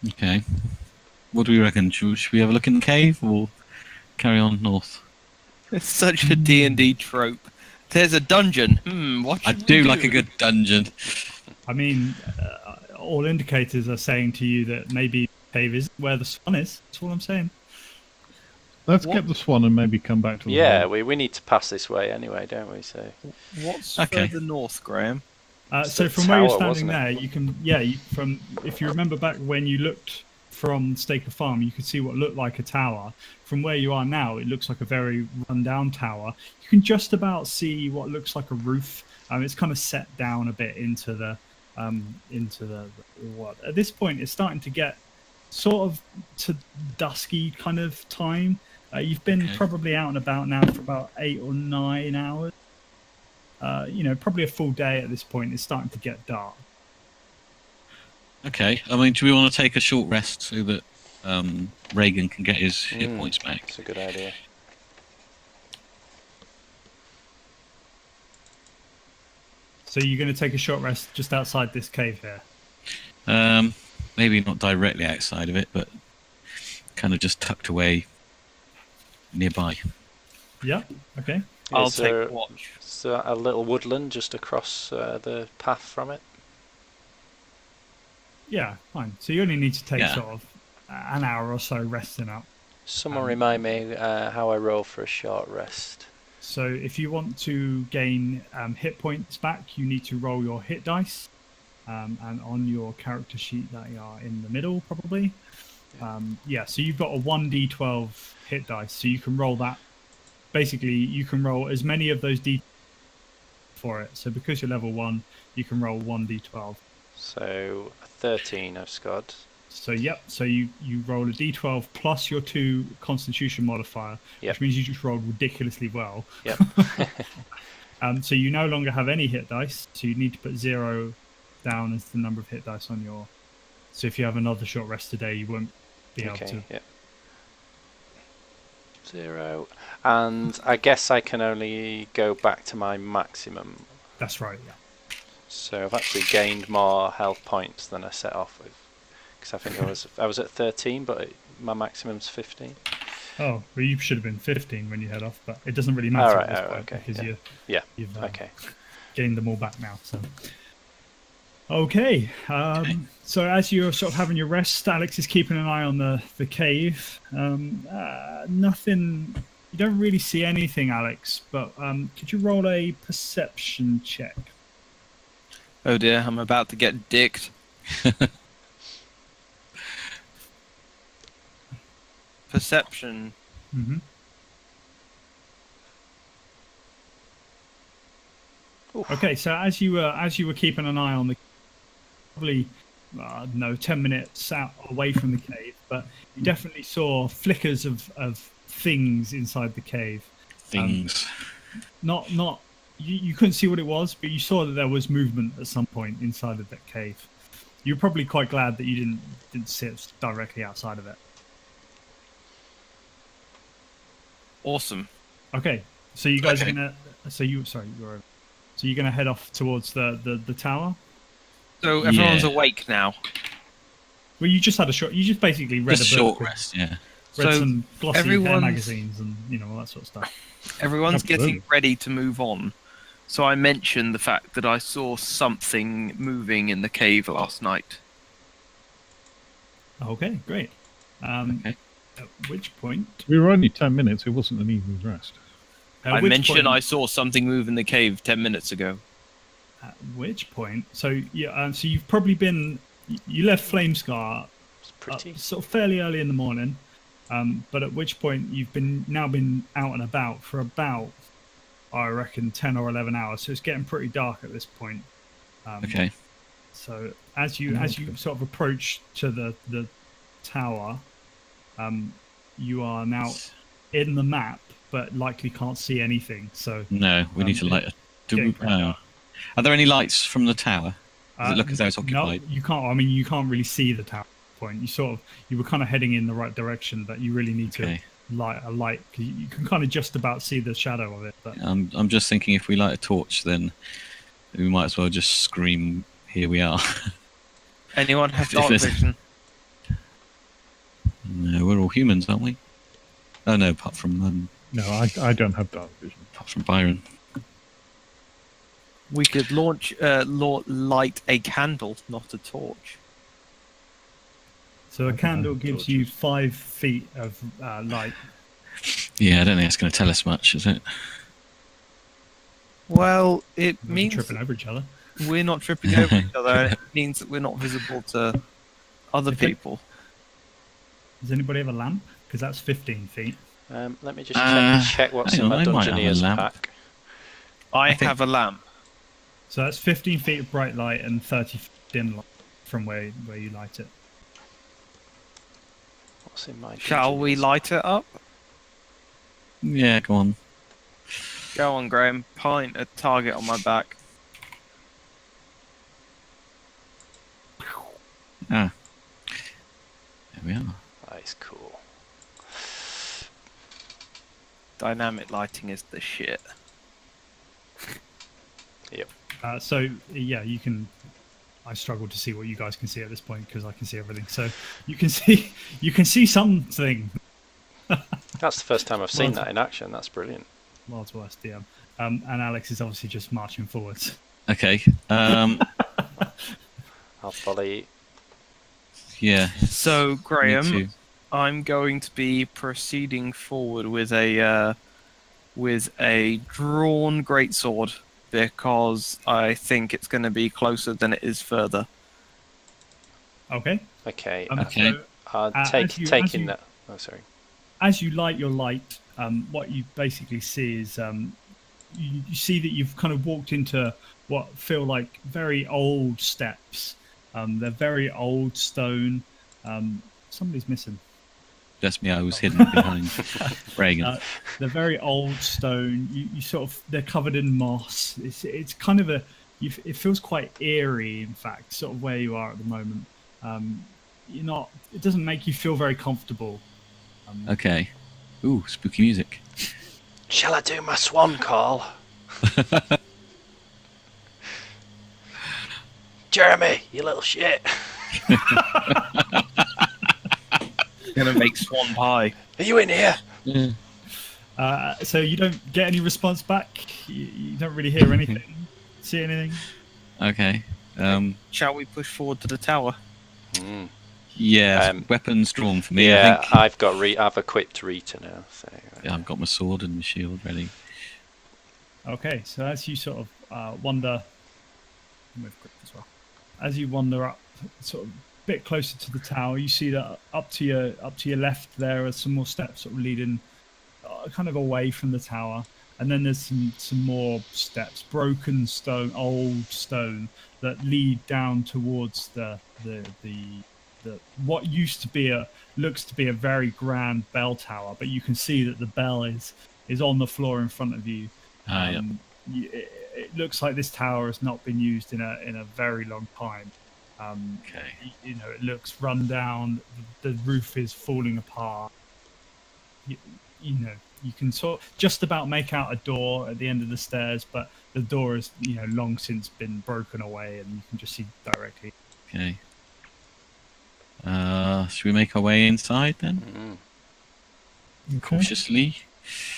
Okay. What do we reckon? Should we have a look in the cave or carry on north? It's such a D&D trope. There's a dungeon. What I should we do like a good dungeon. I mean, all indicators are saying to you that maybe the cave is where the swan is. That's all I'm saying. Let's get the swan and maybe come back to the Yeah, hole. we need to pass this way anyway, don't we? So. What's Okay. further north, Graham? So the from where you're tower, standing wasn't there, it? you can if you remember back when you looked from Staker Farm, you could see what looked like a tower. From where you are now, it looks like a very run-down tower. You can just about see what looks like a roof. It's kind of set down a bit into the what. At this point, it's starting to get sort of to dusky kind of time. You've been probably out and about now for about 8 or 9 hours. Probably a full day at this point. It's starting to get dark. Okay. I mean, do we want to take a short rest so that Reagan can get his hit points back? That's a good idea. So you're going to take a short rest just outside this cave here? Maybe not directly outside of it, but kind of just tucked away nearby. Yeah. Okay. I'll Is there- take watch. is there a little woodland just across the path from it? Yeah. Fine. So you only need to take Yeah. sort of an hour or so resting up. Someone remind me how I roll for a short rest. So if you want to gain hit points back, you need to roll your hit dice, and on your character sheet that are in the middle probably. So you've got a 1d12 hit dice, so you can roll that basically you can roll as many of those d for it. So because you're level 1, you can roll 1d12. So 13 I've scored. So yep, so you roll a d12 plus your 2 constitution modifier, Yep. which means you just rolled ridiculously well. Yep. So you no longer have any hit dice, so you need to put 0 down as the number of hit dice on your... So if you have another short rest today, you won't be able to... Okay, yeah. 0. And I guess I can only go back to my maximum. That's right, yeah. So I've actually gained more health points than I set off with. Because I think I was at 13, but my maximum's 15. Oh, well, you should have been 15 when you head off, but it doesn't really matter at this point okay, because yeah. you've Okay. gained them all back now. So, okay. So as you're sort of having your rest, Alex is keeping an eye on the cave. Nothing. You don't really see anything, Alex. But could you roll a perception check? Oh dear, I'm about to get dicked. Perception. Mm-hmm. Okay, so as you were keeping an eye on the probably 10 minutes out away from the cave, but you definitely saw flickers of things inside the cave. Things. Not you couldn't see what it was, but you saw that there was movement at some point inside of that cave. You're probably quite glad that you didn't sit directly outside of it. Awesome. Okay, so you guys Okay. are gonna. So you're gonna head off towards the tower. So everyone's Yeah. awake now. Well, you just had you just basically read Just a a book, short rest, yeah. read So some glossy hair everyone's- magazines, and all that sort of stuff. Everyone's Absolutely. getting ready to move on. So I mentioned the fact that I saw something moving in the cave last night. Okay, great. Okay. At which point? We were only 10 minutes. It wasn't an evening's rest. I mentioned I saw something move in the cave 10 minutes ago. At which point? So yeah, so you've probably been. You left Flamescar It's pretty. sort of fairly early in the morning, but at which point you've now been out and about for about, I reckon, 10 or 11 hours. So it's getting pretty dark at this point. Okay. So as you sort of approach to the tower, you are now in the map, but likely can't see anything. So No, we need to light a... getting pretty dark. Are there any lights from the tower? Does it look as though it's occupied? No, you can't. I mean, you can't really see the tower point. You were kind of heading in the right direction, but you really need to Okay. light a light. 'Cause you can kind of just about see the shadow of it. But I'm just thinking if we light a torch, then we might as well just scream, "Here we are." Anyone have If dark there's- vision? No, we're all humans, aren't we? Oh no, apart from No, I don't have dark vision. Byron. We could light a candle, not a torch. so a I don't candle have gives you torches. 5 feet of light. Yeah, I don't think that's going to tell us much, is it? Well, it We're means tripping over each other. we're not tripping over each other. And it means that we're not visible to other Okay. people. Does anybody have a lamp? Because that's 15 feet. Let me just check what's hang in on, my I might have a Dungeoneer's lamp. pack. I think- have a lamp. So that's 15 feet of bright light and 30 feet dim light from where you light it. What's in my Shall we Dungeoneer's light it up? Yeah, go on. Go on, Graham. Point a target on my back. Ah, there we are. That is cool. Dynamic lighting is the shit. So yeah, you can. I struggle to see what you guys can see at this point because I can see everything. So you can see something. That's the first time I've seen Well, that in action. That's brilliant. World's worst DM. And Alex is obviously just marching forwards. Okay. I'll follow you. Yeah. So, me Graham, too. I'm going to be proceeding forward with a drawn greatsword because I think it's going to be closer than it is further. Okay. Okay. Um, Okay. so I'll as take you- taking as you- that. Oh, sorry. as you light your light, what you basically see is you see that you've kind of walked into what feel like very old steps. They're very old stone. Somebody's missing. That's me. I was hidden behind Reagan. They're very old stone. You sort of they're covered in moss. It's kind of it feels quite eerie, in fact, sort of where you are at the moment. You're not. It doesn't make you feel very comfortable. Okay. Ooh, spooky music. Shall I do my swan call? Jeremy, you little shit. Gonna make swan pie. Are you in here? So you don't get any response back. You don't really hear anything, see anything. Okay. Shall we push forward to the tower? Yeah, weapons drawn for me. Yeah, I think. I've equipped Rita now. So. Yeah, I've got my sword and my shield ready. Okay, so as you sort of wander, with Grip as well. As you wander up, sort of a bit closer to the tower, you see that up to your left there are some more steps sort of leading kind of away from the tower, and then there's some more steps, broken stone, old stone that lead down towards the what used to be looks to be a very grand bell tower, but you can see that the bell is on the floor in front of you. Yep. It looks like this tower has not been used in a very long time. Okay. You know, it looks run down. The roof is falling apart. You know, you can just about make out a door at the end of the stairs, but the door has long since been broken away, and you can just see directly. Okay. Should we make our way inside then? Cautiously.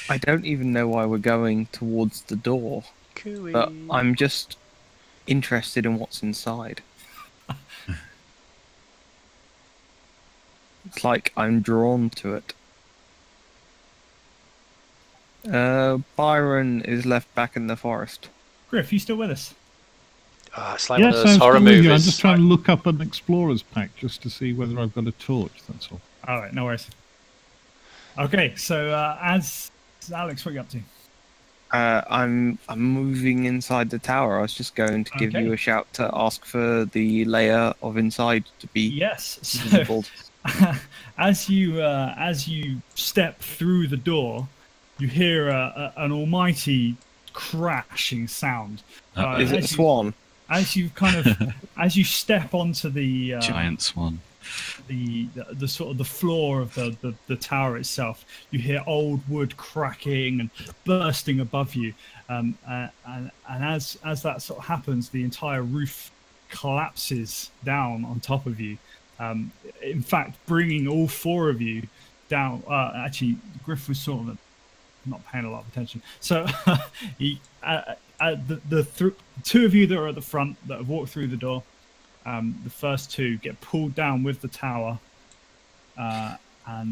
I don't even know why we're going towards the door, Cooey. but I'm just interested in what's inside. It's like I'm drawn to it. Byron is left back in the forest. Griff, you still with us? It's like Yes, one of those I'm horror still with movies. you. I'm just trying to look up an explorer's pack just to see whether I've got a torch. That's all. All right, no worries. Okay, so as Alex, what are you up to? I'm moving inside the tower. I was just going to give Okay. you a shout to ask for the layer of inside to be Yes. So visible. as you step through the door, you hear an almighty crashing sound. Is it a as you- swan? As you kind of as you step onto the Giant swan. the sort of the floor of the tower itself, you hear old wood cracking and bursting above you, and as that sort of happens, the entire roof collapses down on top of you. In fact, bringing all four of you down. Actually, Griff was sort of not paying a lot of attention, so the two of you that are at the front that have walked through the door. The first two get pulled down with the tower. And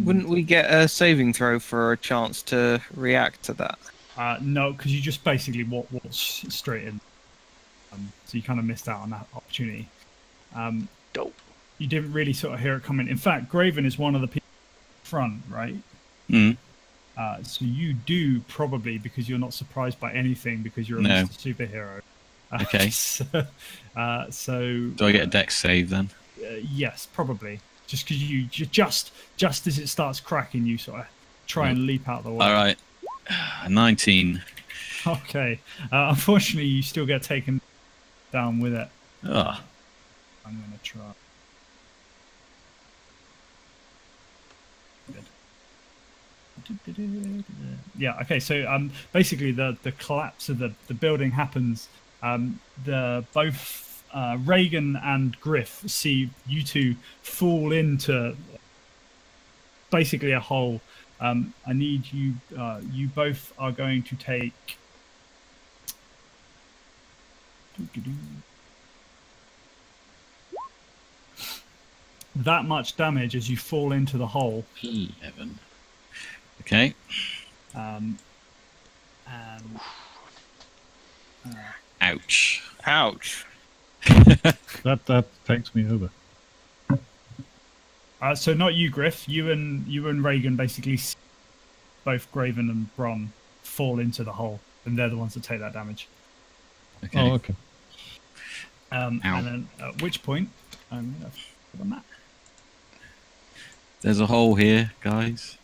Wouldn't we get a saving throw for a chance to react to that? no, because you just basically walked straight in. So you kind of missed out on that opportunity. Dope. You didn't really sort of hear it coming. In fact, Graven is one of the people in front, right? So you do probably, because you're not surprised by anything because you're a No. Mr. Superhero. Okay. So Do I get a dex save then? yes, probably. Just because you just as it starts cracking, you sort of try and leap out the way. All right. 19. Okay. Unfortunately, you still get taken down with it. Oh, I'm gonna try. Good. Yeah. Okay. So basically the collapse of the building happens. The both Reagan and Griff see you two fall into basically a hole. I need you. You both are going to take. That much damage as you fall into the hole. 11. Okay. And Ouch. Ouch. That takes me over. so not you, Griff. You and Reagan basically both Graven and Bron fall into the hole, and they're the ones that take that damage. Okay. Oh, okay. And Ow. then at which point, I'm going to put on that. There's a hole here, guys.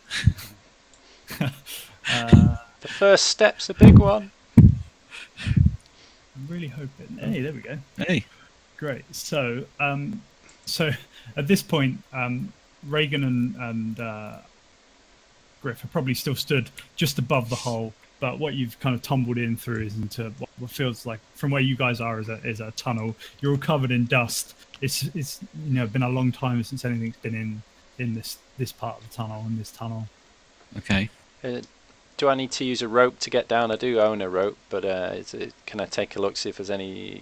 The first step's a big one. I'm really hoping. Hey, there we go. Hey. Great. So, so at this point, Reagan and Griff are probably still stood just above the hole, but what you've kind of tumbled in through is into what feels like, from where you guys are, is a tunnel. You're all covered in dust. It's been a long time since anything's been in this part of the tunnel, in this tunnel. Okay. Do I need to use a rope to get down? I do own a rope, but can I take a look, see if there's any,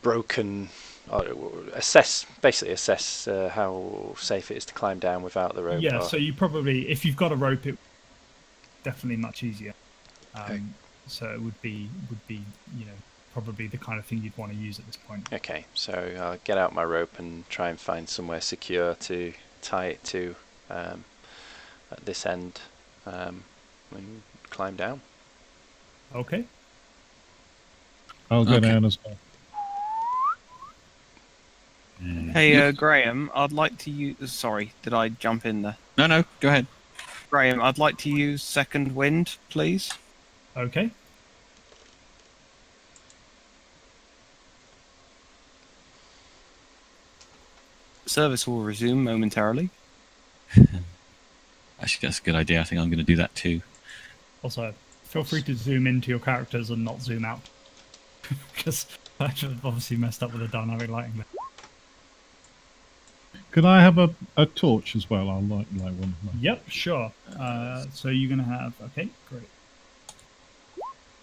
broken, or assess how safe it is to climb down without the rope? Yeah, or... so you probably, if you've got a rope, it definitely much easier. Okay. So it would be probably the kind of thing you'd want to use at this point. Okay, so I'll get out my rope and try and find somewhere secure to tie it to at this end. And climb down. Okay. I'll go Okay. down as well. Hey, Graham, I'd like to use. Sorry, did I jump in there? No, go ahead. Graham, I'd like to use second wind, please. Okay. Service will resume momentarily. Actually, that's a good idea. I think I'm going to do that too. Also, feel free to zoom into your characters and not zoom out, because I've obviously messed up with the dynamic lighting there. Can I have a torch as well? I'll light one of mine. Yep, sure. So you're gonna have. Okay, great.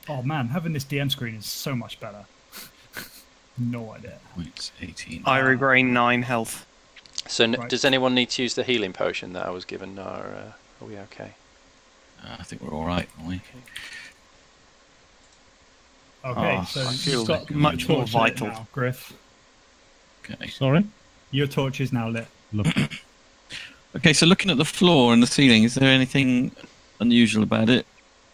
Oh man, having this DM screen is so much better. No idea. Points 18. I regain 9 health. So Right. does anyone need to use the healing potion that I was given, or are we okay? I think we're all right, aren't we? Okay, Oh, so I feel you've got much your more torch lit vital. now, Griff. Okay. Sorry? Your torch is now lit. Look. Okay, so looking at the floor and the ceiling, is there anything unusual about it?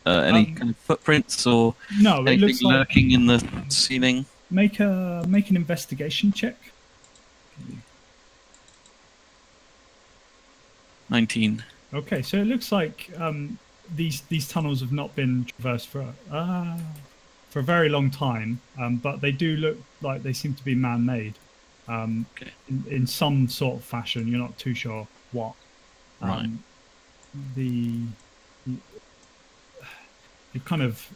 Any kind of footprints or No, it anything looks like lurking in the ceiling? make an investigation check. 19. Okay, so it looks like these tunnels have not been traversed for a very long time, but they do look like they seem to be man-made Okay. in some sort of fashion. You're not too sure what. Right. You're kind of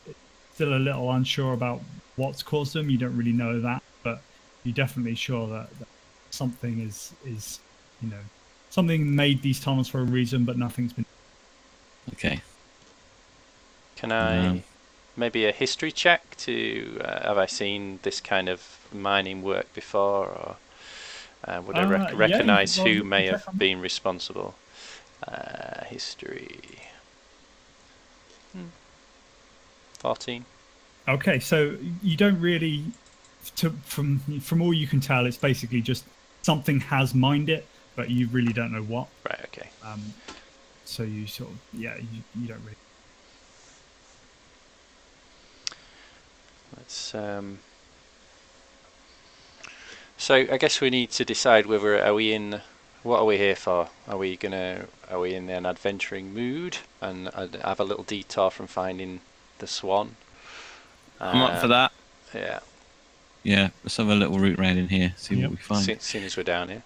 still a little unsure about what's caused them. You don't really know that, but you're definitely sure that something is something made these tunnels for a reason, but nothing's been. Okay. Can I maybe a history check to have I seen this kind of mining work before, or would I Yeah, recognize well, who you may can have check on been responsible? History. 14. Okay, so you don't really, from all you can tell, it's basically just something has mined it, but you really don't know what. Right. Okay. So you sort of, you don't really. Let's. So I guess we need to decide whether what are we here for? Are we in an adventuring mood and have a little detour from finding the Swan? I'm up for that. Yeah. Yeah, let's have a little route round in here, see what we find. Seeing as we're down here.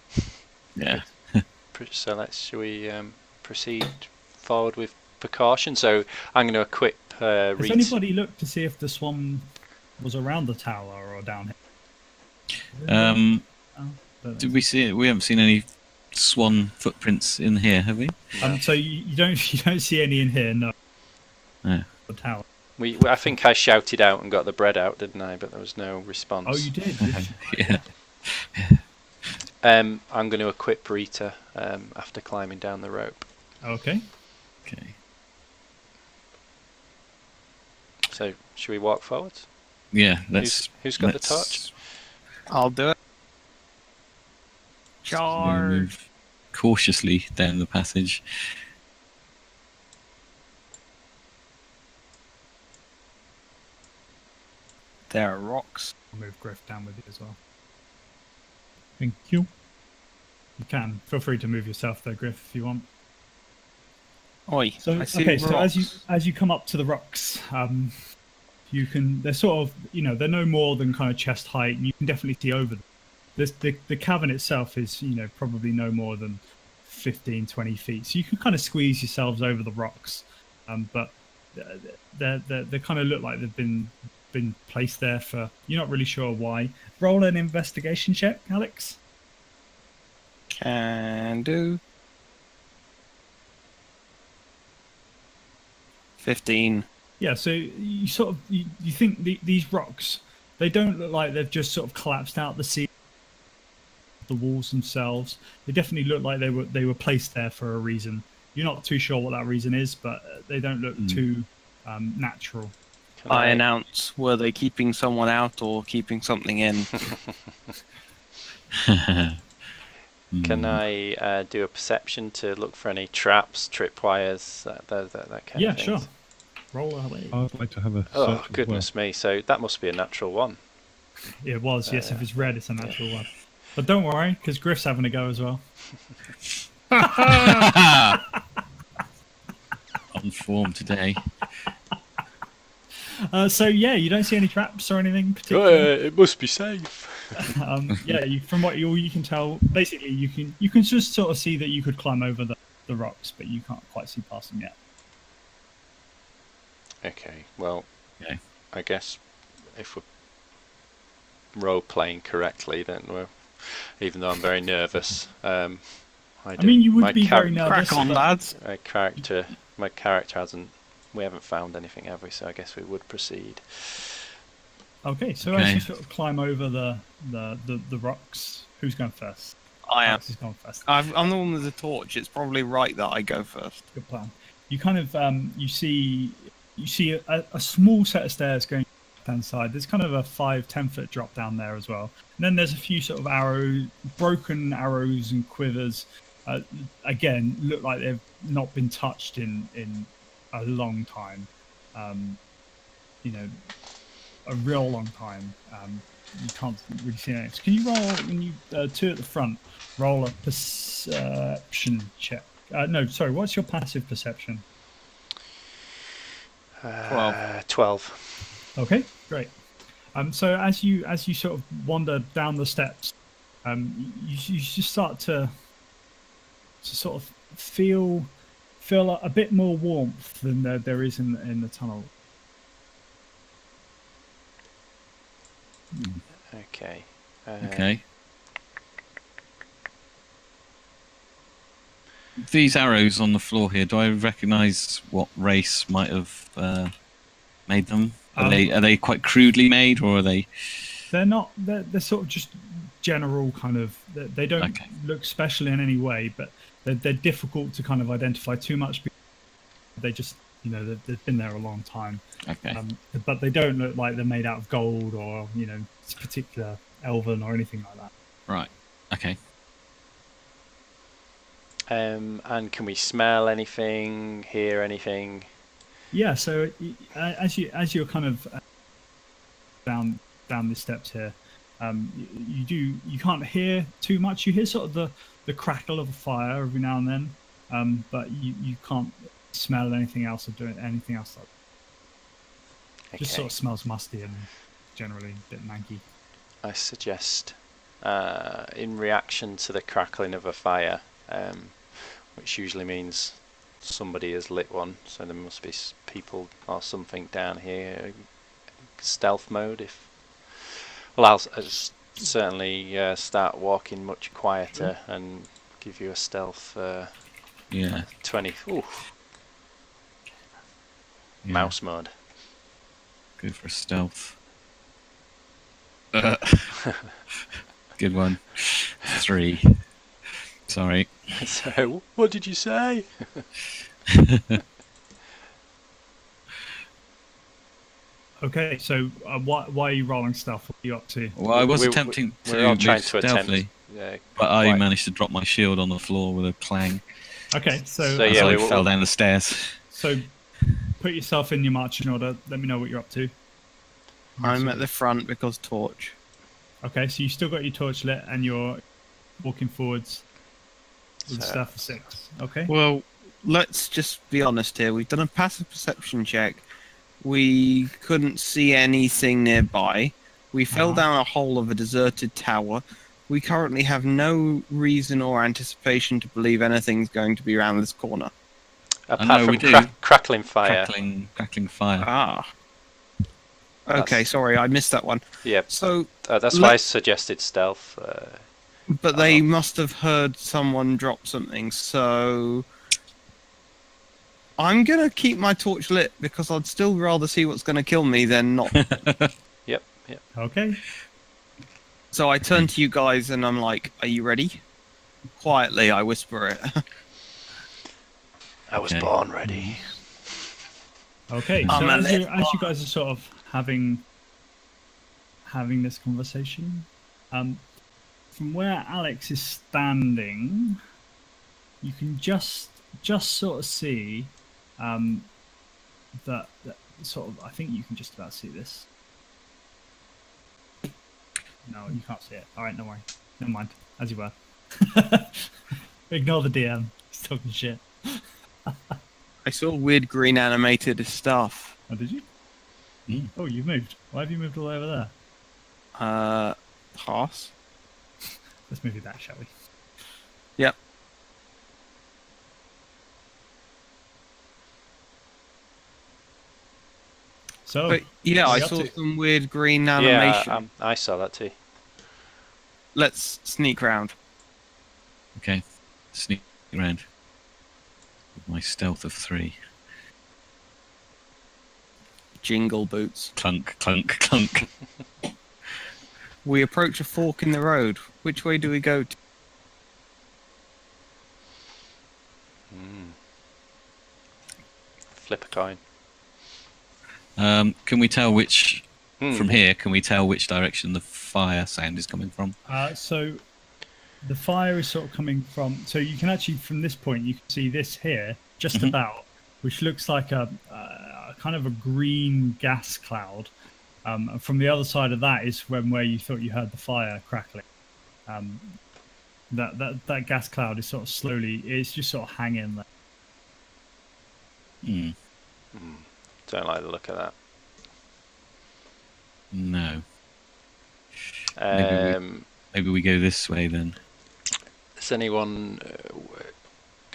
Yeah. So should we proceed forward with precaution? So I'm going to equip Has Reed's. anybody looked to see if the Swan was around the tower or down here? Um, Don't know. did we see it? We haven't seen any swan footprints in here, have we? So you don't see any in here, no. No. The tower. I think I shouted out and got the bread out, didn't I? But there was no response. Oh, you did. Did you? Yeah. I'm going to equip Rita after climbing down the rope. Okay. Okay. So should we walk forwards? Yeah, let's. Who's got the let's- torch? I'll do it. we're gonna Charge. move cautiously down the passage. There are rocks. I'll move Griff down with you as well. Thank you. You can. Feel free to move yourself there, Griff, if you want. Oi, So I see okay, rocks. so as you come up to the rocks, you can. They're sort of, they're no more than kind of chest height, and you can definitely see over them. The cavern itself is, probably no more than 15, 20 feet. So you can kind of squeeze yourselves over the rocks, but they kind of look like they've been placed there for. You're not really sure why. Roll an investigation check, Alex. Can do. 15. Yeah, so you sort of you think these rocks, they don't look like they've just sort of collapsed out the sea, the walls themselves. They definitely look like they were placed there for a reason. You're not too sure what that reason is, but they don't look too natural. Can I announce, were they keeping someone out or keeping something in? Can I do a perception to look for any traps, tripwires, that kind Yeah, of thing? sure. Roll away. I'd like to have a Oh, search as goodness me. So that must be a natural one. It was, yes. If it's red, it's a natural one. But don't worry, because Griff's having a go as well. On form today. So yeah, you don't see any traps or anything Oh, particular. it must be safe. Yeah, from what you can tell, basically you can just sort of see that you could climb over the rocks, but you can't quite see past them yet. Okay, well, Okay. I guess if we're role playing correctly, then even though I'm very nervous, I mean, you would my be very nervous. Crack on, but- lads. My character hasn't. We haven't found anything, have we? So I guess we would proceed. Okay, so Okay. as you sort of climb over the rocks, who's going first? I am. Alex is going first. I'm the one with the torch. It's probably right that I go first. Good plan. You kind of you see a small set of stairs going down the side. There's kind of a 5-10 foot drop down there as well. And then there's a few sort of broken arrows and quivers. Again, look like they've not been touched in a long time. A real long time. You can't really see anything. So can you roll, when you two at the front, roll a perception check? No, sorry. What's your passive perception? 12. Okay, great. So as you sort of wander down the steps, you just start to sort of feel a bit more warmth than there is in the tunnel. Okay. Okay. These arrows on the floor here, do I recognise what race might have made them? Are they quite crudely made, or are they? They're not. They're sort of just general kind of. They don't look special in any way, but they're difficult to kind of identify too much. They just, they've been there a long time. Okay. But they don't look like they're made out of gold or particular elven or anything like that. Right. Okay. And can we smell anything, hear anything? Yeah. So as you're kind of down the steps here, you can't hear too much. You hear sort of the crackle of a fire every now and then, but you can't smell anything else or doing anything else like that. Just sort of smells musty and generally a bit manky. I suggest, in reaction to the crackling of a fire, which usually means somebody has lit one, so there must be people or something down here. Stealth mode, I'll certainly start walking much quieter and give you a stealth. 20. Ooh. Yeah. Mouse mode. Good for stealth. Good one. 3. Sorry. So, what did you say? Okay, so why are you rolling stealth? What are you up to? Well, I was We- attempting we're all to trying move to attempt. stealthily, Yeah, but I quite. managed to drop my shield on the floor with a clang Okay, so So, as yeah, I we- fell down the stairs. so put yourself in your marching order. Let me know what you're up to. I'm at the front because torch. Okay, so you still got your torch lit and you're walking forwards with So- staff for 6. Okay. Well, let's just be honest here. We've done a passive perception check. We couldn't see anything nearby. We fell Uh-huh. down a hole of a deserted tower. We currently have no reason or anticipation to believe anything's going to be around this corner. Apart know from we do. crackling fire. Crackling fire. Ah. Okay, That's- sorry, I missed that one. Yeah, So, that's why I let's- suggested stealth. but they must have heard someone drop something, so I'm gonna keep my torch lit because I'd still rather see what's gonna kill me than not. Yep. Okay. So I turn to you guys and I'm like, "Are you ready?" Quietly, I whisper it. I was Okay. born ready. Okay. So I'm a as you guys are sort of having this conversation, from where Alex is standing, you can just sort of see that sort of. I think you can just about see this. No, you can't see it. All right, don't worry. Never mind. As you were. Ignore the DM. He's talking shit. I saw weird green animated stuff. Oh, did you? Mm. Oh, you moved. Why have you moved all the way over there? Pass. Let's move you back, shall we? Yep. So, But yeah, what are I you up saw to? some weird green animation. Yeah, I saw that too. Let's sneak round. Okay. Sneak around. With my stealth of 3. Jingle boots. Clunk, clunk, clunk. We approach a fork in the road. Which way do we go to? Flip a coin. Can we tell which Hmm. from here? Can we tell which direction the fire sound is coming from? So the fire is sort of coming from. So you can actually, from this point, you can see this here, just about, which looks like a kind of a green gas cloud. And from the other side of that is where you thought you heard the fire crackling. That gas cloud is sort of slowly. It's just sort of hanging there. Hmm. Don't like the look of that. No. Um, Maybe we go this way then. Has anyone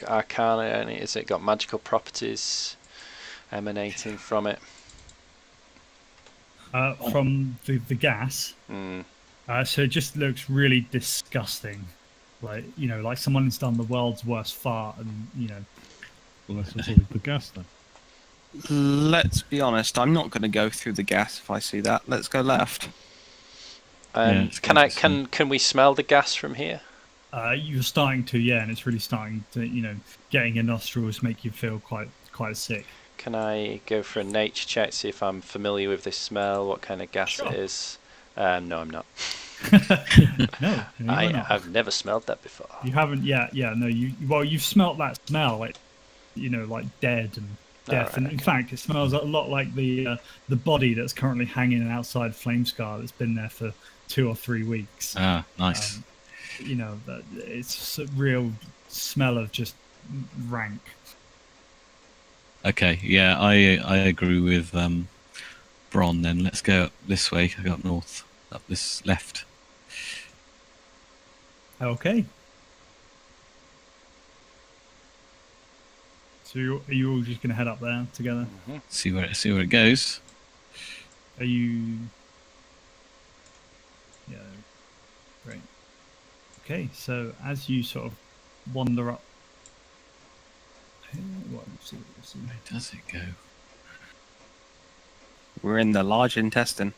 Arcana? Has it got magical properties emanating from it? From the gas. Mm. So it just looks really disgusting. Like, like someone's done the world's worst fart, and Well, that's avoid the gas then. Let's be honest. I'm not going to go through the gas if I see that. Let's go left. it's Can good I to can we smell the gas from here? you're starting to, and it's really starting to, getting your nostrils make you feel quite sick. Can I go for a nature check, see if I'm familiar with this smell, what kind of gas Sure. it is? No, I'm not. No, you're not. I've never smelled that before. You haven't yet. Yeah, no. You've smelt that smell, like like dead and death. Alright, And in fact, it smells a lot like the body that's currently hanging outside Flamescar that's been there for 2 or 3 weeks. Ah, nice. That it's a real smell of just rank. Okay, yeah, I agree with Bron then. Let's go up this way, go up north, up this left. Okay. So are you all just gonna head up there together? See where it goes. Are you? Yeah. Great. Okay, so as you sort of wander up. Let's see. Where does it go? We're in the large intestine.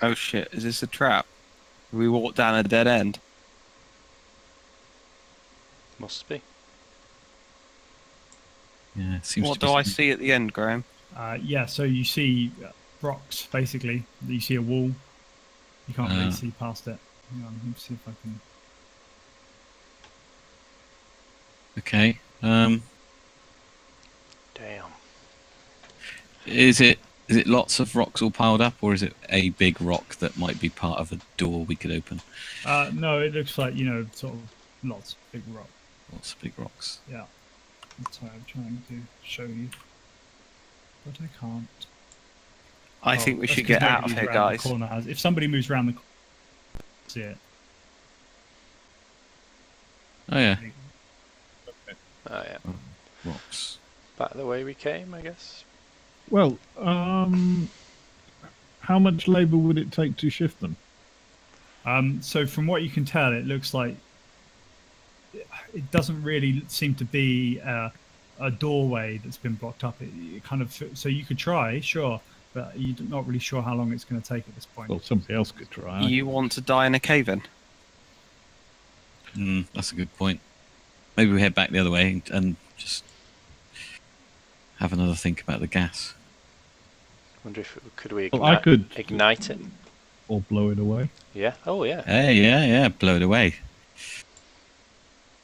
Oh shit! Is this a trap? We walk down a dead end. Must be. Yeah, it seems What to do be I something- see at the end, Graham? So you see rocks, basically. You see a wall. You can't really Ah. see past it. Hang on, let me see if I can. Okay. Damn. Is it lots of rocks all piled up, or is it a big rock that might be part of a door we could open? No, it looks like, sort of lots of big rock. Lots of big rocks. Yeah. That's what I'm trying to show you. But I can't. I think we That's should 'cause get out of nobody here, moves round the guys. corner if somebody moves around the corner, see it. Oh yeah, Oh yeah. rocks. Back the way we came, I guess. Well, how much labour would it take to shift them? So from what you can tell, it looks like it doesn't really seem to be a doorway that's been blocked up. It kind of, so you could try, sure, but you're not really sure how long it's going to take at this point. Well, somebody else could try. You want to die in a cave in? That's a good point. Maybe we head back the other way and just have another think about the gas. Wonder if could we Well, I could ignite it? or blow it away. Yeah. Oh yeah. Hey, yeah, blow it away.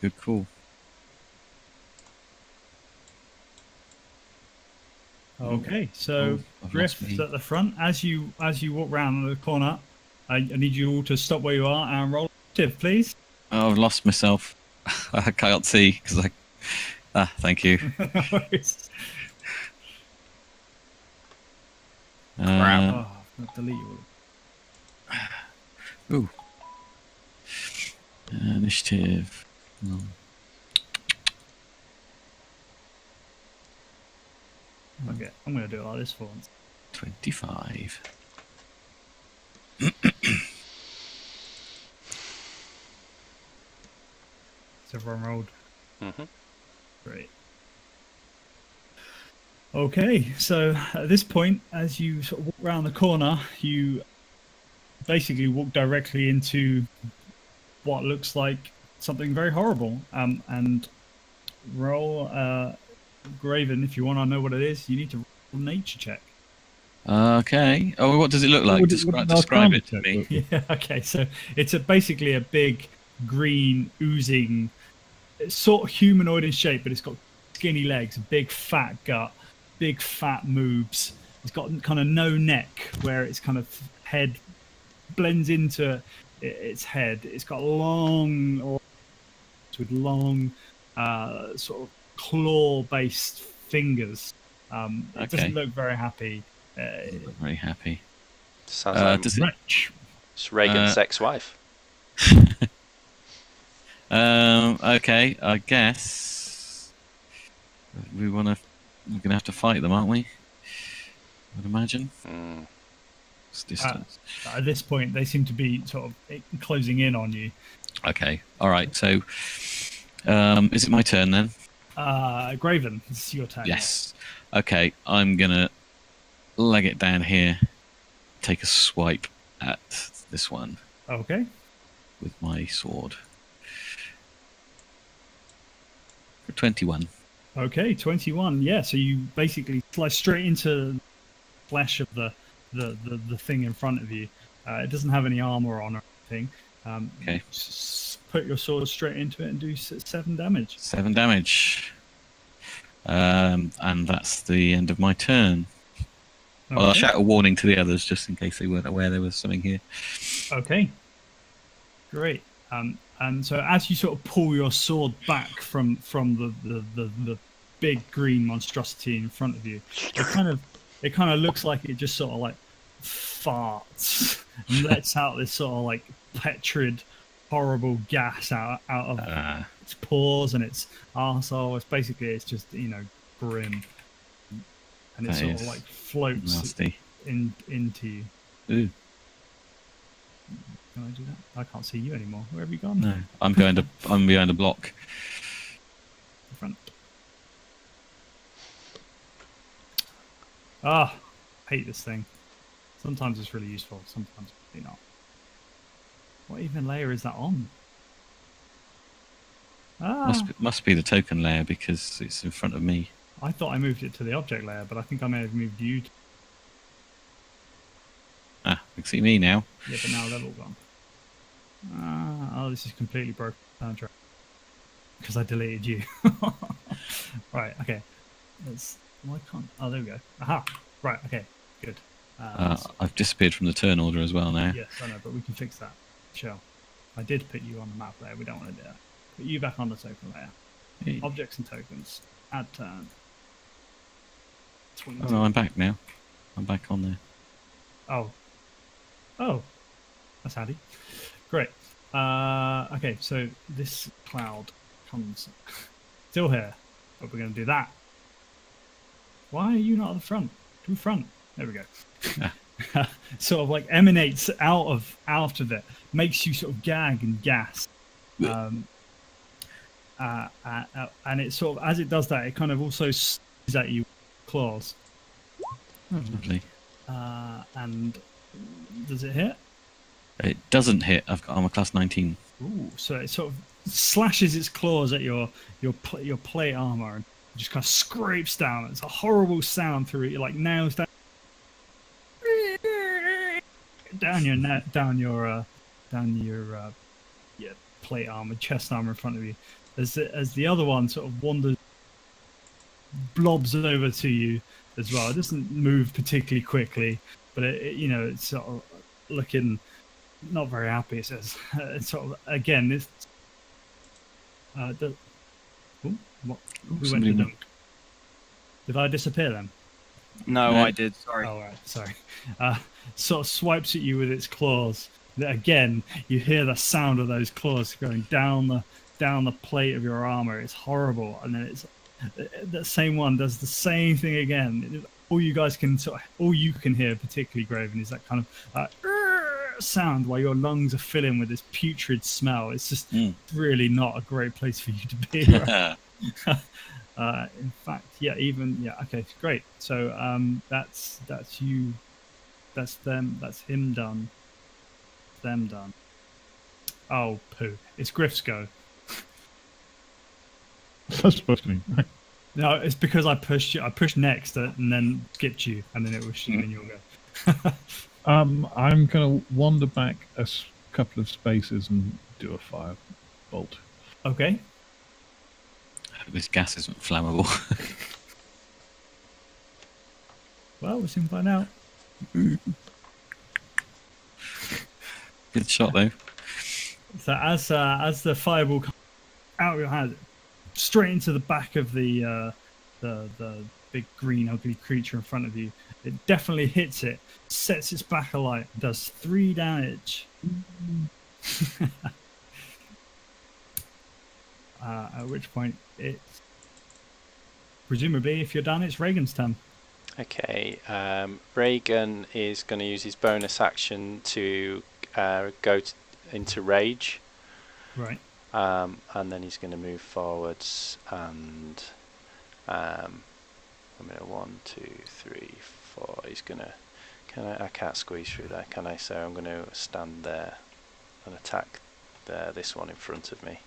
Good call. Okay, so I've Griff lost is me. at the front. As you walk round the corner, I need you all to stop where you are and roll initiative, please. Oh, I've lost myself. I can't see because I. Thank you. Oh, I'm going to delete you all. Ooh. Initiative. No. Okay, I'm going to do it like this for once. 25. So everyone rolled. Mm-hmm. Great. Okay, so at this point, as you sort of walk around the corner, you basically walk directly into what looks like something very horrible. And roll, Graven, if you want to know what it is, you need to roll a nature check. Okay. Oh, what does it look like? Would Describe Arcana it to check me. look like? Yeah, okay, so it's basically a big green oozing, it's sort of humanoid in shape, but it's got skinny legs, a big fat gut, big fat moves. It's got kind of no neck where its kind of head blends into its head. It's got long, with long, sort of claw-based fingers. It doesn't look very happy. Doesn't look very happy. Sounds like Does it? Wretch. it's Reagan's ex-wife. Okay, I guess we're gonna have to fight them, aren't we? I'd imagine. Mm. It's distance. At this point, they seem to be sort of closing in on you. Okay. All right. So, is it my turn then? Graven, it's your turn. Yes. Okay. I'm gonna leg it down here. Take a swipe at this one Okay. with my sword. For 21. Okay, 21. Yeah, so you basically slice straight into the flesh of the thing in front of you. It doesn't have any armor on or anything. Okay. Put your sword straight into it and do 7 damage. 7 damage. And that's the end of my turn. Well, I'll Okay. shout a warning to the others just in case they weren't aware there was something here. Okay. Great. And so as you sort of pull your sword back from the big green monstrosity in front of you, it kind of looks like it just sort of like farts and lets out this sort of like putrid, horrible gas out of its pores and its arsehole. It's just grim, and it That sort of is like floats Nasty. into you. Ooh, Can I do that? I can't see you anymore. Where have you gone? no. I'm behind a block. In front. Hate this thing. Sometimes it's really useful, sometimes really not. What even layer is that on? Must be the token layer because it's in front of me. I thought I moved it to the object layer, but I think I may have moved you to... You can see me now. Yeah, but now level gone. This is completely broken soundtrack. Because I deleted you. Right, okay. Why can't... Oh, there we go. Aha! Right. Okay. Good. I've disappeared from the turn order as well now. Yes, I know, but we can fix that. Sure. I did put you on the map there. We don't want to do that. Put you back on the token layer. Hey. Objects and tokens. Add turn. Oh no, I'm back now. I'm back on there. Oh. Oh. That's handy. Great. Okay, so this cloud comes still here, but we're going to do that. Why are you not at the front? To the front. There we go. Sort of like emanates out of it, makes you sort of gag and gasp. And it sort of, as it does that, it kind of also sneezes at you with claws. Oh, lovely. And does it hit? It doesn't hit. I've got armor class 19. Ooh, so it sort of slashes its claws at your plate armor and just kind of scrapes down. It's a horrible sound through it, like nails down your plate armor, chest armor in front of you. As the other one sort of wanders, blobs over to you as well. It doesn't move particularly quickly, but it's sort of looking not very happy. It says, it's sort of again this. What? Who went to dunk? Did I disappear then? No, No. I did. Sorry. Oh, right, sorry. Sort of swipes at you with its claws. Again, you hear the sound of those claws going down the plate of your armor. It's horrible, and then it's that same one does the same thing again. All you can hear, particularly Graven, is that kind of sound while your lungs are filling with this putrid smell. It's just really not a great place for you to be. Right? In fact, okay, great. So that's you, that's them, that's him done, them done. Oh poo! It's Griff's go. That's supposed to be. No, it's because I pushed you. I pushed next and then skipped you, and then it was you and your go. I'm going to wander back a couple of spaces and do a fire bolt. Okay. This gas isn't flammable. Well, we'll soon find out. Good shot though. So as the fireball comes out of your hand, straight into the back of the big green ugly creature in front of you, it definitely hits it, sets its back alight, does 3 damage. At which point it's presumably, if you're done, it's Reagan's turn. Okay, Reagan is going to use his bonus action to go into rage. Right. And then he's going to move forwards and I mean 1, 2, 3, 4. He's going to. I can't squeeze through there, can I? So I'm going to stand there and attack this one in front of me.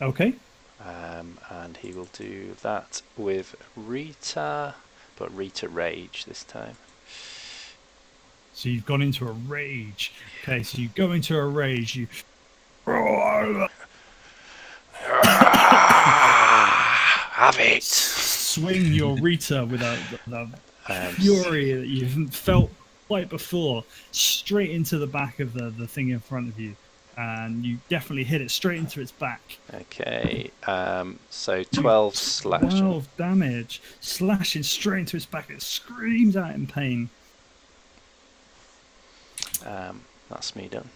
Okay. And he will do that with Rita, but Rita Rage this time. So you've gone into a rage. Okay, so you go into a rage. You Have it! swing your Rita with a fury that you haven't felt quite before, straight into the back of the thing in front of you. And you definitely hit it straight into its back. Okay, so 12 slashing. 12 damage, slashing straight into its back. It screams out in pain. That's me done.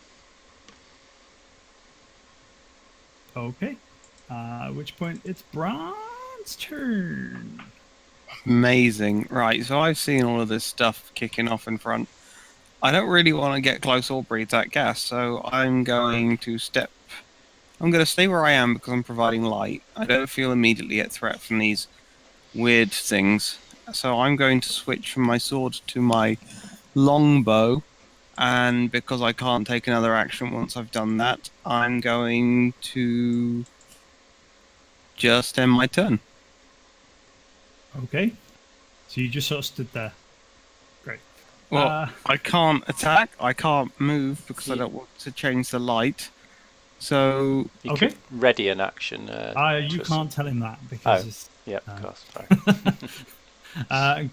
Okay. At which point it's Brand's turn. Amazing. Right, so I've seen all of this stuff kicking off in front. I don't really want to get close or breathe that gas, so I'm going to stay where I am because I'm providing light. I don't feel immediately a threat from these weird things. So I'm going to switch from my sword to my longbow, and because I can't take another action once I've done that, I'm going to just end my turn. Okay. So you just sort of stood there. Great. Well, I can't attack, I can't move because I don't want to change the light. So You Okay. could ready an action. You just- can't tell him that because Oh. it's... Yep, No. of course. Sorry.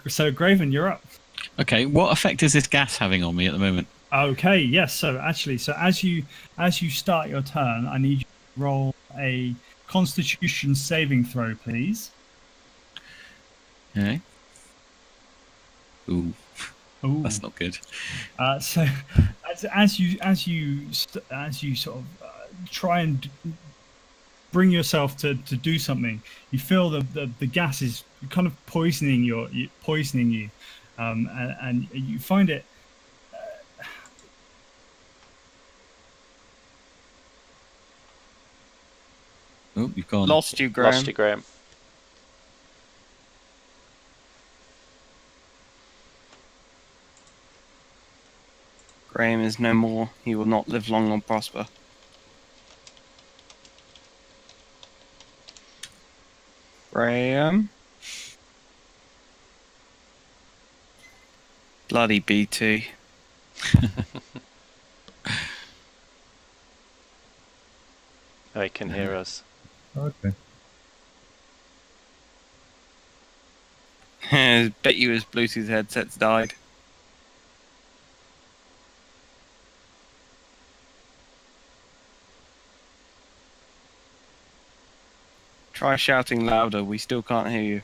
So Graven, you're up. Okay, what effect is this gas having on me at the moment? Okay, yes. So actually, as you start your turn, I need you to roll a Constitution saving throw, please. Okay. Ooh, Ooh. that's not good. So as you sort of try and bring yourself to do something, you feel the gas is kind of poisoning you, and you find it. Oh, you've gone. Lost you, Graham. Lost you, Graham. Graham is no more. He will not live long or prosper. Graham? Bloody BT. Oh, he can hear us. Okay. Bet you his Bluetooth headsets died. Try shouting louder, we still can't hear you.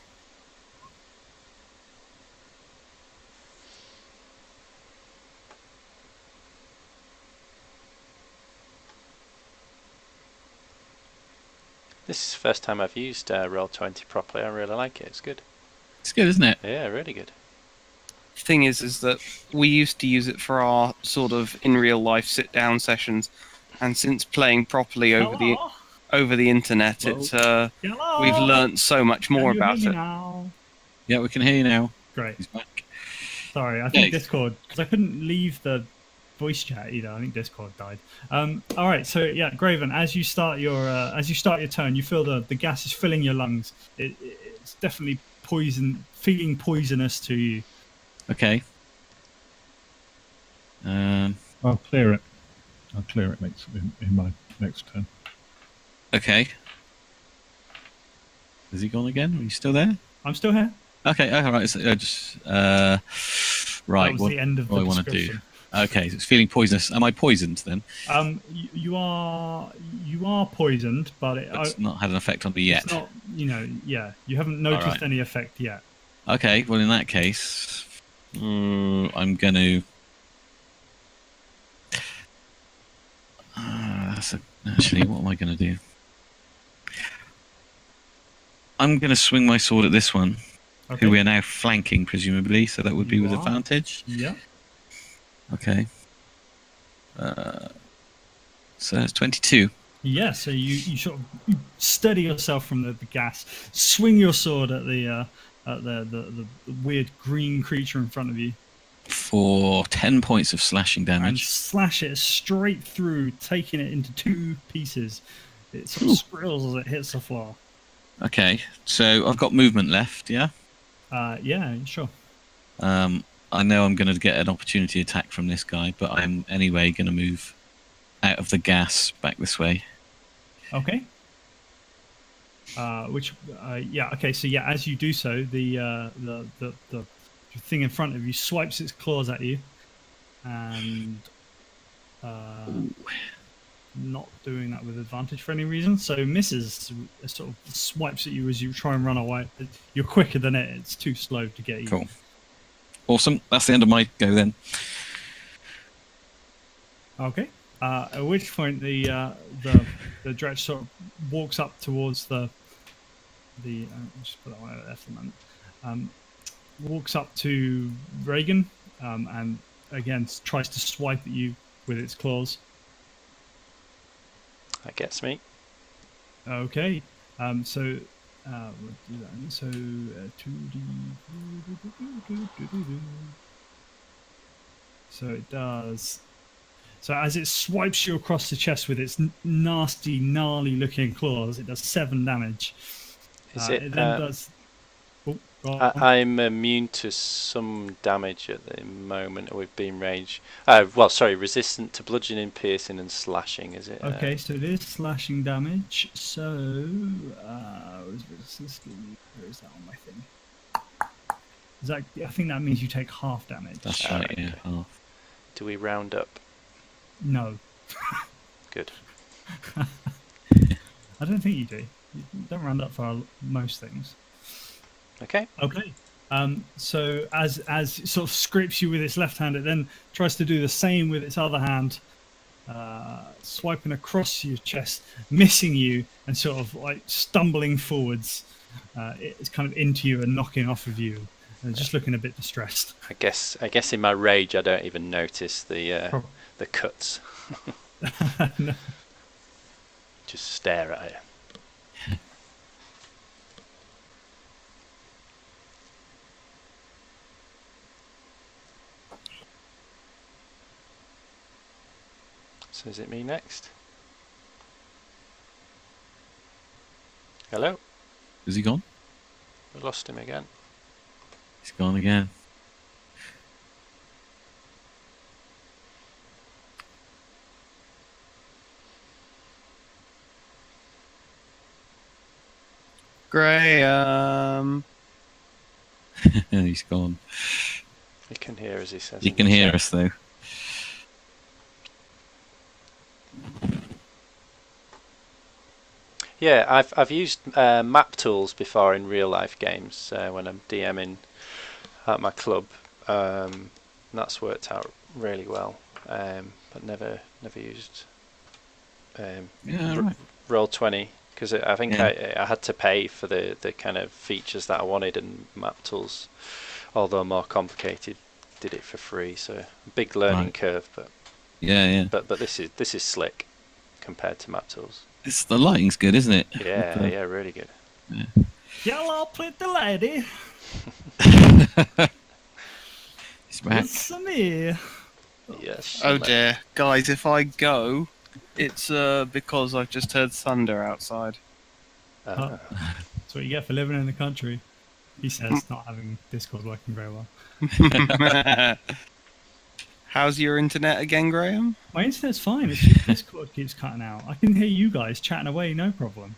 This is the first time I've used Roll20 properly. I really like it. It's good. It's good, isn't it? Yeah, really good. Thing is that we used to use it for our sort of in real life sit down sessions, and since playing properly over the internet, Hello? it's Hello? we've learnt so much more Can you about hear me it. now? Yeah, we can hear you now. Great. He's back. Sorry, I think Nice. Discord, because I couldn't leave the voice chat either. I think Discord died. All right, so yeah, Graven, as you start your turn, you feel the gas is filling your lungs. It's definitely feeling poisonous to you. Okay. I'll clear it. I'll clear it in my next turn. Okay. Has he gone again? Are you still there? I'm still here. Okay. All right. So, That right. was What the end of do the I want to do? description. Okay. So it's feeling poisonous. Am I poisoned then? You are poisoned, but It's not had an effect on me yet. it's not. You haven't noticed right. any effect yet. Okay. Well, in that case, I'm going to. Actually, what am I going to do? I'm going to swing my sword at this one, Okay. who we are now flanking, presumably, so that would be You with are. advantage. Yeah. Okay. So that's 22. Yeah. So you sort of steady yourself from the gas, swing your sword at the weird green creature in front of you, For 10 points of slashing and damage. slash it straight through, taking it into two pieces. It sort of skrills as it hits the floor. Okay, so I've got movement left, yeah? Yeah, sure. I know I'm going to get an opportunity attack from this guy, but I'm anyway going to move out of the gas back this way. Okay. Okay. So yeah, as you do so, the thing in front of you swipes its claws at you, and not doing that with advantage for any reason. So misses, sort of swipes at you as you try and run away. You're quicker than it. It's too slow to get you. Cool. Awesome. That's the end of my go then. Okay. At which point the dredge sort of walks up towards the just put that one over there for a moment. Walks up to Reagan, and again tries to swipe at you with its claws. That gets me. Okay. So we'll do that. So 2D. So it does. So as it swipes you across the chest with its nasty, gnarly-looking claws, it does 7 damage. Is It then does. Oh, go on. I'm immune to some damage at the moment with beam range. Resistant to bludgeoning, piercing, and slashing. Is it? Okay, so it is slashing damage. So, where is that on my thing? Is that? I think that means you take half damage. That's right. Yeah. Half. Do we round up? No, Good. I don't think you do. You don't round up for most things. Okay. Okay. So as it sort of scrapes you with its left hand, it then tries to do the same with its other hand, swiping across your chest, missing you, and sort of like stumbling forwards. It's kind of into you and knocking off of you, and just looking a bit distressed. I guess in my rage I don't even notice the cuts. No. Just stare at it. So is it me next? Hello? Is he gone? We lost him again. He's gone again. Graham. He's gone. He can hear us, he says. He in can the hear chat. us though. Yeah, I've used map tools before in real life games when I'm DMing at my club. That's worked out really well, but never used Yeah. Right. Roll20 because I think Yeah. I had to pay for the kind of features that I wanted, and map tools, although more complicated, did it for free. So a big learning Right. curve, but Yeah. but this is slick compared to map tools. The lighting's good, isn't it? Yeah, With yeah, really good. Yellow pretty lady, He's back. it's me. Yes. Oh dear, guys! If I go, it's because I've just heard thunder outside. That's what you get for living in the country. He says, not having Discord working very well. How's your internet again, Graham? My internet's fine. It's just Discord keeps cutting out. I can hear you guys chatting away, no problem.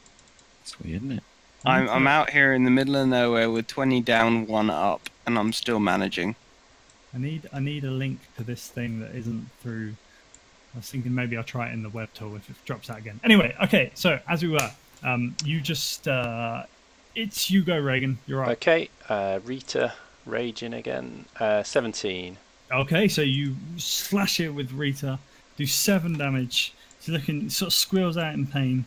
It's weird, isn't it? I'm out here in the middle of nowhere with 20 down, 1 up, and I'm still managing. I need a link to this thing that isn't through. I was thinking maybe I'll try it in the web tool if it drops out again. Anyway, okay. So as we were, you just it's you go, Reagan. You're up. Okay, Rita raging again. 17. Okay, so you slash it with Rita, do 7 damage. She's looking, sort of squeals out in pain.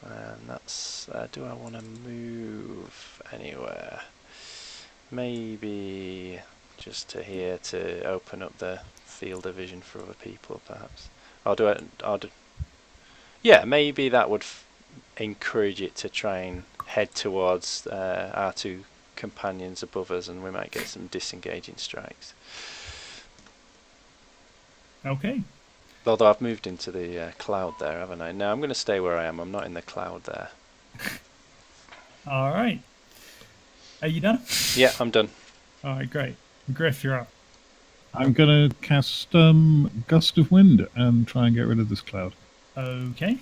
And that's. Do I want to move anywhere? Maybe just to here to open up the field of vision for other people, perhaps. Yeah, maybe that would encourage it to try and head towards our 2 companions above us, and we might get some disengaging strikes. Okay. Although I've moved into the cloud there, haven't I? No, I'm going to stay where I am. I'm not in the cloud there. All right. Are you done? Yeah, I'm done. All right, great. Griff, you're up. I'm going to cast Gust of Wind and try and get rid of this cloud. Okay.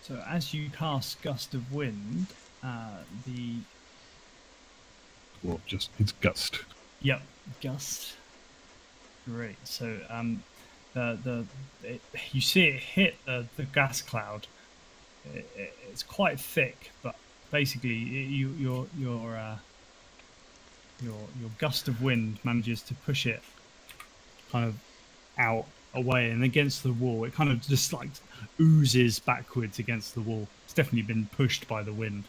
So as you cast Gust of Wind, the Well, just it's Gust. Yep, gust. Great. So you see it hit the gas cloud. It's quite thick, but basically your gust of wind manages to push it kind of out away and against the wall. It kind of just like oozes backwards against the wall. It's definitely been pushed by the wind.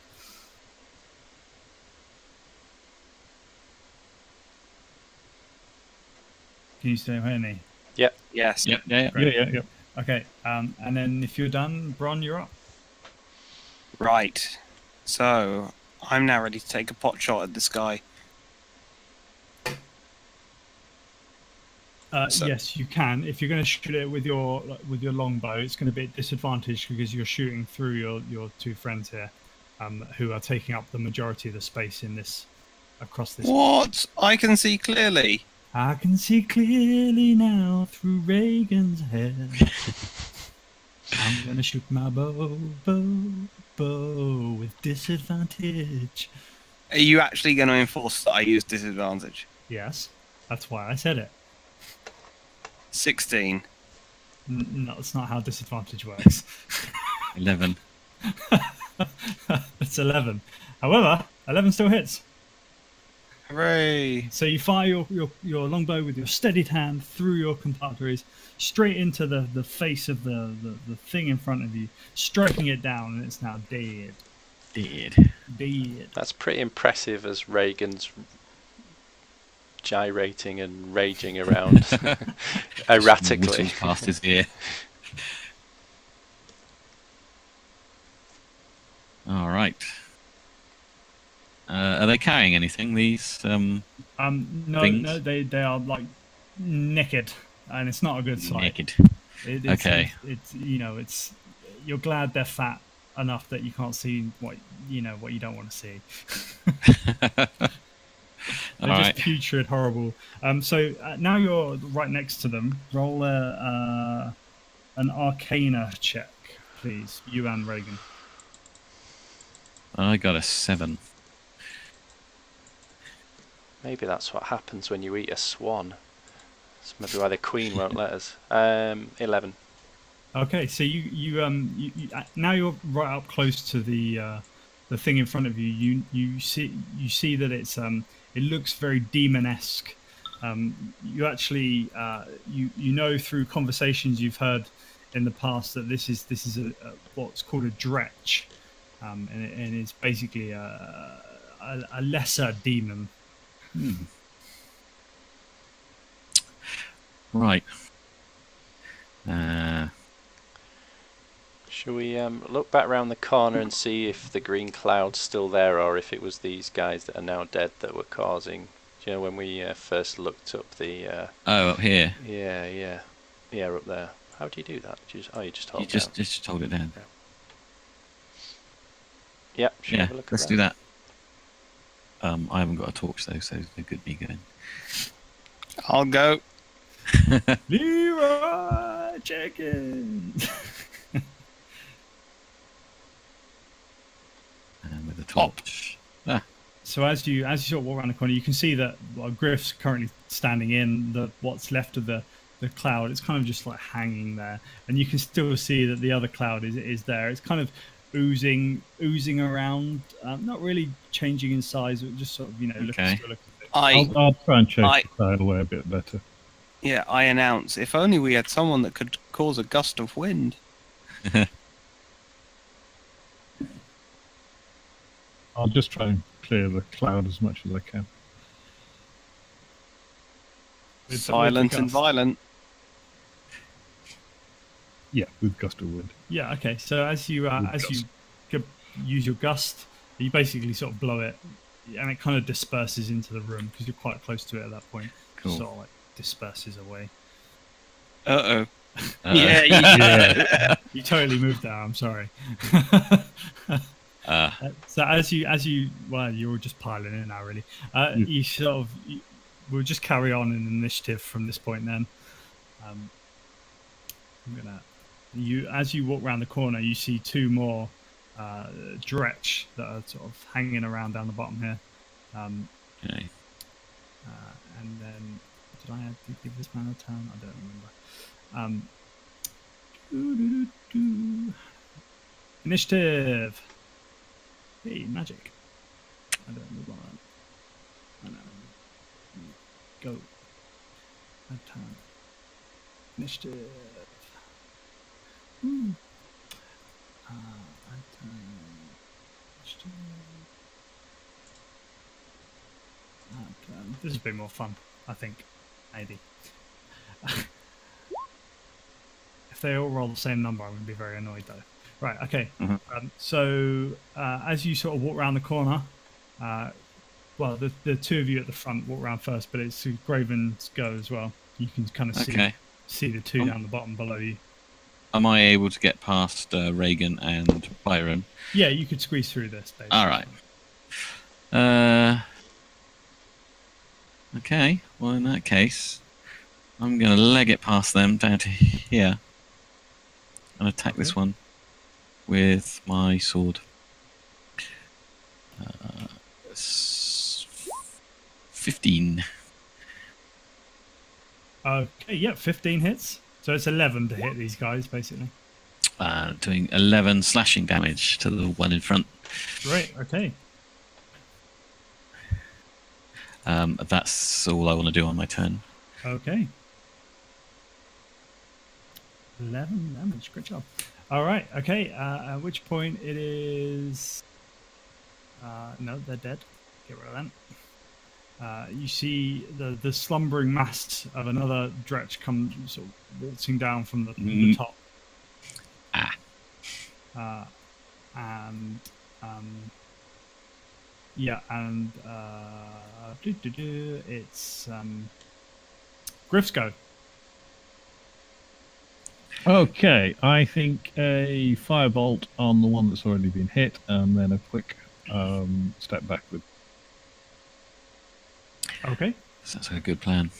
Can you still hear me? Yep. Yes. Yep. Yeah. Great. Yeah. Okay, and then if you're done, Bron, you're up. Right. So, I'm now ready to take a pot shot at this guy. So- Yes, you can. If you're going to shoot it with your longbow, it's going to be at disadvantage because you're shooting through your 2 friends here, who are taking up the majority of the space in this across this. What? I can see clearly. I can see clearly now through Reagan's head. I'm gonna shoot my bow with disadvantage. Are you actually going to enforce that I use disadvantage? Yes, that's why I said it. 16. No, that's not how disadvantage works. 11. It's 11. However, 11 still hits. Hooray! So you fire your longbow with your steadied hand through your compadres, straight into the face of the thing in front of you, striking it down, and it's now dead. Dead. Dead. That's pretty impressive as Reagan's gyrating and raging around erratically. Whistles past his ear. All right. Are they carrying anything? These No, things? no, they are like naked, and it's not a good sight. naked. It's, Okay. it's it's you're glad they're fat enough that you can't see what you don't want to see. They're All just right. putrid, horrible. So now you're right next to them. Roll an Arcana check, please. You and Reagan. I got a 7. Maybe that's what happens when you eat a swan. That's maybe why the queen won't let us. 11. Okay, so you now you're right up close to the thing in front of you. You see that it's it looks very demon-esque. You actually you know through conversations you've heard in the past that this is a what's called a dretch, and it's basically a lesser demon. Right. Shall we look back round the corner and see if the green cloud's still there, or if it was these guys that are now dead that were causing? Do you know when we first looked up the? Up here. Yeah, up there. How do you do that? You just hold You down. just hold it down. Yeah. Shall we Yeah. have a look Let's around? do that. I haven't got a torch though, so no good me going. I'll go. Leroy Jenkins. And with a torch. So as you sort of walk around the corner, you can see that Griff's currently standing in what's left of the cloud. It's kind of just like hanging there, and you can still see that the other cloud is there. It's kind of oozing around, not really changing in size, but just sort of looking Okay. still looking a bit. I'll try and chase I- the cloud away a bit better. Yeah, I announce. If only we had someone that could cause a gust of wind. I'll just try and clear the cloud as much as I can. With the Silent and gust. violent. Yeah, with gust of wind. Yeah. Okay. So as you use your gust, you basically sort of blow it, and it kind of disperses into the room because you're quite close to it at that point. Cool. Sort of like disperses away. Uh-oh. Yeah. Yeah. You totally moved there. I'm sorry. So as you well, you're just piling in now, really. You sort of we'll just carry on in initiative from this point. Then I'm gonna as you walk around the corner, you see two more dretch that are sort of hanging around down the bottom here. Okay. And then did I give this man a turn? I don't remember. Initiative. Hey, magic. I don't know what. I know. Go. Add turn. Initiative. Add turn. Initiative. Add turn. This has been more fun, I think. Maybe. If they all roll the same number, I'm going to be very annoyed, though. Right, okay. So as you sort of walk around the corner, well, the two of you at the front walk around first, but it's Graven's go as well. You can kind of see the two down the bottom below you. Am I able to get past Reagan and Byron? Yeah, you could squeeze through this. Basically. All right. Okay. Well, in that case, I'm going to leg it past them down to here. and attack this Okay. one with my sword. 15. Okay, yep, 15 hits. So it's 11 to hit these guys, basically. Doing 11 slashing damage to the one in front. Great, okay. That's all I want to do on my turn. Okay. 11 damage, great job. All right, okay, at which point it is... no, they're dead. Get rid of them. You see the slumbering mast of another dretch come sort of waltzing down from the top. And yeah, and it's Griff's go. Okay, I think a firebolt on the one that's already been hit, and then a quick step backward. Okay. Sounds like a good plan.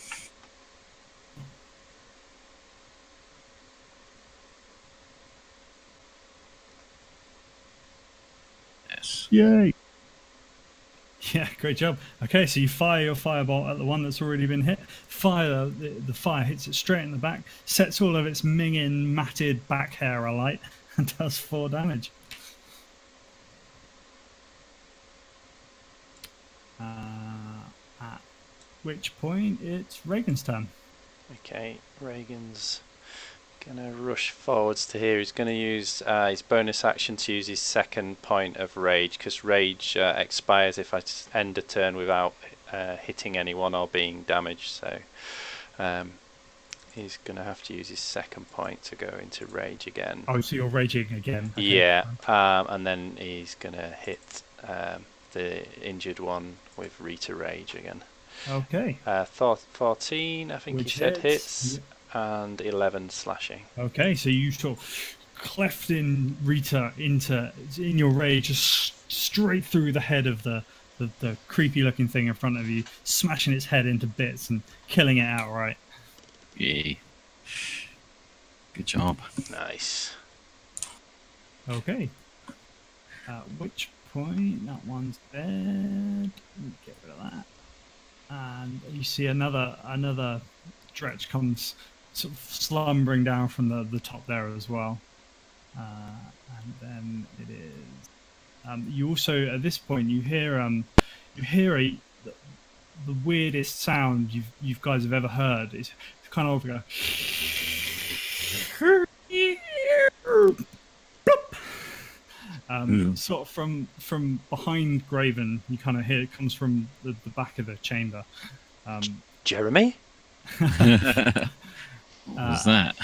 Yes. Yay! Yeah, great job. Okay, so you fire your firebolt at the one that's already been hit. The fire hits it straight in the back, sets all of its minging, matted back hair alight, and does 4 damage. At which point it's Reagan's turn. Okay, Reagan's gonna rush forwards to here. He's gonna use his bonus action to use his second point of rage, because rage expires if I end a turn without hitting anyone or being damaged. So he's gonna have to use his second point to go into rage again. Oh, so you're raging again. Okay. Yeah, and then he's gonna hit the injured one with Rita Rage again. Okay. 14, I think Which he said hits. hits, and 11 slashing. Okay, so you sort of cleft in Rita in your rage, just straight through the head of the creepy looking thing in front of you, smashing its head into bits and killing it outright. Yay. Good job. Nice. Okay. At which point that one's dead. Get rid of that. And you see another dretch comes sort of slumbering down from the top there as well. And then it is. You also at this point you hear the weirdest sound you guys have ever heard. It's kind of like sort of from behind Graven. You kind of hear it comes from the back of the chamber. Jeremy? What was that?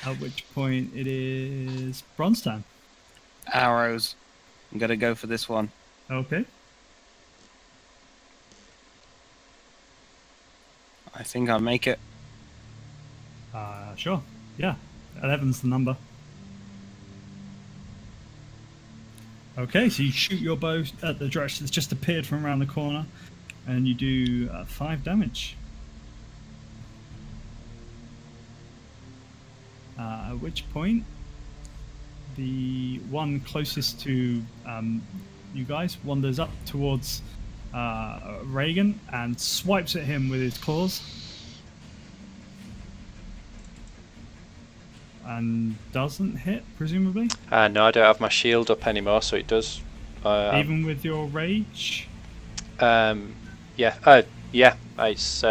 At which point it is Bronstein. Arrows. I'm gonna go for this one. Okay. I think I'll make it. Sure. Yeah. 11's the number. Okay, so you shoot your bow at the dretch that's just appeared from around the corner, and you do 5 damage. At which point, the one closest to you guys wanders up towards Reagan and swipes at him with his claws. And doesn't hit, presumably? No, I don't have my shield up anymore, so it does. Even with your rage? Yeah. Yeah. It's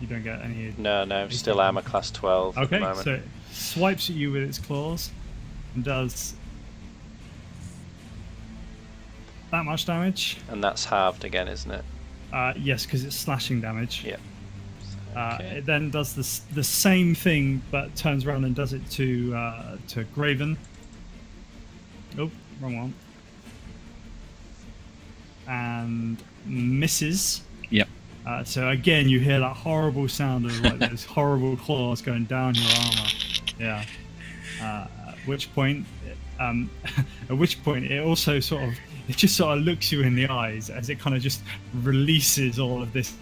You don't get any... no. Still armor class 12 at the Okay, moment. so it swipes at you with its claws and does that much damage. And that's halved again, isn't it? Yes, because it's slashing damage. Yeah. Okay. It then does the same thing, but turns around and does it to Graven. Oh, wrong one. And misses. Yep. So again, you hear that horrible sound of like those horrible claws going down your armor. Yeah. At which point it also it just sort of looks you in the eyes as it kind of just releases all of this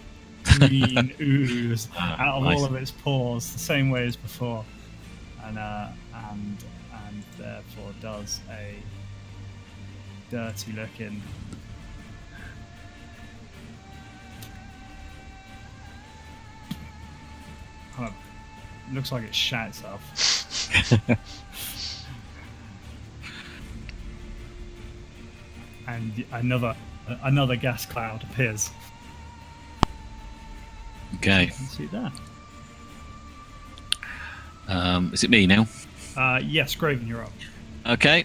green ooze out of nice. all of its pores, the same way as before. and therefore does a dirty looking. Looks like it shat itself. And another gas cloud appears. Okay. You can see it there. Is it me now? Yes, Graven, you're up. Okay.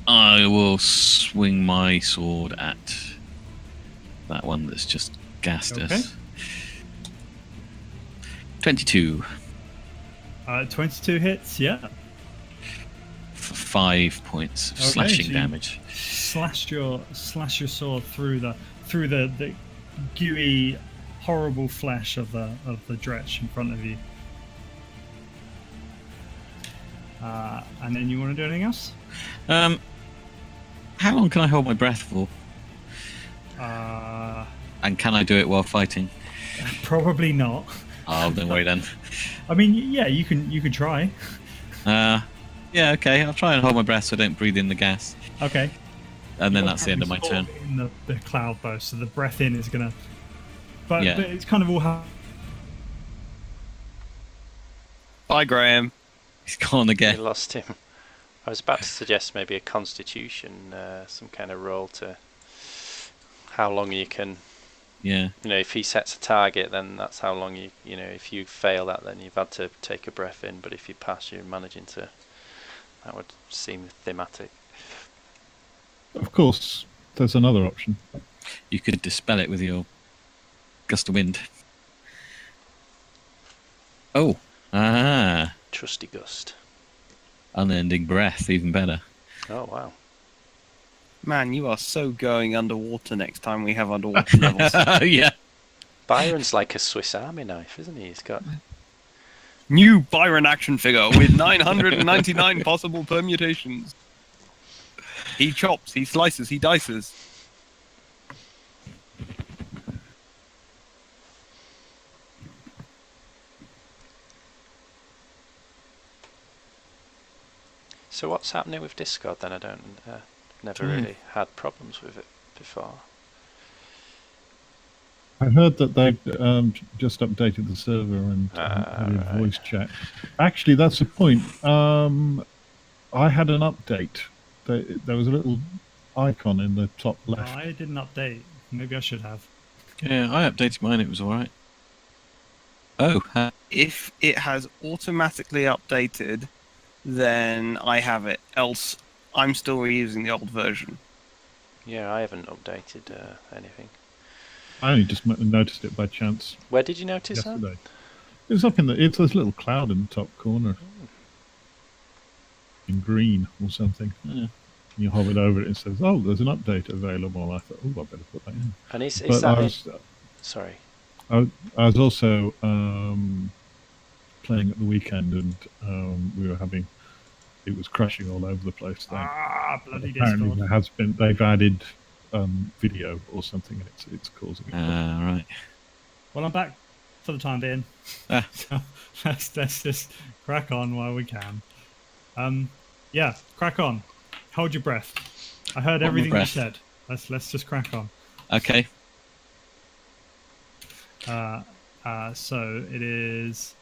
I will swing my sword at that one that's just gassed Okay. us. 22 22 hits, yeah. for 5 points of Okay, slashing so you damage. Slash your sword through the gooey, horrible flesh of the dretch in front of you. And then you want to do anything else? How long can I hold my breath for? And can I do it while fighting? Probably not. Oh, don't worry then. I mean, yeah, you can try. Yeah, okay. I'll try and hold my breath so I don't breathe in the gas. Okay. And then that's the end of my turn. In the cloud though, so the breath in is gonna. But Yeah. it's kind of all. Bye, Graham. He's gone We again. lost him. I was about to suggest maybe a constitution, some kind of roll to how long you can. Yeah. If he sets a target, then that's how long if you fail that, then you've had to take a breath in. But if you pass, you're managing to. That would seem thematic. Of course, there's another option. You could dispel it with your gust of wind. Oh. Ah. Trusty gust. Unending breath, even better. Oh wow. Man, you are so going underwater next time we have underwater levels. Yeah. Byron's like a Swiss Army knife, isn't he? He's got. New Byron action figure with 999 possible permutations. He chops, he slices, he dices. So what's happening with Discord then? I don't. Never really had problems with it before. I heard that they've just updated the server and added right. voice chat. Actually, that's the point. I had an update. There was a little icon in the top left. I didn't update. Maybe I should have. Yeah, I updated mine. It was all right. Oh. If it has automatically updated, then I have it. Else, I'm still reusing the old version. Yeah, I haven't updated anything. I only just noticed it by chance Where did you notice that? yesterday. It was up in it's this little cloud in the top corner. In green or something. Yeah. You hovered over it and it says, "Oh, there's an update available." I thought, "Oh, I better put that in." And is But that sorry. I was also playing at the weekend, and we were having. It was crashing all over the place. There. Bloody Apparently, Discord. there has been. They've added video or something, and it's causing it. Right. Well, I'm back for the time being. Ah. So let's just crack on while we can. Yeah, crack on. Hold your breath. I heard Hold my everything you breath. said. Let's just crack on. Okay. So it is.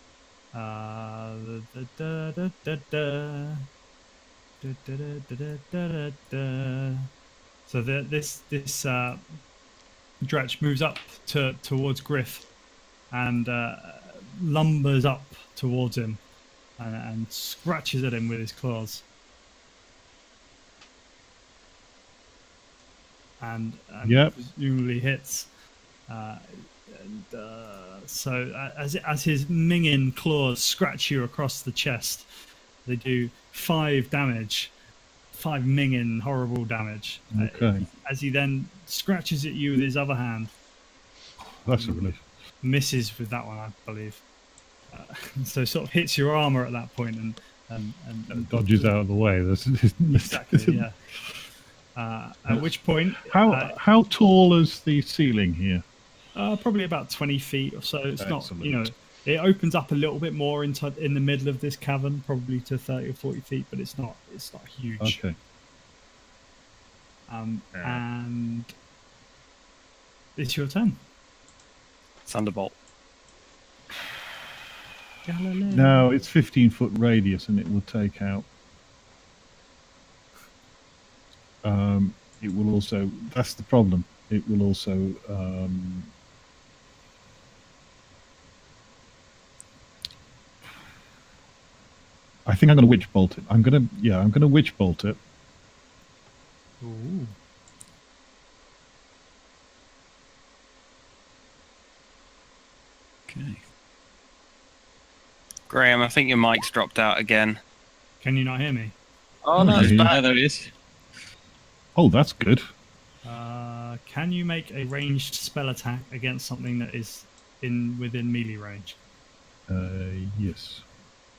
So this Dretch moves up towards Griff and lumbers up towards him and scratches at him with his claws. And Yep. presumably hits. So as his minging claws scratch you across the chest, they do 5 damage, 5 minging horrible damage. Okay, As he then scratches at you with his other hand, that's a relief. misses with that one, I believe. So sort of hits your armor at that point and Dodges out of the way. Exactly, yeah. At which point, How tall is the ceiling here? probably about 20 feet or so. It's Excellent. not, It opens up a little bit more in the middle of this cavern, probably to 30 or 40 feet, but it's not huge. Okay. And it's your turn. Thunderbolt. Galileo. Now it's 15-foot radius, and it will take out. It will also. That's the problem. It will also. I think I'm going to witch bolt it. I'm going to witch bolt it. Ooh. Okay. Graham, I think your mic's dropped out again. Can you not hear me? Oh no, it's Okay. back. There it is. Oh, that's good. Can you make a ranged spell attack against something that is within melee range? Yes.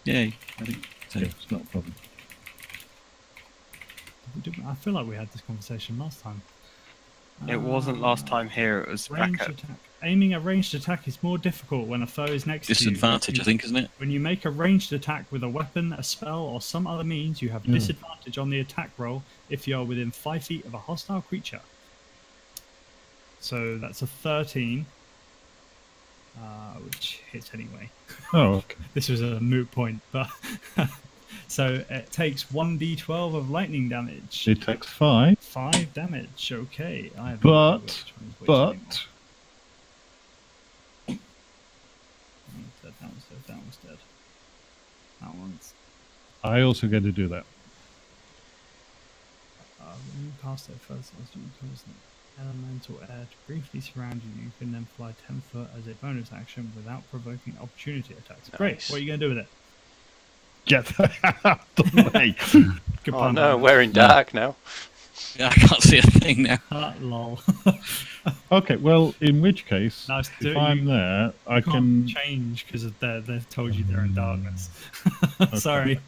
Yay. I think so. Yeah, it's not a problem. I feel like we had this conversation last time. It wasn't last time here, it was back Ranged at... attack. Aiming a ranged attack is more difficult when a foe is next to you. Disadvantage, I think, isn't it? When you make a ranged attack with a weapon, a spell, or some other means, you have disadvantage on the attack roll if you are within 5 feet of a hostile creature. So that's a 13, which hits anyway. Oh, okay. This was a moot point, but so it takes 1d12 of lightning damage. It takes 5, 5 damage. Okay, I have no idea but which one is which but anymore. That one's dead. That one's dead. That one's. I also get to do that. When you cast it first, you cause an elemental air to briefly surround you. You can then fly 10 foot as a bonus action without provoking opportunity attacks. Great. Nice. What are you going to do with it? Get that out of the way. Good Oh plan, no, man. we're in dark now. Yeah, I can't see a thing now. Lol. Okay, well, in which case, Nice if to- I'm there, I You can't can. change because they've told you they're in darkness. Sorry.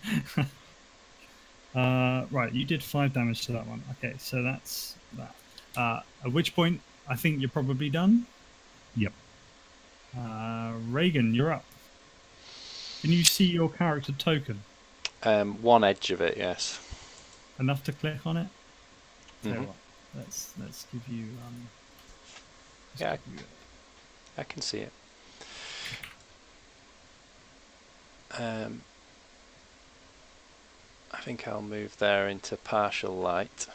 Right, you did 5 damage to that one. Okay, so that's that. At which point, I think you're probably done. Yep. Reagan, you're up. Can you see your character token? One edge of it, yes. Enough to click on it? Tell you Mhm. what, let's give you Yeah, I can see it. I think I'll move there into partial light.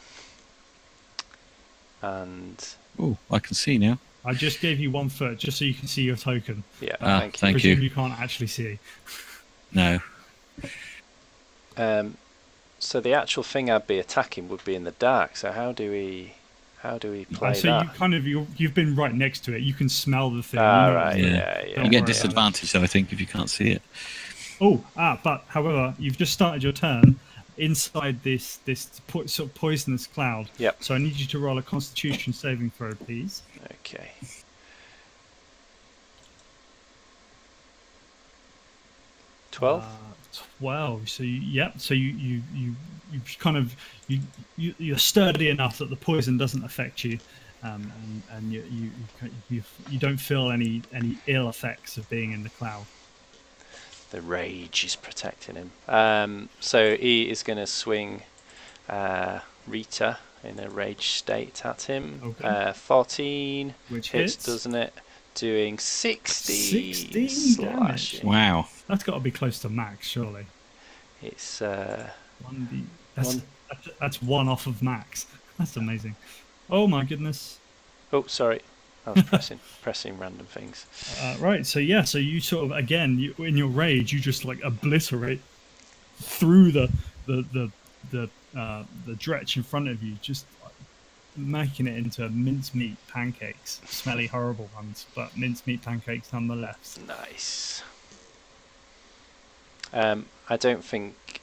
And Oh, I can see now. I just gave you 1 foot just so you can see your token. yeah, Ah, thank you. thank Presume you. you can't actually see. No. So the actual thing I'd be attacking would be in the dark. So how do we play So that? you've been right next to it. You can smell the thing. Ah, you know right, it's- Yeah. yeah. Don't You get worry. disadvantage, though, I think, if you can't see it. But however, you've just started your turn inside this sort of poisonous cloud. Yep. So I need you to roll a Constitution saving throw, please. Okay. Uh, 12? 12. So you're sturdy enough that the poison doesn't affect you, and you don't feel any ill effects of being in the cloud. The rage is protecting him. So he is going to swing Rita in a rage state at him. Okay. 14 Which hits, hits. doesn't it? Doing 16 16 damage. slashing. Wow. That's got to be close to max, surely. It's 1d. One- That's 1 off of max. That's amazing. Oh my goodness. oh, sorry, I was pressing random things. Right. So you sort of again, in your rage, you just like obliterate through the dretch in front of you, just making it into mincemeat pancakes. Smelly, horrible ones, but mincemeat pancakes nonetheless. Nice. I don't think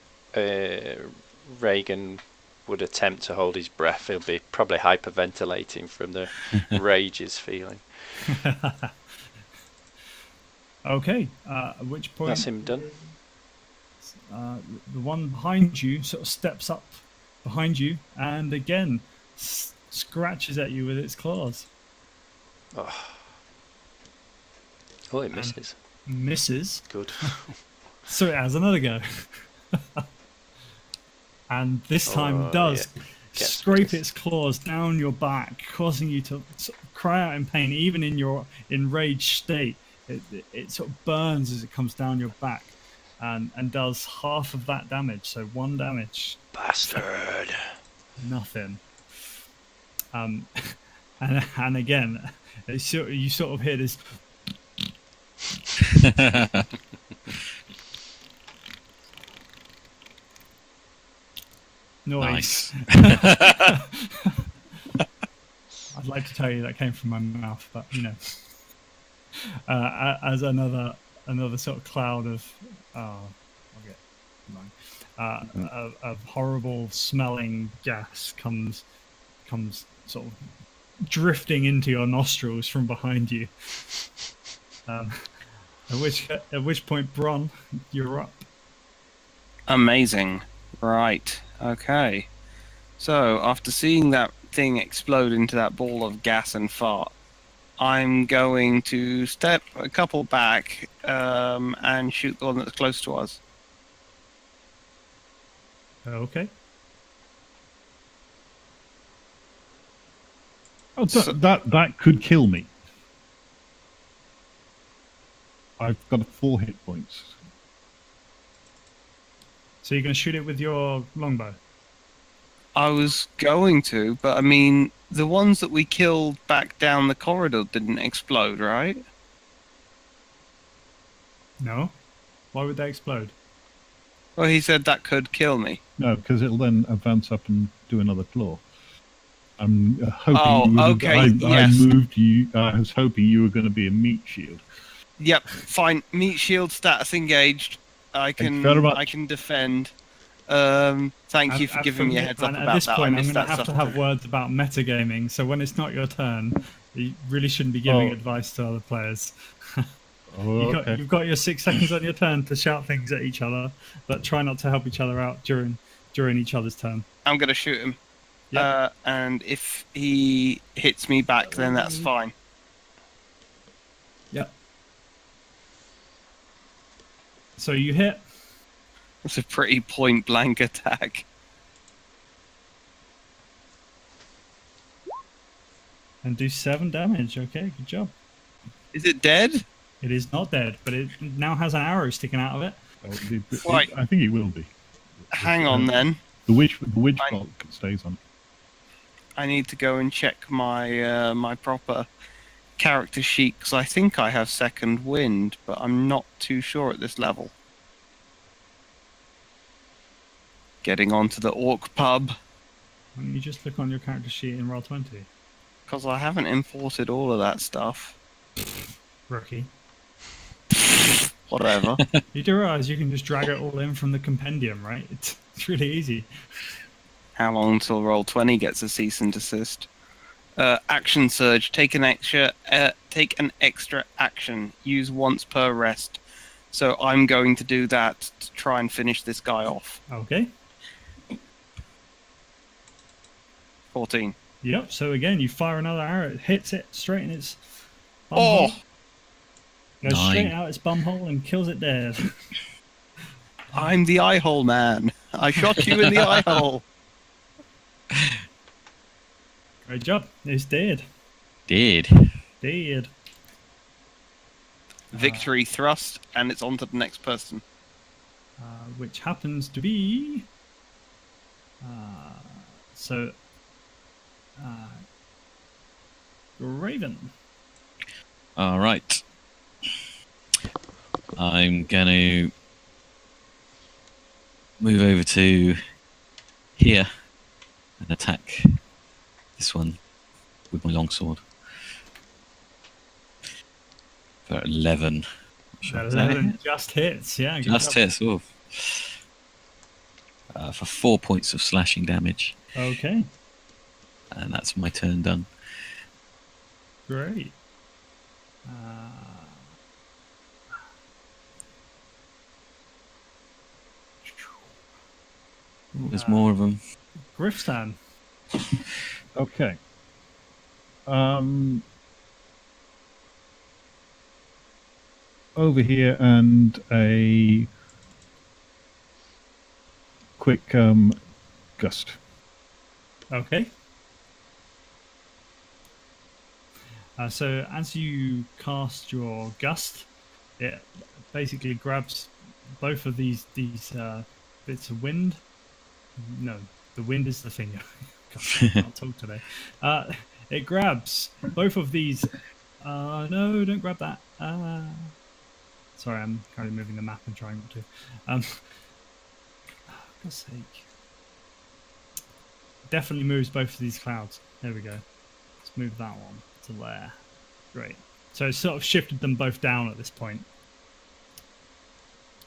Reagan would attempt to hold his breath. He'll be probably hyperventilating from the rage he's feeling. Okay. At which point That's him done. the one behind you sort of steps up behind you and again scratches at you with its claws. Oh, it misses. Misses. Good. So it has another go. And this time Oh, does yeah. Gets scrape me. its claws down your back, causing you to sort of cry out in pain, even in your enraged state. It sort of burns as it comes down your back, and does half of that damage. So 1 damage, Bastard. nothing. And again, you sort of hear this noise. Nice. I'd like to tell you that came from my mouth, but as another sort of cloud of I'll get of horrible smelling gas comes sort of drifting into your nostrils from behind you. At which point, Bron, you're up. Amazing. Right. Okay. So after seeing that thing explode into that ball of gas and fart, I'm going to step a couple back and shoot the one that's close to us. Okay. Oh, So- that could kill me. I've got 4 hit points. So you're going to shoot it with your longbow. I was going to, but I mean, the ones that we killed back down the corridor didn't explode, right? No. Why would they explode? Well, he said that could kill me. No, because it'll then advance up and do another claw. I'm hoping. Oh, you would have- okay, I yes. moved you. I was hoping you were going to be a meat shield. Yep, fine. Meat shield status engaged. I you can very much. I can defend. Thank you for giving me a heads up and about at this that. point, I I'm missed going to that have to stuff. have words about metagaming. So when it's not your turn, you really shouldn't be giving Oh. advice to other players. Oh, okay. You've got your 6 seconds on your turn to shout things at each other, but try not to help each other out during each other's turn. I'm gonna shoot him. Yep. And if he hits me back, then that's fine. Yep. So you hit. It's a pretty point blank attack. And do 7 damage. Okay, good job. Is it dead? It is not dead, but it now has an arrow sticking out of it. Right. I think it will be. Hang on then. The witch Fine. bolt stays on. I need to go and check my my proper character sheet because I think I have second wind, but I'm not too sure at this level. Getting onto the orc pub Why don't you just look on your character sheet in Roll20? because I haven't imported all of that stuff. Rookie. Whatever. You do realize you can just drag it all in from the compendium, right? It's really easy. How long until Roll20 gets a cease and desist? Action surge. Take an extra action. Use once per rest. So I'm going to do that to try and finish this guy off. Okay. 14. Yep. So again, you fire another arrow. It hits it straight in its bum Oh! hole. Goes straight 9. out its bum hole and kills it dead. I'm the eye hole man. I shot you in the eye hole. Great job. It's dead. Did. Dead. Victory thrust, and it's on to the next person. Which happens to be so Raven. All right. I'm going to move over to here and attack this one with my longsword. For 11. Sure. 11 just hits. Yeah, good Just job. hits. Oh. For 4 points of slashing damage. Okay, And that's my turn done. great. Ooh, there's more of them. Griffstan. Okay. over here and a quick gust. Okay. So as you cast your gust, it basically grabs both of these bits of wind. No, the wind is the finger. Gosh, I can't talk today. It grabs both of these. No, don't grab that. Sorry, I'm currently moving the map and trying not to. For God's sake. Definitely moves both of these clouds. There we go. Let's move that one to there. Great. So it's sort of shifted them both down at this point.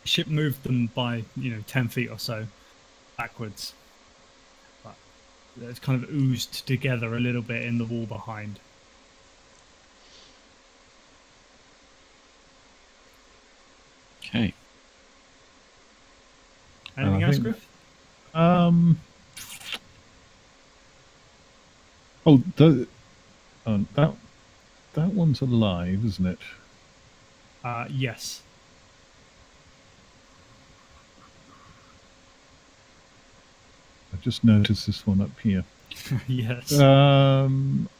Ship moved them by 10 feet or so backwards. But it's kind of oozed together a little bit in the wall behind. Okay. Anything else, Griff? That one's alive, isn't it? Yes. I just noticed this one up here. Yes.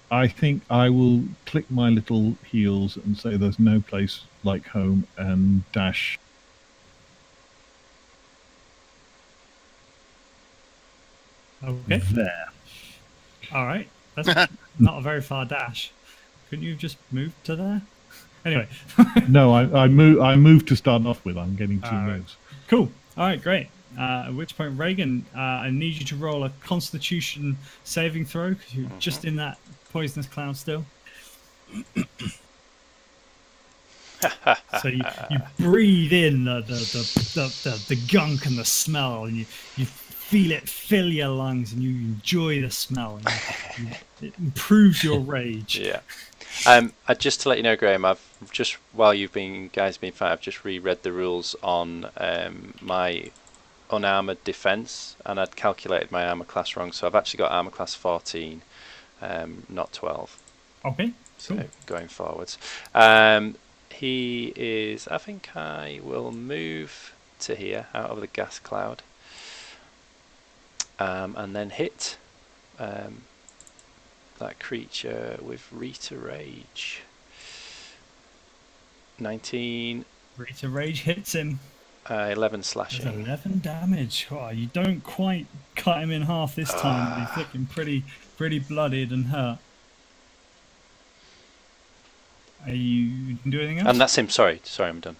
I think I will click my little heels and say there's no place like home and dash. Okay. There. All right. That's not a very far dash. Couldn't you have just moved to there? Anyway. No, I moved to start off with. I'm getting two Right. moves. Cool. All right, great. At which point, Reagan, I need you to roll a Constitution saving throw because you're just in that poisonous cloud still. So you breathe in the gunk and the smell, and you feel it fill your lungs, and you enjoy the smell. And it improves your rage. Yeah. Just to let you know, Graham, I've just while you've been guys been fine, I've just reread the rules on my unarmored defense, and I'd calculated my armor class wrong, so I've actually got armor class 14, not 12. Okay. So Cool. going forwards, he is. I think I will move to here out of the gas cloud, and then hit that creature with Rita Rage. 19. Rita Rage hits him. 11 Does slashing. 11 damage. Oh, you don't quite cut him in half this time, but he's looking pretty bloodied and hurt. Are you can do anything else? And that's him. Sorry, I'm done.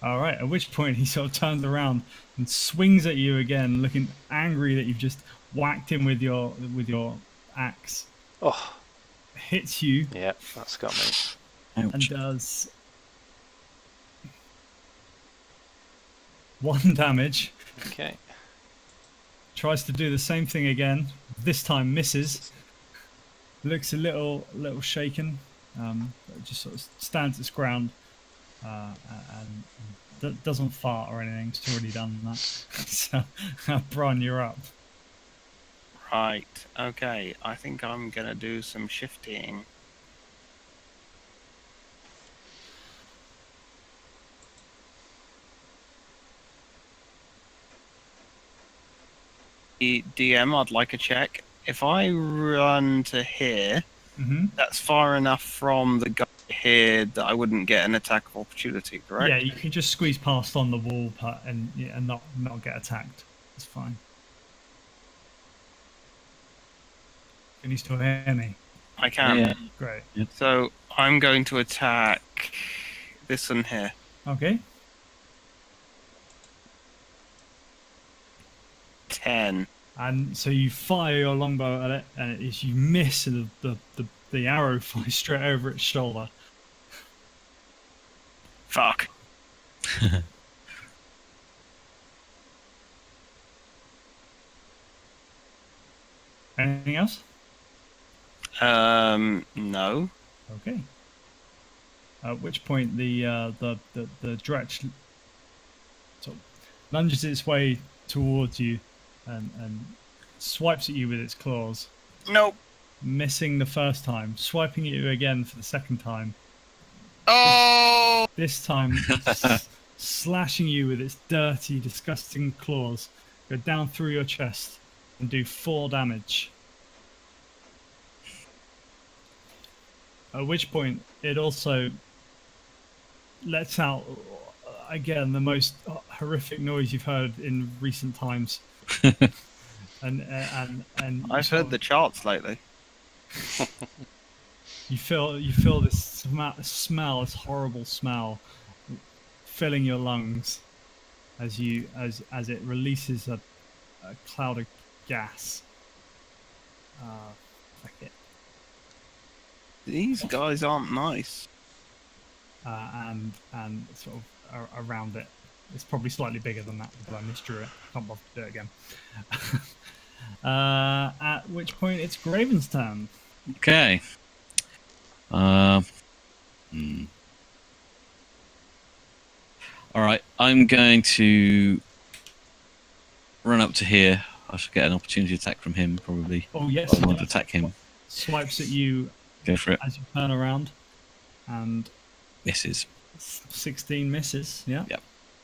All right. At which point he sort of turns around and swings at you again, looking angry that you've just whacked him with your axe. Oh, Hits you yeah, that's got me. and Ouch. does 1 damage. Okay. Tries to do the same thing again. This time misses. Looks a little shaken. But just sort of stands its ground and doesn't fart or anything. It's already done that. So, Bron, you're up. Right. Okay. I think I'm gonna do some shifting. DM, I'd like a check. If I run to here, Mm-hmm. that's far enough from the guy here that I wouldn't get an attack of opportunity, correct? Yeah, you can just squeeze past on the wall and not get attacked. It's fine. Can you still hear me? I can. Yeah. Great. So I'm going to attack this one here. Okay. 10. And so you fire your longbow at it, and you miss, and the arrow flies straight over its shoulder. Fuck. Anything else? No. Okay. At which point the Dretch sort of lunges its way towards you and swipes at you with its claws, Nope. missing the first time, swiping at you again for the second time, Oh! This time, slashing you with its dirty, disgusting claws, go down through your chest and do 4 damage. At which point, it also lets out, again, the most horrific noise you've heard in recent times. and I've heard the charts lately. you feel this smell, this horrible smell, filling your lungs as it releases a cloud of gas. Fuck it. These guys aren't nice. And sort of around it. It's probably slightly bigger than that, but I misdrew it. Can't bother to do it again. At which point it's Graven's turn. Okay. Alright, I'm going to run up to here. I should get an opportunity attack from him, probably. Oh yes, I want to attack him. swipes at you. Go for it. As you turn around, and Misses. 16 misses. Yeah.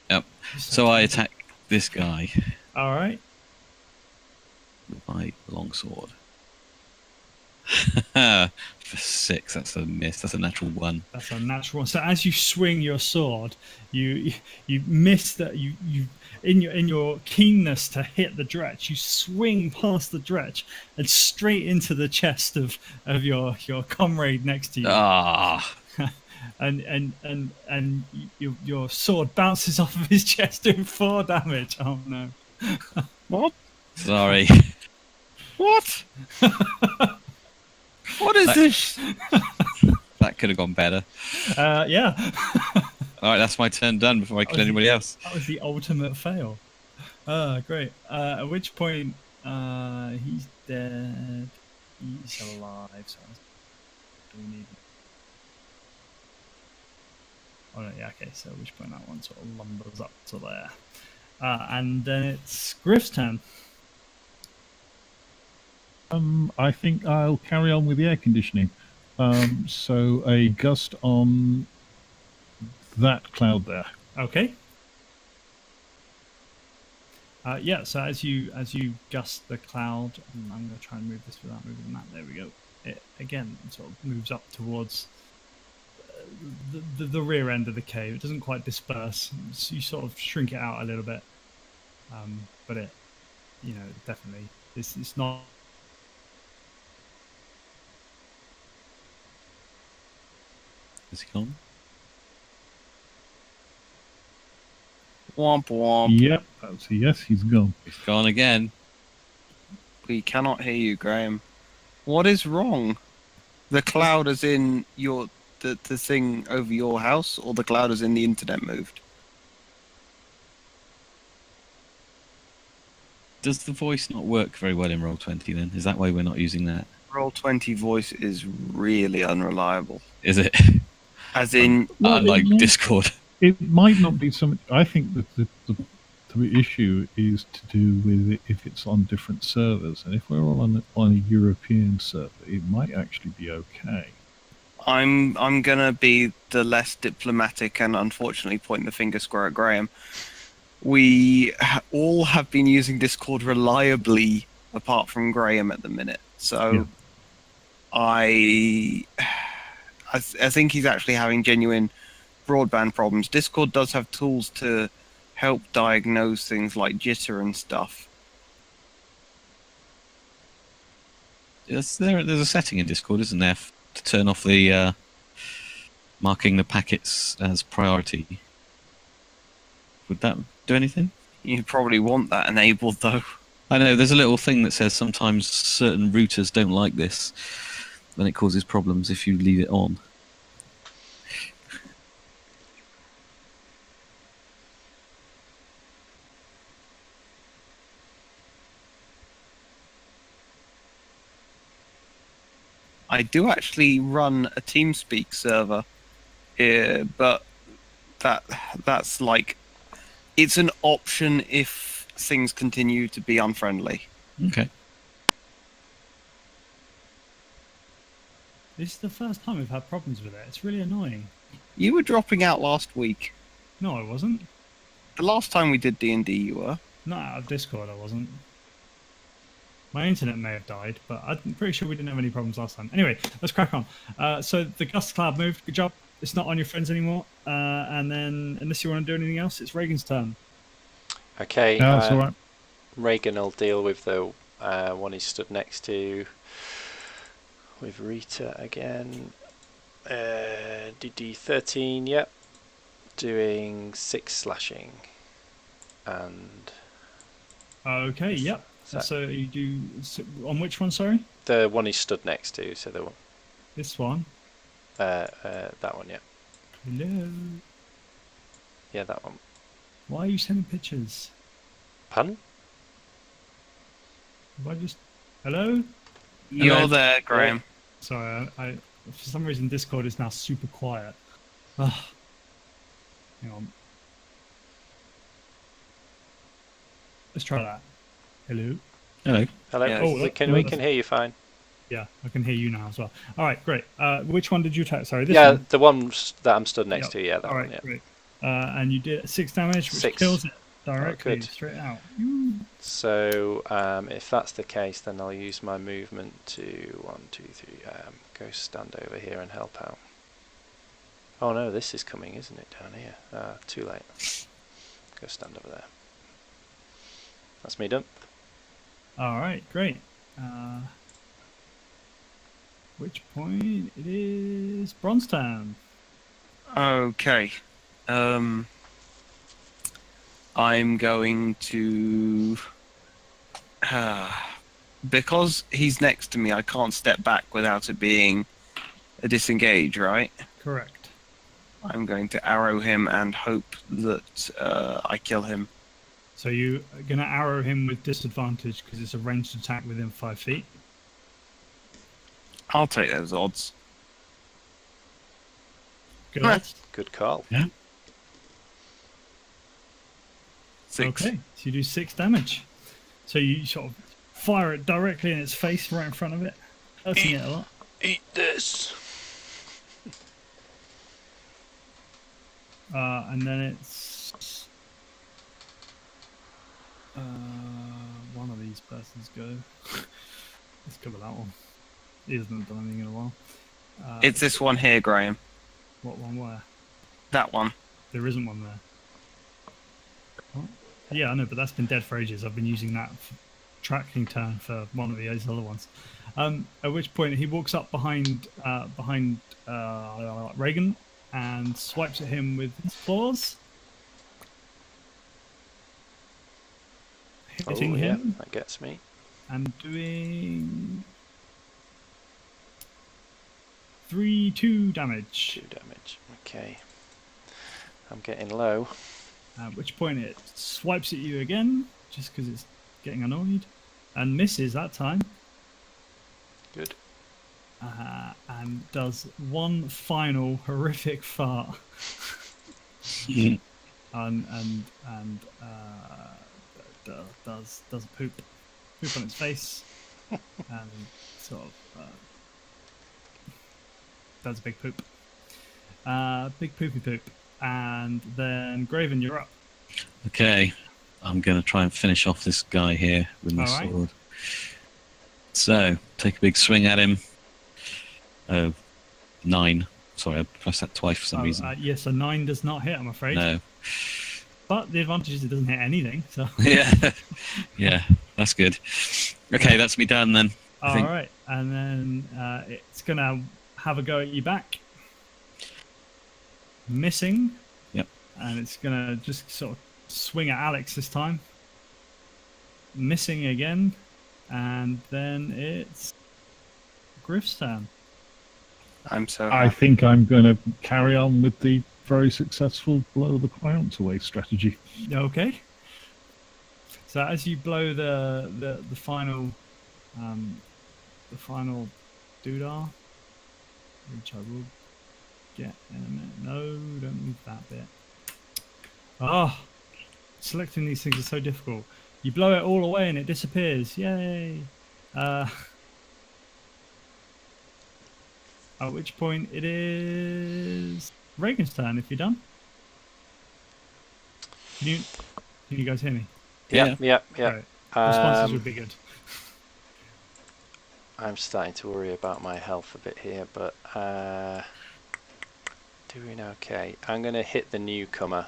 Yep. So I attack this guy All right. with my longsword. For 6, that's a miss. That's a natural 1. That's a natural one. So as you swing your sword, you miss that you in your keenness to hit the dretch, you swing past the dretch and straight into the chest of your comrade next to you. Ah. And your sword bounces off of his chest doing 4 damage. Oh no. What? Sorry. What? What is this? That could have gone better. Yeah. Alright, that's my turn done before I kill anybody else. That was the ultimate fail. Great. At which point, he's dead. He's alive. So we need. Oh no, yeah. Okay. So at which point that one sort of lumbers up to there, and then it's Griff's turn. I think I'll carry on with the air conditioning. So a gust on that cloud there. Okay. Yeah. So as you gust the cloud, I'm going to try and move this without moving that. There we go. It again sort of moves up towards the rear end of the cave. It doesn't quite disperse. So you sort of shrink it out a little bit, but it, definitely it's not. Is he gone? Womp womp. Yep, that's a yes, he's gone. He's gone again. We cannot hear you, Graham. What is wrong? The cloud is in the thing over your house, or the cloud is in the internet moved? Does the voice not work very well in Roll20 then? Is that why we're not using that? Roll20 voice is really unreliable. Is it? As in, Unlike Discord. It might not be so much. I think that the issue is to do with if it's on different servers, and if we're on a European server, it might actually be okay. I'm gonna be the less diplomatic and unfortunately point the finger square at Graham. We all have been using Discord reliably, apart from Graham at the minute. So, Yeah. I think he's actually having genuine broadband problems. Discord does have tools to help diagnose things like jitter and stuff. There's a setting in Discord, isn't there, to turn off the marking the packets as priority. Would that do anything? You probably want that enabled, though. I know, there's a little thing that says sometimes certain routers don't like this, and it causes problems if you leave it on. I do actually run a TeamSpeak server here, but that's like, it's an option if things continue to be unfriendly. Okay. This is the first time we've had problems with it. It's really annoying. You were dropping out last week. No, I wasn't. The last time we did D&D, you were. Not out of Discord, I wasn't. My internet may have died, but I'm pretty sure we didn't have any problems last time. Anyway, let's crack on. So the gust cloud moved. Good job. It's not on your friends anymore. And then, unless you want to do anything else, it's Reagan's turn. Okay. No, that's all right. Reagan will deal with the one he stood next to. With Rita again. DD 13. Yep. Doing 6 slashing. And Okay, yep. that- So you do... on which one, sorry? the one he stood next to. So the one. This one. That one. Yeah. Hello. Yeah, that one. Why are you sending pictures? Pardon? Why just... Hello? You're Hello. there, Graham. Sorry, I for some reason Discord is now super quiet. Ugh. Hang on. Let's try that. Hello? Hello. Hello. Yeah. Oh, we can hear you fine. Yeah, I can hear you now as well. All right, great. Which one did you attack? Sorry, this Yeah, one? the one that I'm stood next Yep. to. Yeah, that All one. right, Yeah. great. And you did 6 damage, which 6. kills it directly, good. straight out. So if that's the case, then I'll use my movement to 1, 2, 3. Go stand over here and help out. Oh no, this is coming, isn't it? Down here. Too late. Go stand over there. That's me done. All right, great. Which point it is Bronze Town. Okay. I'm going to... because he's next to me, I can't step back without it being a disengage, right? Correct. I'm going to arrow him and hope that I kill him. So you are going to arrow him with disadvantage because it's a ranged attack within 5 feet. I'll take those odds. Good Right. odds. Good call. 6. Okay, so you do 6 damage. So you sort of fire it directly in its face, right in front of it, hurting it a lot. Eat this. And then it's one of these persons go. Let's go with that one. He hasn't done anything in a while. It's this one here, Graham. What one? Where? That one. There isn't one there. What? Yeah, I know, but that's been dead for ages. I've been using that tracking turn for one of these other ones. At which point he walks up behind Reagan and swipes at him with his claws, hitting Oh yeah, him that gets me. and doing 2 damage. 2 damage. Okay. I'm getting low. At which point it swipes at you again, just because it's getting annoyed, and misses that time. Good. And does one final horrific fart. Mhm. and does a poop on its face, and sort of does a big poop, big poopy poop, and then Graven, you're up. Okay, I'm going to try and finish off this guy here with my All right. sword. So, take a big swing at him. 9. Sorry, I pressed that twice for some reason. Yes, a 9 does not hit, I'm afraid. No. But the advantage is it doesn't hit anything. So. Yeah. Yeah, that's good. Okay, that's me done then. All think- right, and then it's gonna have a go at you back, missing. Yep. And it's gonna just sort of swing at Alex this time, missing again, and then it's Griff's turn. I'm so I happy. think I'm going to carry on with the very successful blow the clouds away strategy. Okay. So as you blow the final doodah, which I will get in a minute. No, don't move that bit. Oh, selecting these things is so difficult. You blow it all away and it disappears. Yay! At which point it is Reagan's turn. If you're done, can you guys hear me? Yep, yep, yep. Right. Responses Um, would be good. I'm starting to worry about my health a bit here, but doing okay. I'm going to hit the newcomer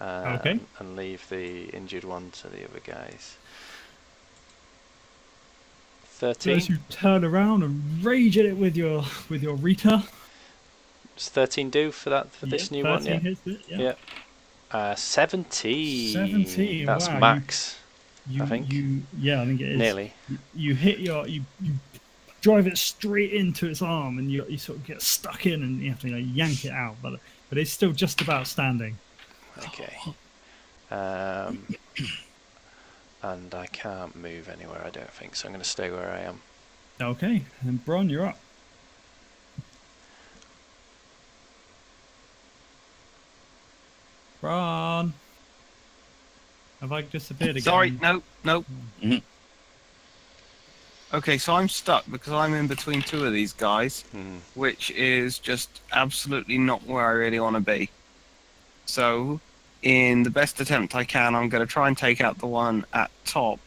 Okay. and leave the injured one to the other guys. So 13? as you turn around and rage at it with your Rita. Does 13 do for that for this new one? 13 Yeah. hits it. Yeah. 17. 17. That's Wow. max. You, I think. yeah, I think it is. Nearly. You hit you drive it straight into its arm, and you sort of get stuck in, and you have to yank it out. But it's still just about standing. Okay. And I can't move anywhere, I don't think, so I'm going to stay where I am. Okay, and Bron, you're up. Bron, have I disappeared again? Sorry, no. Mhm. Okay, so I'm stuck because I'm in between two of these guys, which is just absolutely not where I really want to be. So, in the best attempt I can, I'm going to try and take out the one at top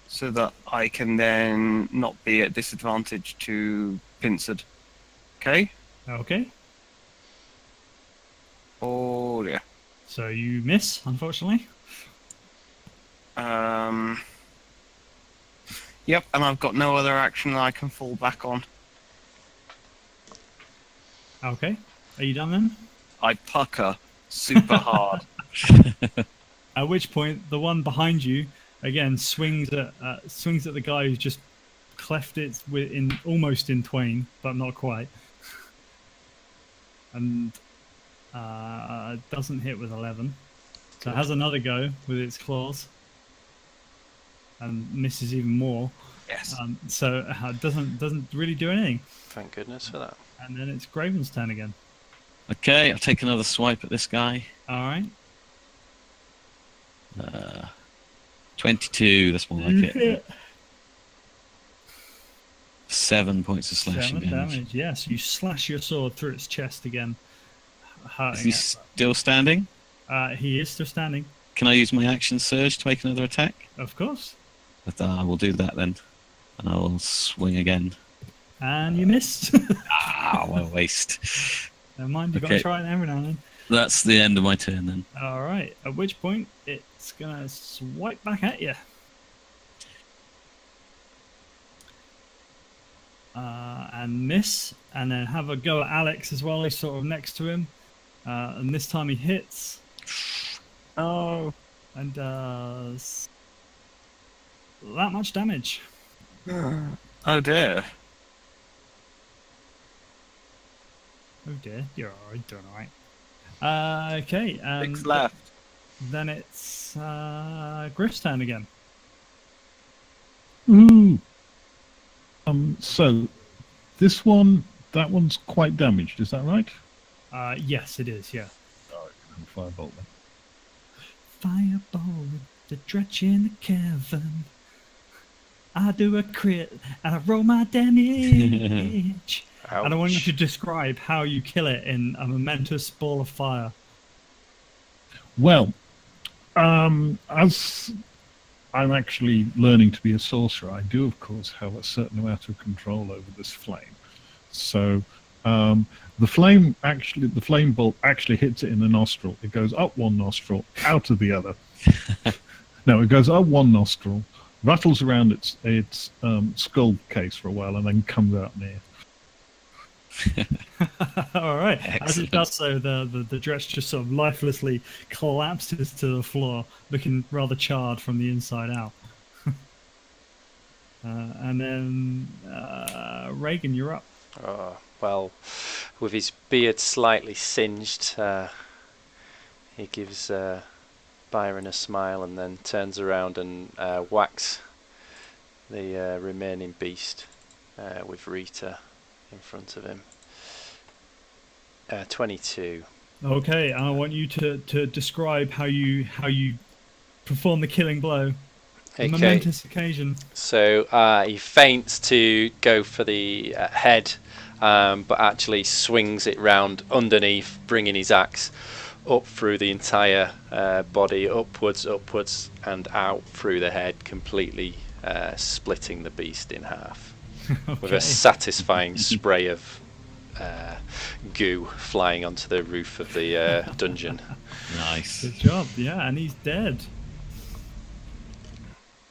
so that I can then not be at disadvantage to Pincid. Okay? Okay. Oh, yeah. So you miss, unfortunately. Yep, and I've got no other action that I can fall back on. Okay. Are you done then? I pucker super hard. At which point, the one behind you again swings at the guy who's just cleft it almost in twain, but not quite, and doesn't hit with 11. So it has another go with its claws and misses even more. Yes. So it doesn't really do anything. Thank goodness for that. And then it's Graven's turn again. Okay, I'll take another swipe at this guy. All right. 22, that's more like You it. hit. 7 points of slashing 7 damage. damage. Yes, you slash your sword through its chest again, Is hurting he it. still standing? He is still standing, Can I use my action surge to make another attack? of course. But I will do that then. And I'll swing again. And you missed. What a waste. Never mind, you've got to Okay. try it every now and then. That's the end of my turn then. All right. At which point, it's gonna swipe back at you. And miss, and then have a go at Alex as well. He's sort of next to him, and this time he hits. Oh. And does that much damage. Oh dear. Oh dear, you're alright, doing alright. Okay, and 6 left. then it's Griff's turn again. Ooh. So this one, that one's quite damaged. Is that right? Yes, it is. Yeah. Firebolt then. Fireball, the dretch in the cavern. I do a crit and I roll my damage. And I want you to describe how you kill it in a momentous ball of fire. Well, as I'm actually learning to be a sorcerer, I do, of course, have a certain amount of control over this flame. So the flame bolt actually hits it in the nostril. It goes up one nostril, out of the other. No, it goes up one nostril, rattles around its skull case for a while, and then comes out near. All right. Excellent. As it does so, the dretch just sort of lifelessly collapses to the floor, looking rather charred from the inside out. And then Reagan, you're up. Well, with his beard slightly singed, he gives Byron a smile and then turns around and whacks the remaining beast with Rita in front of him. 22. Okay, I want you to describe how you perform the killing blow. A Okay. momentous occasion. So he feints to go for the head but actually swings it round underneath, bringing his axe up through the entire body, upwards, and out through the head, completely splitting the beast in half with a satisfying spray of goo flying onto the roof of the dungeon. Nice. Good job. Yeah, and he's dead.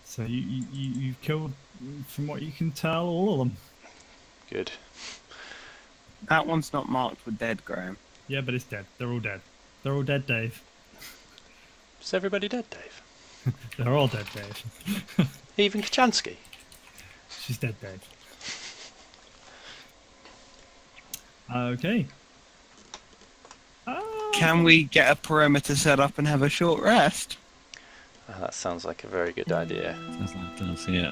So you've killed, from what you can tell, all of them. Good. That one's not marked with dead, Graham. Yeah, but it's dead. They're all dead. They're all dead, Dave. Is everybody dead, Dave? They're all dead, Dave. Even Kachansky? She's dead, Dave. Okay. Can we get a perimeter set up and have a short rest? That sounds like a very good idea. Sounds like it does, yeah.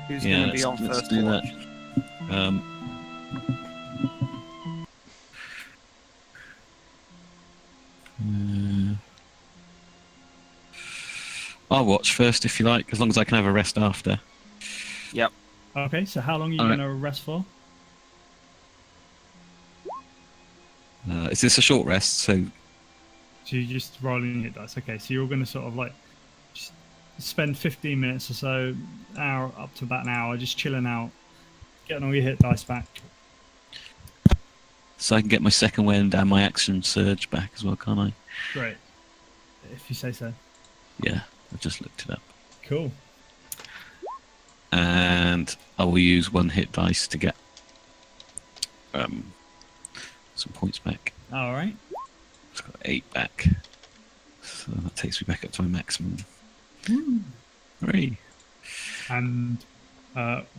Who's Yeah, going to be on let's first do watch? that. I'll watch first if you like, as long as I can have a rest after. Yep. Okay, so how long are you Alright. going to rest for? Is this a short rest? So So you're just rolling hit dice. Okay, so you're going to sort of like just spend 15 minutes or so, hour up to about an hour, just chilling out, getting all your hit dice back. I can get my second wind and my action surge back as well, can't I? Great, if you say so. Yeah, I just looked it up. Cool. And I will use one hit dice to get some points back. All right. It's got 8 back. So that takes me back up to my maximum. Hooray. And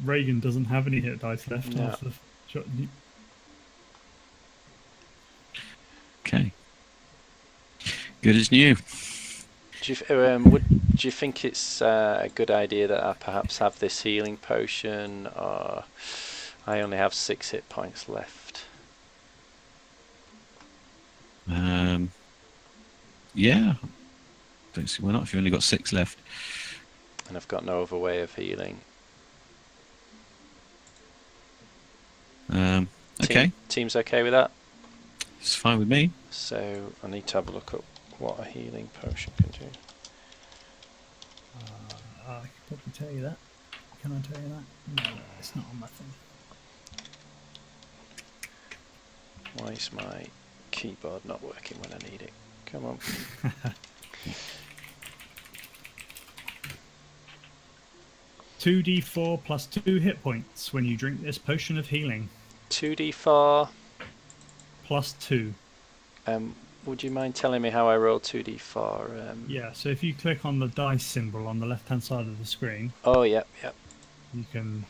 Reagan doesn't have any hit dice left No. after the shot. Okay. Good as new. Do you think it's a good idea that I perhaps have this healing potion, or I only have 6 hit points left? Yeah. Don't see why not if you've only got 6 left. And I've got no other way of healing. Okay. Team's okay with that? It's fine with me. So I need to have a look at what a healing potion can do. I can probably tell you that. Can I tell you that? No, it's not on my thing. Why is my keyboard not working when I need it? Come on. Two D4 plus 2 hit points when you drink this potion of healing. 2d4. Plus 2. Would you mind telling me how I roll 2d4? Yeah, so if you click on the dice symbol on the left-hand side of the screen, Oh, yep. you can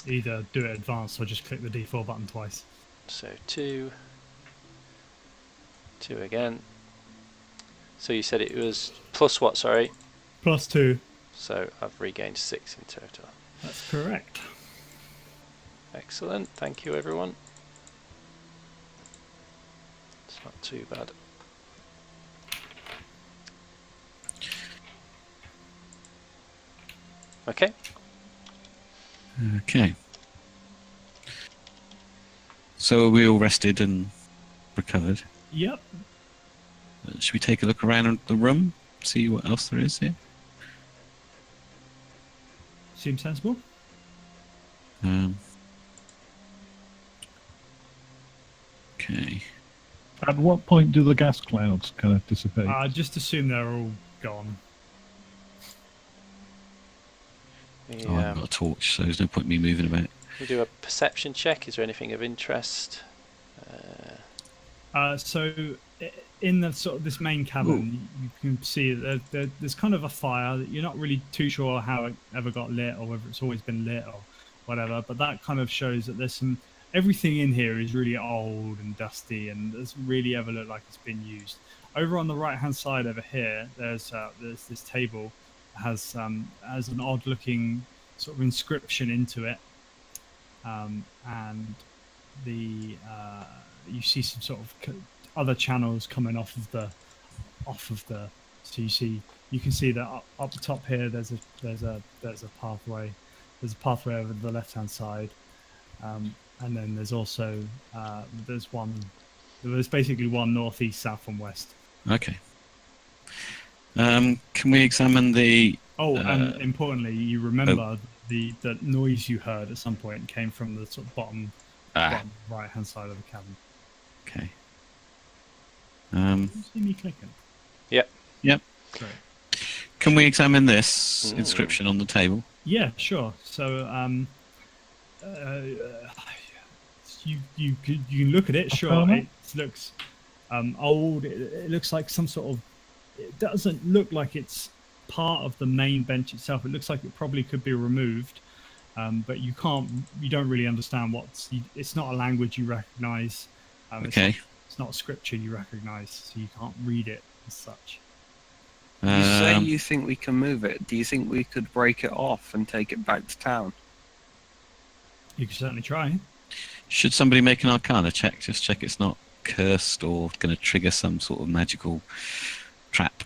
either do it advanced or just click the D4 button twice. So 2. 2 again. So you said it was plus what, sorry? Plus 2. So I've regained 6 in total. That's correct. Excellent. Thank you, everyone. It's not too bad. Okay. Okay. So are we all rested and recovered? Yep. Should we take a look around the room? See what else there is here? Seems sensible. Okay. At what point do the gas clouds kind of dissipate? Just assume they're all gone. Oh, I've got a torch, so there's no point in me moving about. We do a perception check. Is there anything of interest? So in the sort of this main cavern, you can see that there's kind of a fire that you're not really too sure how it ever got lit or whether it's always been lit or whatever. But that kind of shows that there's some everything in here is really old and dusty and doesn't really ever look like it's been used. Over on the right hand side over here, there's this table that has an odd looking sort of inscription into it, and the you see some sort of other channels coming off of the so you see you can see that up the top here. There's a pathway. There's a pathway over the left-hand side, and then there's also there's basically one northeast, south, and west. Okay. Can we examine the? Oh, and importantly, you remember the noise you heard at some point came from the sort of bottom right-hand side of the cabin. Okay. You see me clicking? Yep. Great. Can we examine this inscription on the table? Yeah, sure. So, you can look at it. Sure, it looks old. It looks like some sort of. It doesn't look like it's part of the main bench itself. It looks like it probably could be removed, but you don't really understand it's not a language you recognize. Okay. It's not a scripture you recognize, so you can't read it as such. You say you think we can move it. Do you think we could break it off and take it back to town? You can certainly try. Should somebody make an Arcana check? Just check it's not cursed or going to trigger some sort of magical trap.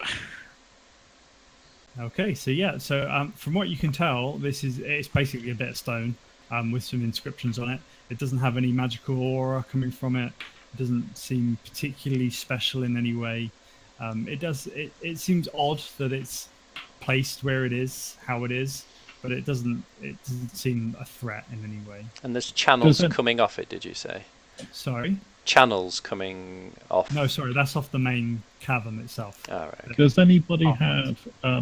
Okay, so from what you can tell, it's basically a bit of stone with some inscriptions on it. It doesn't have any magical aura coming from it. It doesn't seem particularly special in any way. It seems odd that it's placed where it is, how it is, but it doesn't seem a threat in any way. And there's channels coming off it, did you say? Sorry? Channels coming off. No, sorry, that's off the main cavern itself. All right. Does anybody have?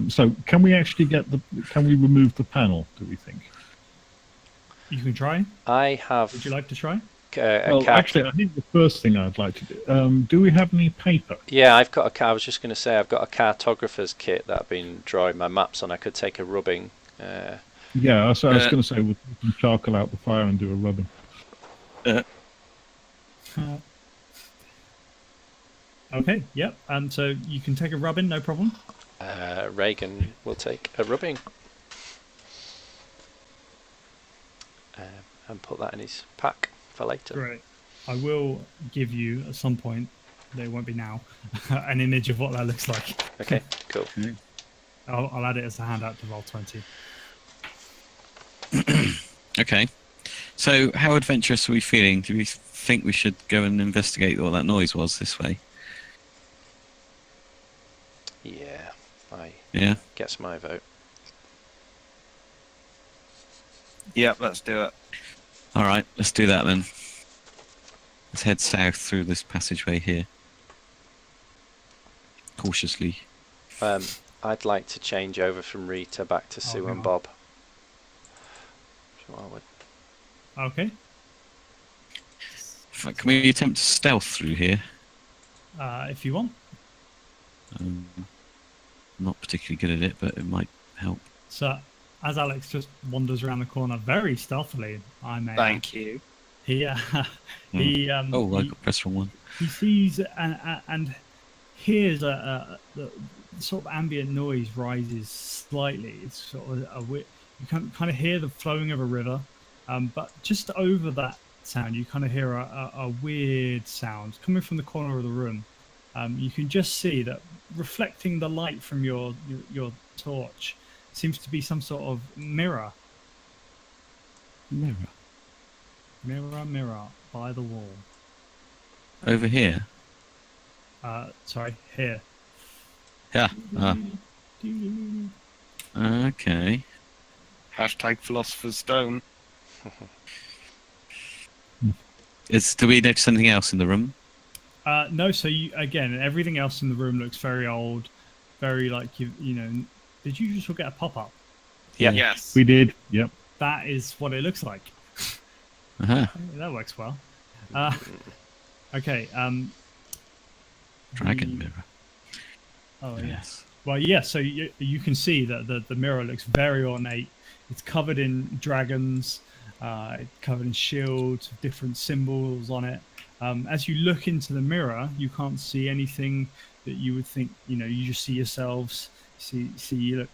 So can we actually Can we remove the panel? Do we think? You can try. I have. Would you like to try? Actually, I think the first thing I'd like to do. Do we have any paper? Yeah, I've got I was just going to say I've got a cartographer's kit that I've been drawing my maps on. I could take a rubbing. Yeah, so I was going to say we can charcoal out the fire and do a rubbing. Okay, yep. And so you can take a rubbing, no problem. Reagan will take a rubbing. And put that in his pack for later. Great. I will give you at some point, there won't be now, an image of what that looks like. Okay, cool. I'll add it as a handout to Roll20. Okay. So how adventurous are we feeling? Do we think we should go and investigate what that noise was this way? Yeah, gets my vote. Yep, let's do it. All right, let's do that then. Let's head south through this passageway here. Cautiously. I'd like to change over from Rita back to Sue and Bob. Okay. Can we attempt to stealth through here? If you want. Not particularly good at it, but it might help. So, as Alex just wanders around the corner very stealthily, I may. Thank you. I got pressed from one. He sees and hears the sort of ambient noise rises slightly. It's sort of you can kind of hear the flowing of a river, but just over that sound, you kind of hear a weird sound coming from the corner of the room. You can just see that reflecting the light from your torch seems to be some sort of mirror. Mirror by the wall. Over here? Sorry, here. Yeah. Okay. Hashtag Philosopher's Stone. Do we notice anything else in the room? No, so everything else in the room looks very old, very like did you just get a pop-up? Yeah. Yes. We did. Yep. That is what it looks like. Uh-huh. That works well. Okay. Dragon mirror. Oh yes. Well, yeah. So you can see that the mirror looks very ornate. It's covered in dragons. It's covered in shields with different symbols on it. As you look into the mirror, you can't see anything that you would think. You just see yourselves. See you look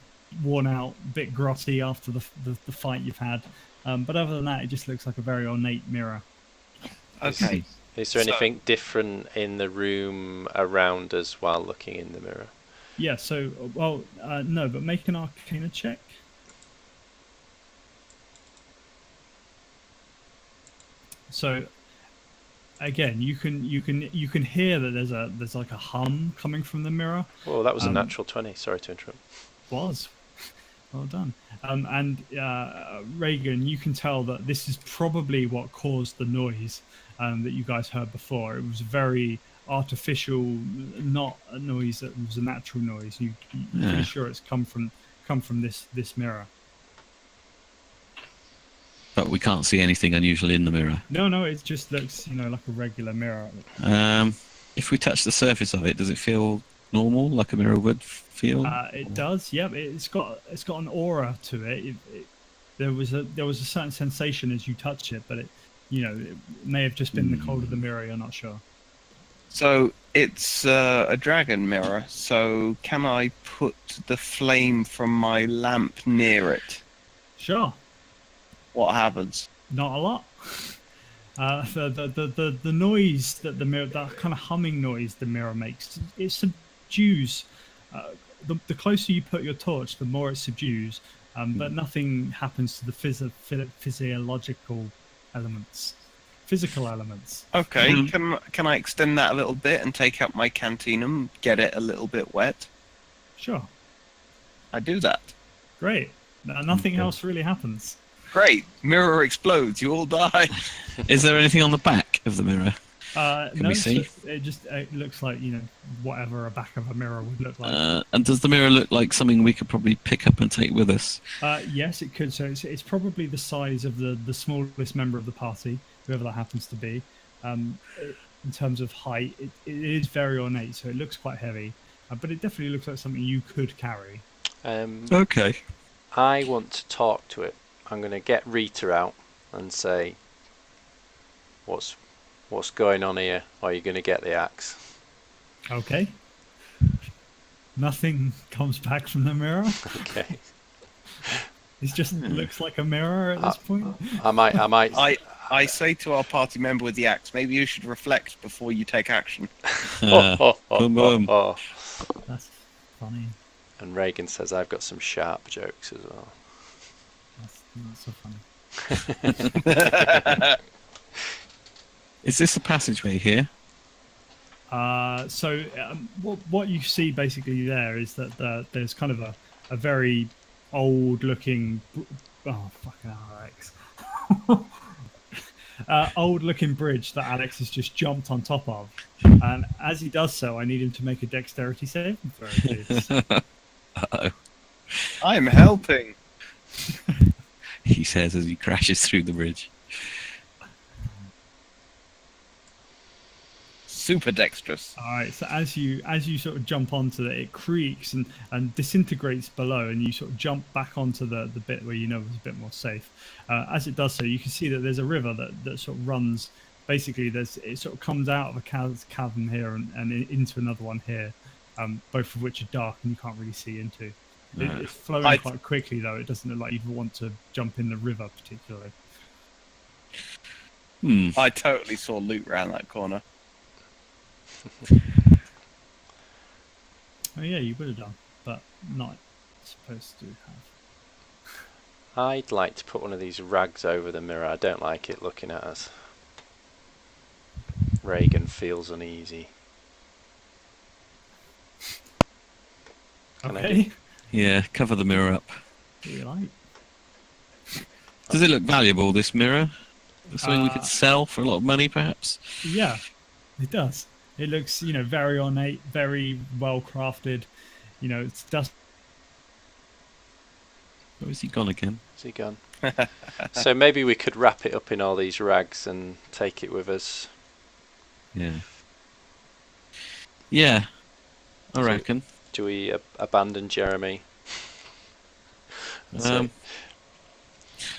worn out, a bit grotty after the fight you've had. But other than that, it just looks like a very ornate mirror. Okay. Is there anything different in the room around us while looking in the mirror? Yeah. So, well, no, but make an Arcana check. So again, you can hear that there's like a hum coming from the mirror. Well, that was a Um, natural 20. Sorry to interrupt. Was well done. And Reagan, you can tell that this is probably what caused the noise that you guys heard before. It was very artificial, not a noise that was a natural noise. You're Yeah. pretty sure it's come from this mirror. But we can't see anything unusual in the mirror. No, it just looks like a regular mirror. If we touch the surface of it, does it feel normal, like a mirror would feel? It does. Yep. It's got an aura to it. There was a certain sensation as you touch it, but it may have just been the cold of the mirror. You're not sure. So it's a dragon mirror. So can I put the flame from my lamp near it? Sure. What happens? Not a lot. The noise that the mirror, that kind of humming noise the mirror makes, it subdues. The closer you put your torch, the more it subdues. But nothing happens to the physiological elements, physical elements. Okay, can I extend that a little bit and take out my cantinum, get it a little bit wet? Sure. I do that. Great. Nothing else really happens. Great. Mirror explodes. You all die. Is there anything on the back of the mirror? No, we see? It looks like whatever a back of a mirror would look like. And does the mirror look like something we could probably pick up and take with us? Yes, it could. So it's probably the size of the smallest member of the party, whoever that happens to be. In terms of height, it is very ornate, so it looks quite heavy. But it definitely looks like something you could carry. Okay. I want to talk to it. I'm going to get Rita out and say, what's going on here? Or are you going to get the axe? Okay. Nothing comes back from the mirror. Okay. It just looks like a mirror at this point. I might. I say to our party member with the axe, maybe you should reflect before you take action. Boom, boom. That's funny. And Reagan says, I've got some sharp jokes as well. That's not so funny. Is this a passageway here? What you see basically there is that there's kind of a very old-looking, fucking Alex, old-looking bridge that Alex has just jumped on top of, and as he does so, I need him to make a dexterity save. Please. Uh-oh. I'm helping. He says as he crashes through the bridge. Super dexterous. All right. So as you sort of jump onto it, it creaks and disintegrates below, and you sort of jump back onto the bit where it's a bit more safe. As it does so, you can see that there's a river that sort of runs. Basically, it sort of comes out of a cavern here and into another one here, both of which are dark and you can't really see into. It's flowing quite quickly, though. It doesn't look like you'd want to jump in the river particularly. I totally saw loot round that corner. Oh yeah, you would have done, but not supposed to have. I'd like to put one of these rags over the mirror. I don't like it looking at us. Reagan feels uneasy. Okay. Yeah, cover the mirror up. What do you like? Does it look valuable, this mirror? Something we could sell for a lot of money, perhaps? Yeah, it does. It looks, very ornate, very well crafted. It's dust. Where is he gone again? Is he gone? So maybe we could wrap it up in all these rags and take it with us. Yeah. Yeah, I reckon. Do we abandon Jeremy? So,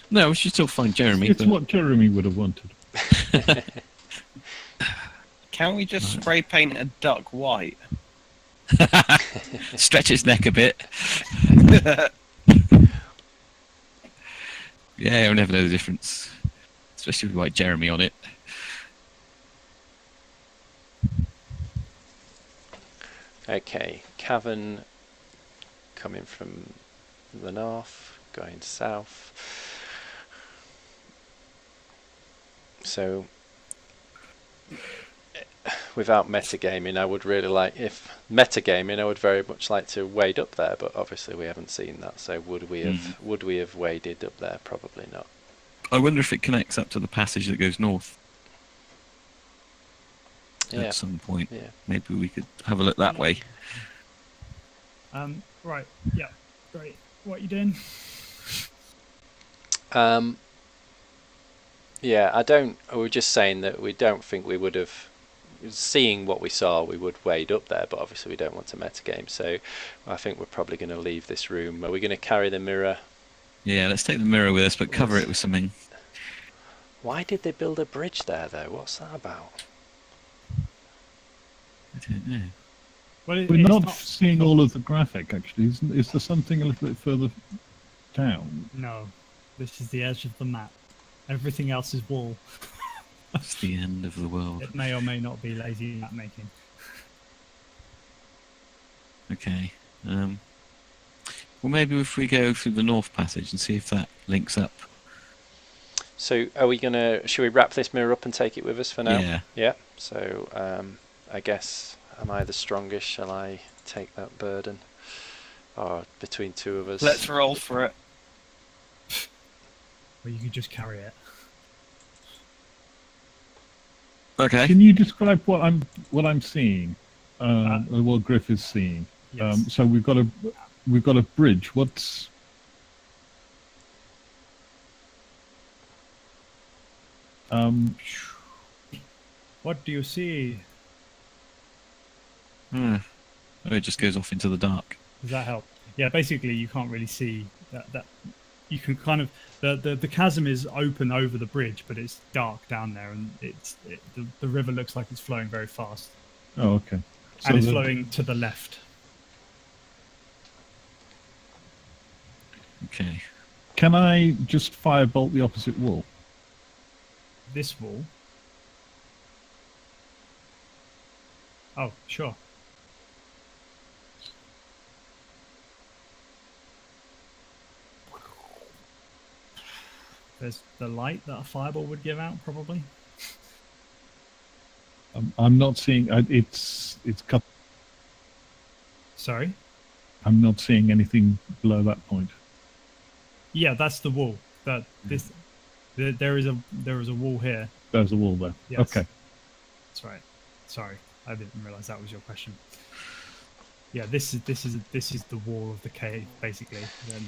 no, we should still find Jeremy. It's what Jeremy would have wanted. Can't we just spray paint a duck white? Stretch its neck a bit. Yeah, I'll never know the difference. Especially with white Jeremy on it. Okay, cavern coming from the north, going south. So, without metagaming, I would really like, if metagaming, I would very much like to wade up there, but obviously we haven't seen that. So would we have waded up there? Probably not. I wonder if it connects up to the passage that goes north Yeah. at some point. Yeah. Maybe we could have a look that way. Right. Yeah. Great. What are you doing? Yeah, I was just saying that we don't think we would have, seeing what we saw, we would wade up there, but obviously we don't want to metagame, so I think we're probably going to leave this room. Are we going to carry the mirror? Yeah, let's take the mirror with us, but cover it with something. Why did they build a bridge there, though? What's that about? I don't know. Well, We're not seeing all of the graphic, actually. Is there something a little bit further down? No, this is the edge of the map. Everything else is wall. It's the end of the world. It may or may not be lazy map making. Okay. Well, maybe if we go through the north passage and see if that links up. So should we wrap this mirror up and take it with us for now? Yeah. Yeah. So I guess, am I the strongest? Shall I take that burden? Or between two of us? Let's roll for it. Or you could just carry it. Okay. Can you describe what I'm seeing? What Griff is seeing. Yes. So we've got a bridge. What's What do you see? Oh, it just goes off into the dark. Does that help? Yeah, basically you can't really see that you can kind of the chasm is open over the bridge, but it's dark down there, and the river looks like it's flowing very fast. Oh, okay. So And it's flowing to the left. Okay. Can I just firebolt the opposite wall? This wall. Oh, sure. There's the light that a fireball would give out, probably. I'm not seeing. It's cut. Sorry. I'm not seeing anything below that point. Yeah, that's the wall. There is a wall here. There's a wall there. Yes. Okay. That's right. Sorry, I didn't realise that was your question. Yeah, this is the wall of the cave, basically. Then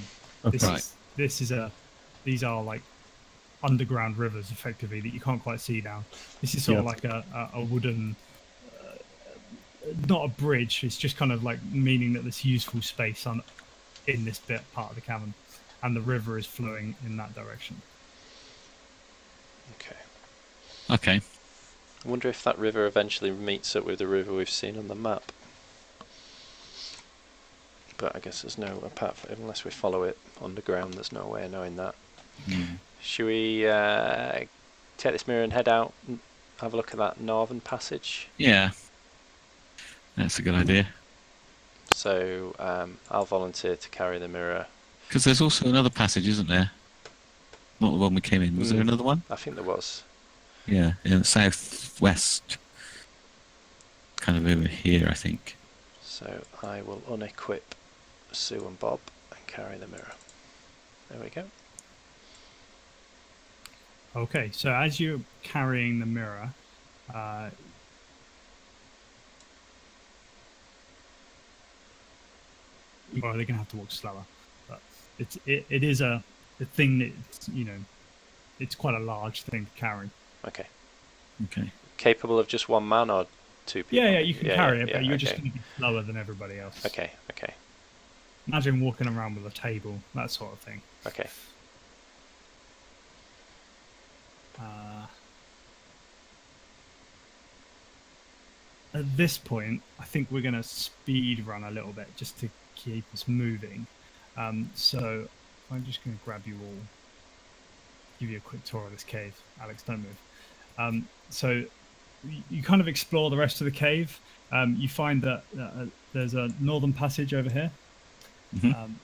these are like underground rivers, effectively, that you can't quite see now. This is sort of like a wooden, not a bridge. It's just kind of like meaning that there's useful space in this part of the cavern, and the river is flowing in that direction. Okay. Okay. I wonder if that river eventually meets up with the river we've seen on the map. But I guess there's no, unless we follow it underground, there's no way of knowing that. Should we take this mirror and head out and have a look at that northern passage? Yeah. That's a good idea. So I'll volunteer to carry the mirror. Because there's also another passage, isn't there? Not the one we came in. Was there another one? I think there was. Yeah, in the southwest. Kind of over here, I think. So I will unequip Sue and Bob and carry the mirror. There we go. Okay, so as you're carrying the mirror, well, they're gonna have to walk slower, but it is a thing that it's quite a large thing to carry. Okay. Okay. Capable of just one man or two people? Yeah, you can carry it, but you're okay. just going to be slower than everybody else. Okay. Imagine walking around with a table, that sort of thing. Okay. At this point, I think we're going to speed run a little bit just to keep us moving. So I'm just going to grab you all, give you a quick tour of this cave. Alex, don't move. So you kind of explore the rest of the cave. You find that there's a northern passage over here. Mhm.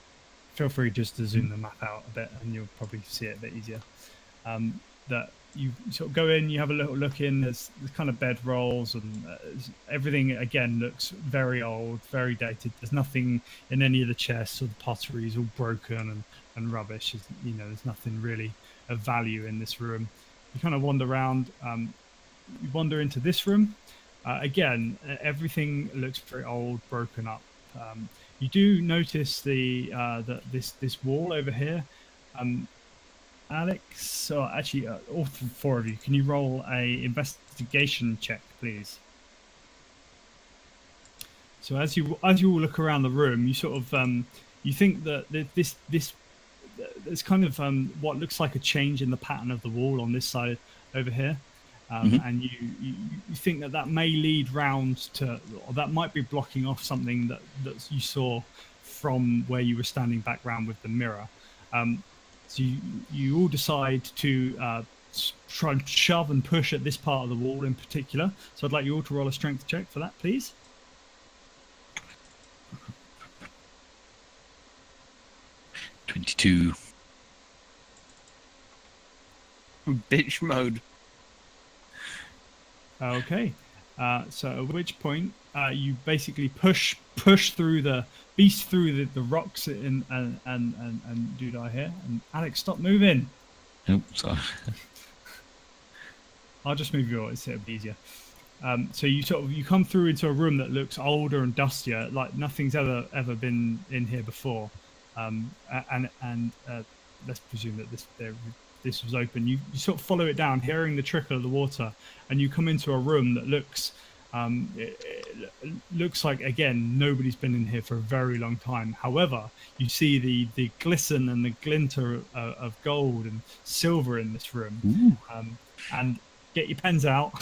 Feel free just to zoom the map out a bit, and you'll probably see it a bit easier. That you sort of go in, you have a little look in. There's kind of bed rolls, and everything again looks very old, very dated. There's nothing in any of the chests, or the pottery is all broken and rubbish. There's nothing really of value in this room. You kind of wander around. You wander into this room. Again, everything looks very old, broken up. You do notice that this wall over here. Alex, or actually, all four of you, can you roll a investigation check, please? So as you all look around the room, you sort of you think that this there's kind of what looks like a change in the pattern of the wall on this side over here. And you think that may lead round to, or that might be blocking off something that you saw from where you were standing back round with the mirror. So you all decide to try and shove and push at this part of the wall in particular. So I'd like you all to roll a strength check for that, please. $22. Bitch mode. Okay. So at which point you basically push through the beast through the rocks and do die here. And Alex, stop moving. Oh, sorry. I'll just move yours. It'll be easier. So you come through into a room that looks older and dustier, like nothing's ever been in here before. And let's presume that this was open. You sort of follow it down, hearing the trickle of the water, and you come into a room that looks it looks like, again, nobody's been in here for a very long time. However, you see the glisten and the glinter of gold and silver in this room. And get your pens out,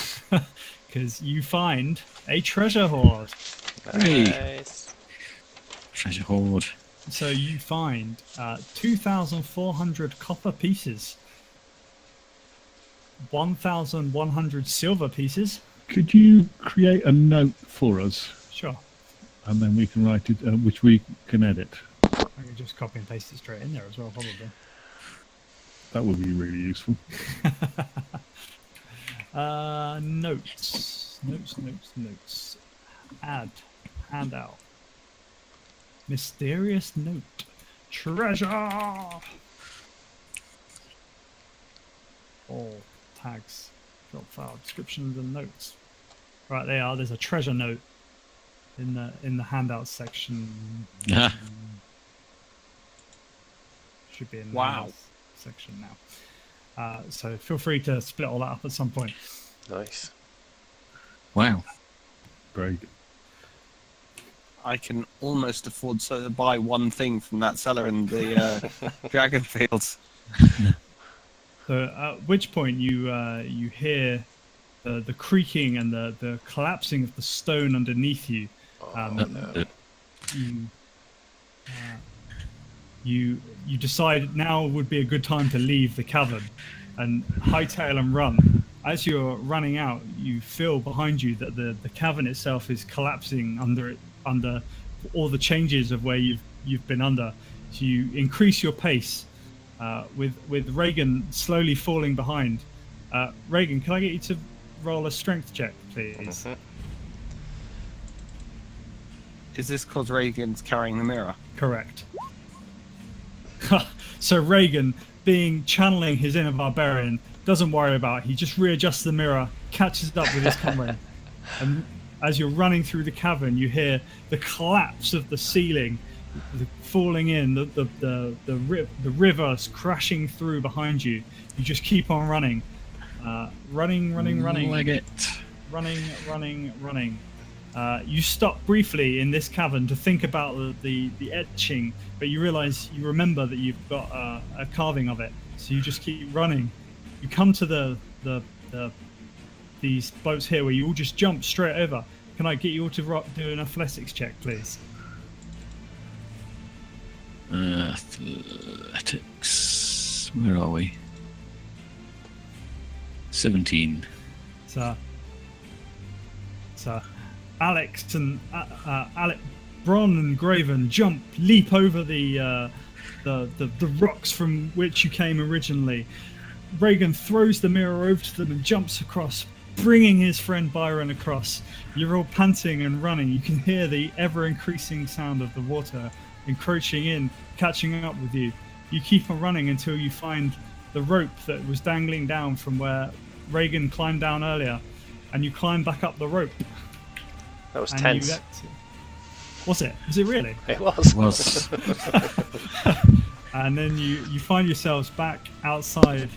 because you find a treasure hoard. Nice. Treasure hoard. So you find 2,400 copper pieces, 1,100 silver pieces. Could you create a note for us, Sure. and then we can write it, which we can edit? I can just copy and paste it straight in there as well, probably. That would be really useful. Notes. Add. Handout. Mysterious note. Treasure. All tags. Drop file descriptions and notes. Right, they are. There's a treasure note in the handout section. Yeah. Should be in the Wow. handouts section now. So feel free to split all that up at some point. Nice. Wow. Great. I can almost afford to buy one thing from that cellar in the Dragon Fields. So at which point you hear the creaking and the collapsing of the stone underneath you. You decide now would be a good time to leave the cavern and hightail and run. As you're running out, you feel behind you that the cavern itself is collapsing under all the changes of where you've been under. So you increase your pace, with Reagan slowly falling behind. Reagan, can I get you to roll a strength check, please? Is this because Reagan's carrying the mirror? Correct. So Reagan, channeling his inner barbarian, doesn't worry about it. He just readjusts the mirror, catches up with his comrade, and as you're running through the cavern, you hear the collapse of the ceiling, falling in, the rivers crashing through behind you. You just keep on running, running. Leg it. Running. You stop briefly in this cavern to think about the etching, but you remember that you've got a carving of it, so you just keep running. You come to these boats here where you all just jump straight over. Can I get you all to do an athletics check, please? Athletics. Where are we? 17. So Alex and Bron and Graven leap over the rocks from which you came originally. Reagan throws the mirror over to them and jumps across, bringing his friend Byron across. You're all panting and running. You can hear the ever-increasing sound of the water encroaching in, catching up with you. You keep on running until you find the rope that was dangling down from where Reagan climbed down earlier, and you climb back up the rope. That was And tense. Was it? Was it really? It was. Was And then you find yourselves back outside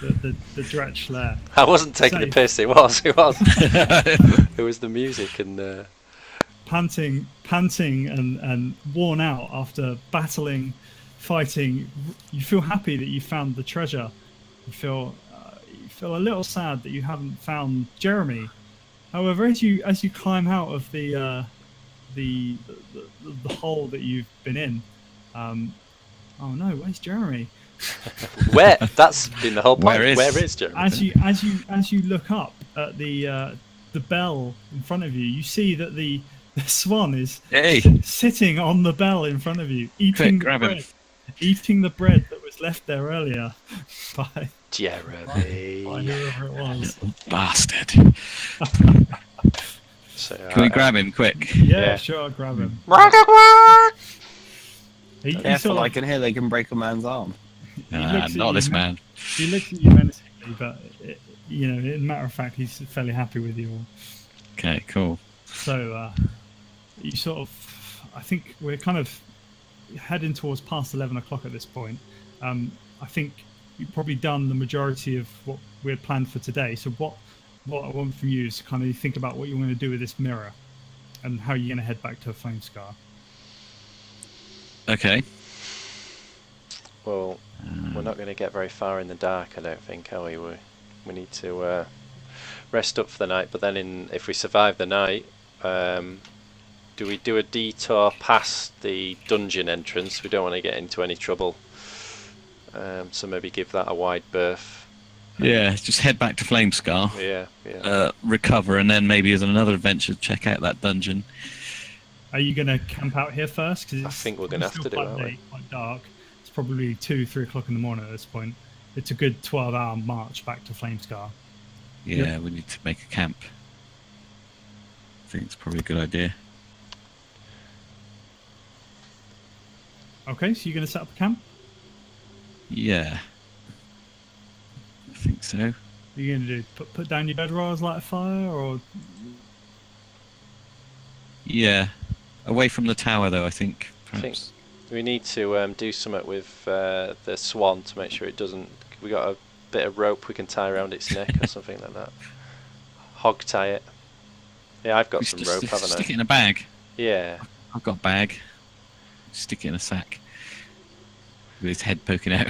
the Dretch lair. I wasn't taking the Safe. piss. It was. It was. It was the music and. Panting and worn out after battling, fighting. You feel happy that you found the treasure. You feel a little sad that you haven't found Jeremy. However, as you climb out of the hole that you've been in, oh no, where's Jeremy? Where? That's been the whole point. Where is Jeremy? As you look up at the bell in front of you, you see that the Swan is Hey. sitting on the bell in front of you, eating Quick, grab him. eating the bread that was left there earlier by Jeremy. whoever it was. Bastard. So, Can we grab him quick? Yeah, sure, I'll grab him. He Careful, sort I of, can hear they can break a man's arm. looks at Not you, this man. he looks at you menacingly, but in matter of fact, he's fairly happy with you all. Okay, cool. So you sort of, I think we're kind of heading towards past 11 o'clock at this point. I think you've probably done the majority of what we had planned for today. So what I want from you is to kind of think about what you want to do with this mirror and how you're going to head back to Flamescar. Okay. Well, we're not going to get very far in the dark, I don't think, are we? We need to rest up for the night, but then if we survive the night, do we do a detour past the dungeon entrance? We don't want to get into any trouble, so maybe give that a wide berth. Yeah, just head back to Flamescar. Yeah. Recover, and then maybe as another adventure, check out that dungeon. Are you going to camp out here first? Cause I think we're going to have to do it, aren't we? Quite dark. It's probably 2-3 o'clock in the morning at this point. It's a good 12-hour march back to Flamescar. Yeah, we need to make a camp. I think it's probably a good idea. Okay, so you're going to set up a camp? Yeah. I think so. What are you going to do? Put down your bedrolls, light a fire, or Yeah. Away from the tower, though, I think. I think Perhaps. we need to do something with the Swan to make sure it doesn't. We got a bit of rope we can tie around its neck or something like that. Hog tie it. Yeah, I've got some rope, haven't Stick it I? in a bag. Yeah. I've got a bag. Stick it in a sack. With its head poking out.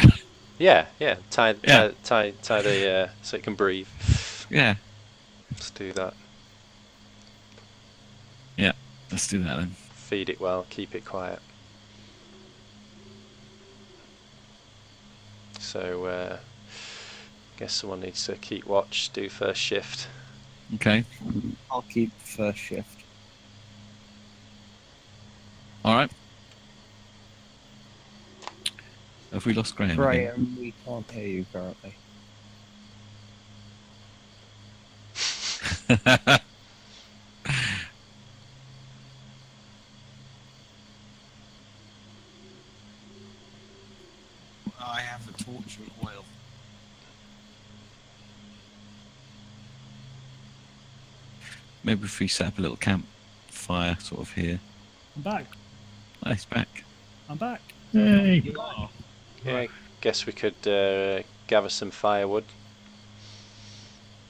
Yeah. Tie Yeah. the so it can breathe. Yeah. Let's do that. Yeah. Let's do that then. Feed it well. Keep it quiet. So, guess someone needs to keep watch. Do first shift. Okay. I'll keep first shift. Alright. Have we lost Graham? Graham, we can't hear you currently. Again? I have a torch and oil. Maybe if we set up a little campfire sort of here. I'm back. Nice, back. I'm back. Hey. Yeah. Guess we could gather some firewood.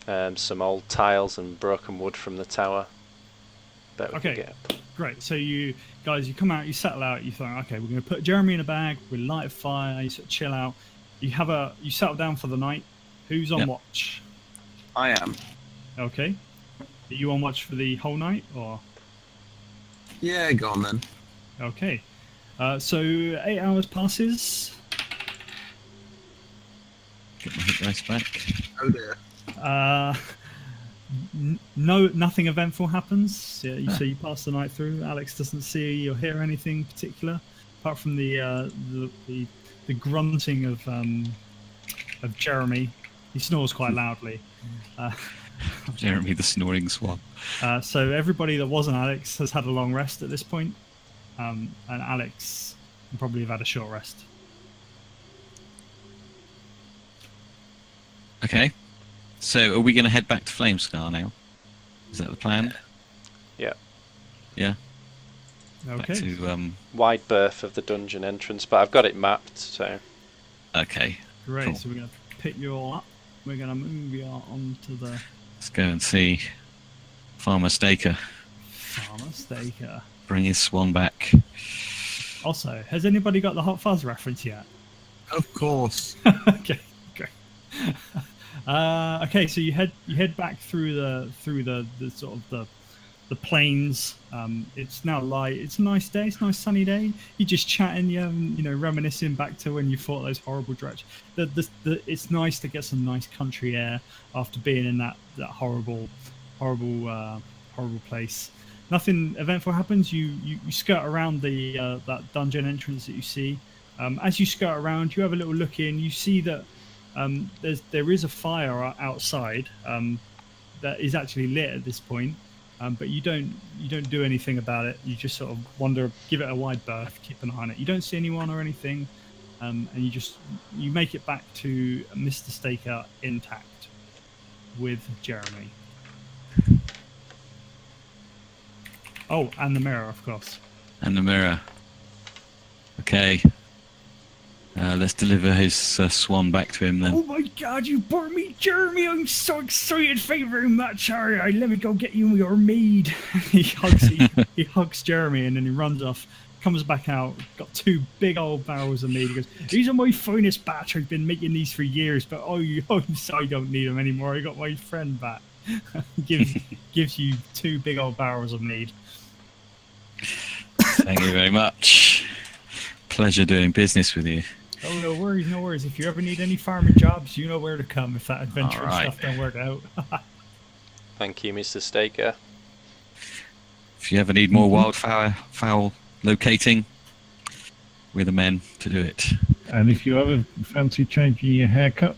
Some old tiles and broken wood from the tower. Bet we Okay. could get. Great. So you guys, you come out, you settle out, you think, okay, we're going to put Jeremy in a bag, we light a fire, you sort of chill out. You settle down for the night. Who's on Yep. watch? I am. Okay. Are you on watch for the whole night, or? Yeah, go on then. Okay. So 8 hours passes. Get my hit dice back. Oh dear. nothing eventful happens. Yeah, so you pass the night through. Alex doesn't see or hear anything particular, apart from the grunting of Jeremy. He snores quite loudly. Jeremy the snoring swan. So everybody that wasn't Alex has had a long rest at this point, and Alex can probably have had a short rest. Okay. So are we going to head back to Flamescar now? Is that the plan? Yeah. Yeah. Okay. Back to, Wide berth of the dungeon entrance, but I've got it mapped, so. okay. Great. Cool. So we're gonna pick you all up. We're gonna move you onto the Let's go and see Farmer Staker Farmer Staker. bring his swan back. Also, has anybody got the Hot Fuzz reference yet? Of course. Okay, great. Okay, so you head back through the sort of the plains. It's now light. It's a nice day. It's a nice sunny day. You're just chatting, reminiscing back to when you fought those horrible dredge. It's nice to get some nice country air after being in that horrible place. Nothing eventful happens. You skirt around that dungeon entrance that you see. As you skirt around, you have a little look in. You see that there is a fire outside that is actually lit at this point, but you don't do anything about it. You just sort of wander, give it a wide berth, keep an eye on it. You don't see anyone or anything, and you make it back to Mr. Staker intact with Jeremy. Oh, and the mirror, of course. And the mirror. Okay. Let's deliver his swan back to him then. Oh my God, you brought me Jeremy! I'm so excited! Thank you very much. All right, let me go get you your mead. he hugs Jeremy and then he runs off. Comes back out, got 2 big old barrels of mead. He goes, "These are my finest batch. I've been making these for years, but I don't need them anymore. I got my friend back." gives you 2 big old barrels of mead. Thank you very much. Pleasure doing business with you. Oh, no worries, no worries. If you ever need any farming jobs, you know where to come if that adventurous All right. stuff don't work out. Thank you, Mr. Staker. If you ever need more wildfowl locating, we're the men to do it. And if you ever fancy changing your haircut,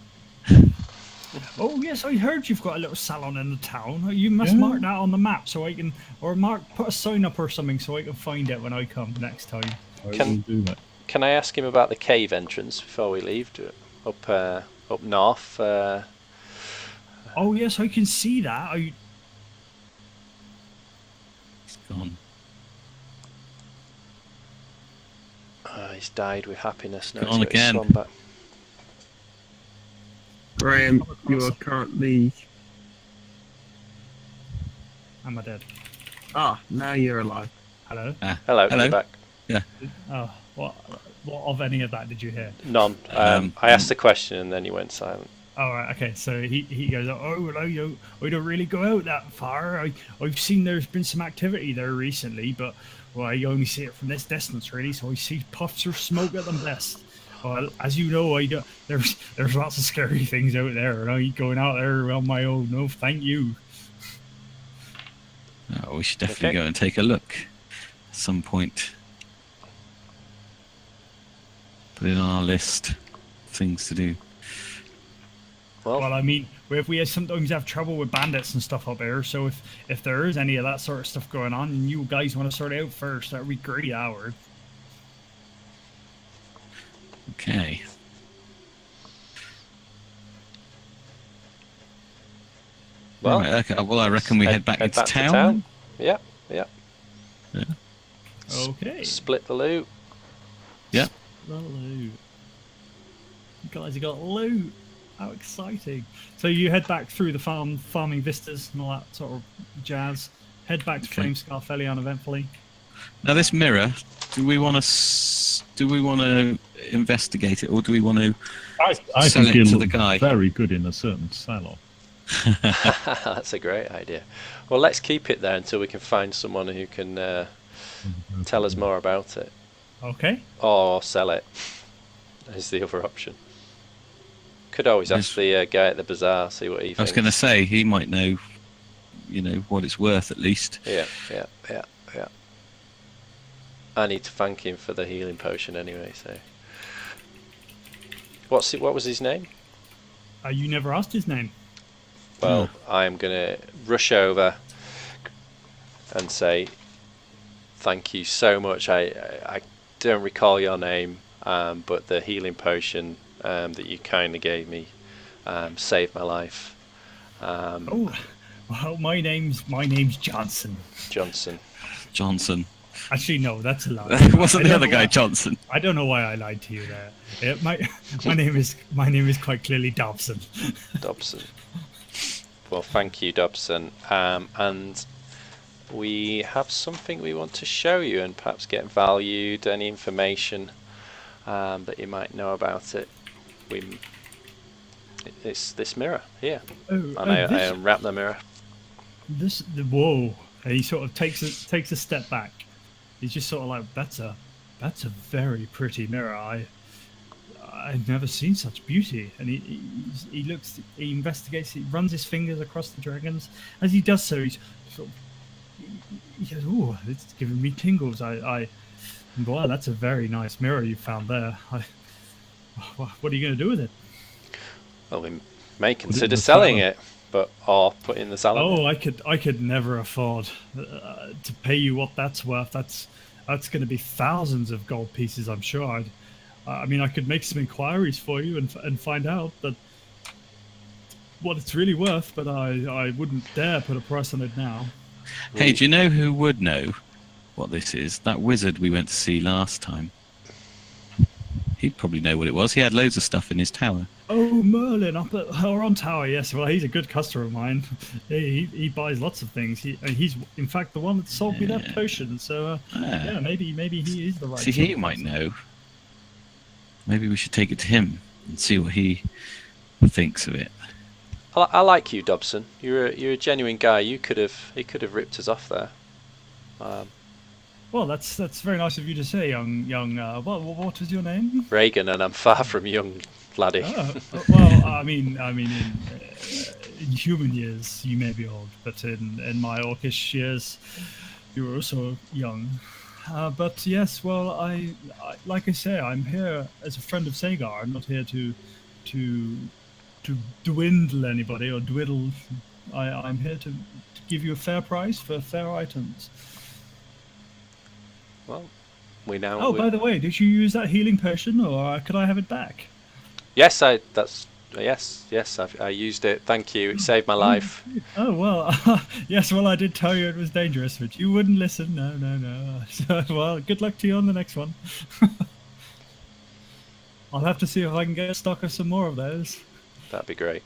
Oh yes, I heard you've got a little salon in the town. You must Yeah. mark that on the map so I can, or put a sign up or something so I can find it when I come next time. I Can- will do that. Can I ask him about the cave entrance before we leave? Up north. Oh yes, I can see that. It's gone. He's died with happiness. Now Gone he's got his again. swan back. Graham, you are currently... Am I dead? Ah, now you're alive. Hello. Hello, Hello. you're back. Oh, what of any of that did you hear? None. I asked the question and then you went silent. All right, okay. So he goes, "Oh well, I don't really go out that far. I've seen there's been some activity there recently, but I only see it from this distance really. So I see puffs of smoke at the best. Well, as you know, there's lots of scary things out there, and I ain't going out there on my own. No, thank you." Oh, we should definitely Okay. go and take a look at some point. Put it on our list of things to do. Well, Well, I mean, we sometimes have trouble with bandits and stuff up here. So if there is any of that sort of stuff going on, and you guys want to sort it out first, that would be great, Howard. Okay. well, Right, okay. Well, I reckon we head back into to town. Yeah. Okay. Split the loot. Yeah. The loot. You guys have got loot. How exciting! So you head back through the farming vistas and all that sort of jazz. Head back to Okay. Flamescar fairly uneventfully. Now, this mirror. Do we want to investigate it, or do we want to? I Sell think it it to looks the guy. very good in a certain salon. That's a great idea. Well, let's keep it there until we can find someone who can tell us more about it. Okay. Or sell it is the other option. Could always ask the guy at the bazaar, see what he I was thinks. going to say he might know what it's worth at least. Yeah. I need to thank him for the healing potion anyway. So, what was his name? You never asked his name. Well, I'm gonna rush over and say thank you so much. I don't recall your name, but the healing potion that you kindly gave me saved my life. Well, my name's Johnson. Johnson. Actually, no, that's a lie. It wasn't I the don't other know guy, why- Johnson. I don't know why I lied to you there. My name is quite clearly Dobson. Dobson. Well, thank you, Dobson. And we have something we want to show you and perhaps get valued. Any information that you might know about it. It's this mirror here, and I unwrap the mirror. Whoa! And he sort of takes a step back. He's just sort of like, that's a very pretty mirror. I've never seen such beauty. And he looks, he investigates, he runs his fingers across the dragons. As he does so, he's sort of, he goes, "Oh, it's giving me tingles." Wow, that's a very nice mirror you found there. What are you going to do with it? Well, we may in consider the selling cellar. it, or put in the salad. Oh, I could never afford to pay you what that's worth. That's going to be thousands of gold pieces, I'm sure. I mean, I could make some inquiries for you and find out that what it's really worth, but I wouldn't dare put a price on it now. Hey, do you know who would know what this is? That wizard we went to see last time. He'd probably know what it was. He had loads of stuff in his tower. Oh, Merlin up at Horon Tower. Yes, well, he's a good customer of mine. He buys lots of things. He's in fact the one that sold me that potion. So yeah, maybe he is the right. See, sort he of might person. know. Maybe we should take it to him and see what he thinks of it. I like you, Dobson. You're a genuine guy. He could have ripped us off there. Well, that's very nice of you to say, young. What was your name? Reagan, and I'm far from young, laddie. Well, I mean, in human years you may be old, but in my orcish years, you were also young. But yes, well, I like I say, I'm here as a friend of Sagar. I'm not here to dwindle anybody or dwiddle. I'm here to give you a fair price for fair items. Well, we now. Oh, by the way, did you use that healing potion, or could I have it back? Yes, yes. I used it. Thank you. It saved my life. Oh well, yes. Well, I did tell you it was dangerous, but you wouldn't listen. No. So, well, good luck to you on the next one. I'll have to see if I can get a stock of some more of those. That'd be great.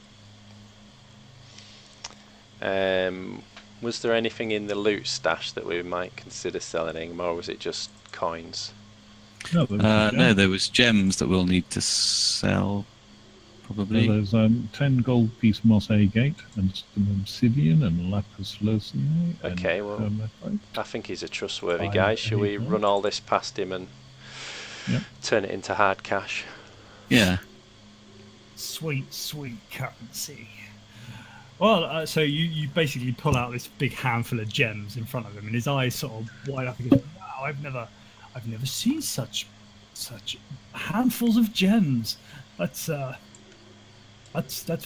Was there anything in the loot stash that we might consider selling, or was it just coins? No, No, there was gems that we'll need to sell, probably. there's 10 gold piece moss agate and some obsidian and lapis lazuli. Okay, and well, hematite. I think he's a trustworthy Fine, guy. Shall we anything. run all this past him and Yep. turn it into hard cash? Yeah. Sweet currency. Well, so you basically pull out this big handful of gems in front of him, and his eyes sort of wide up. He goes, "Wow, I've never seen such handfuls of gems. That's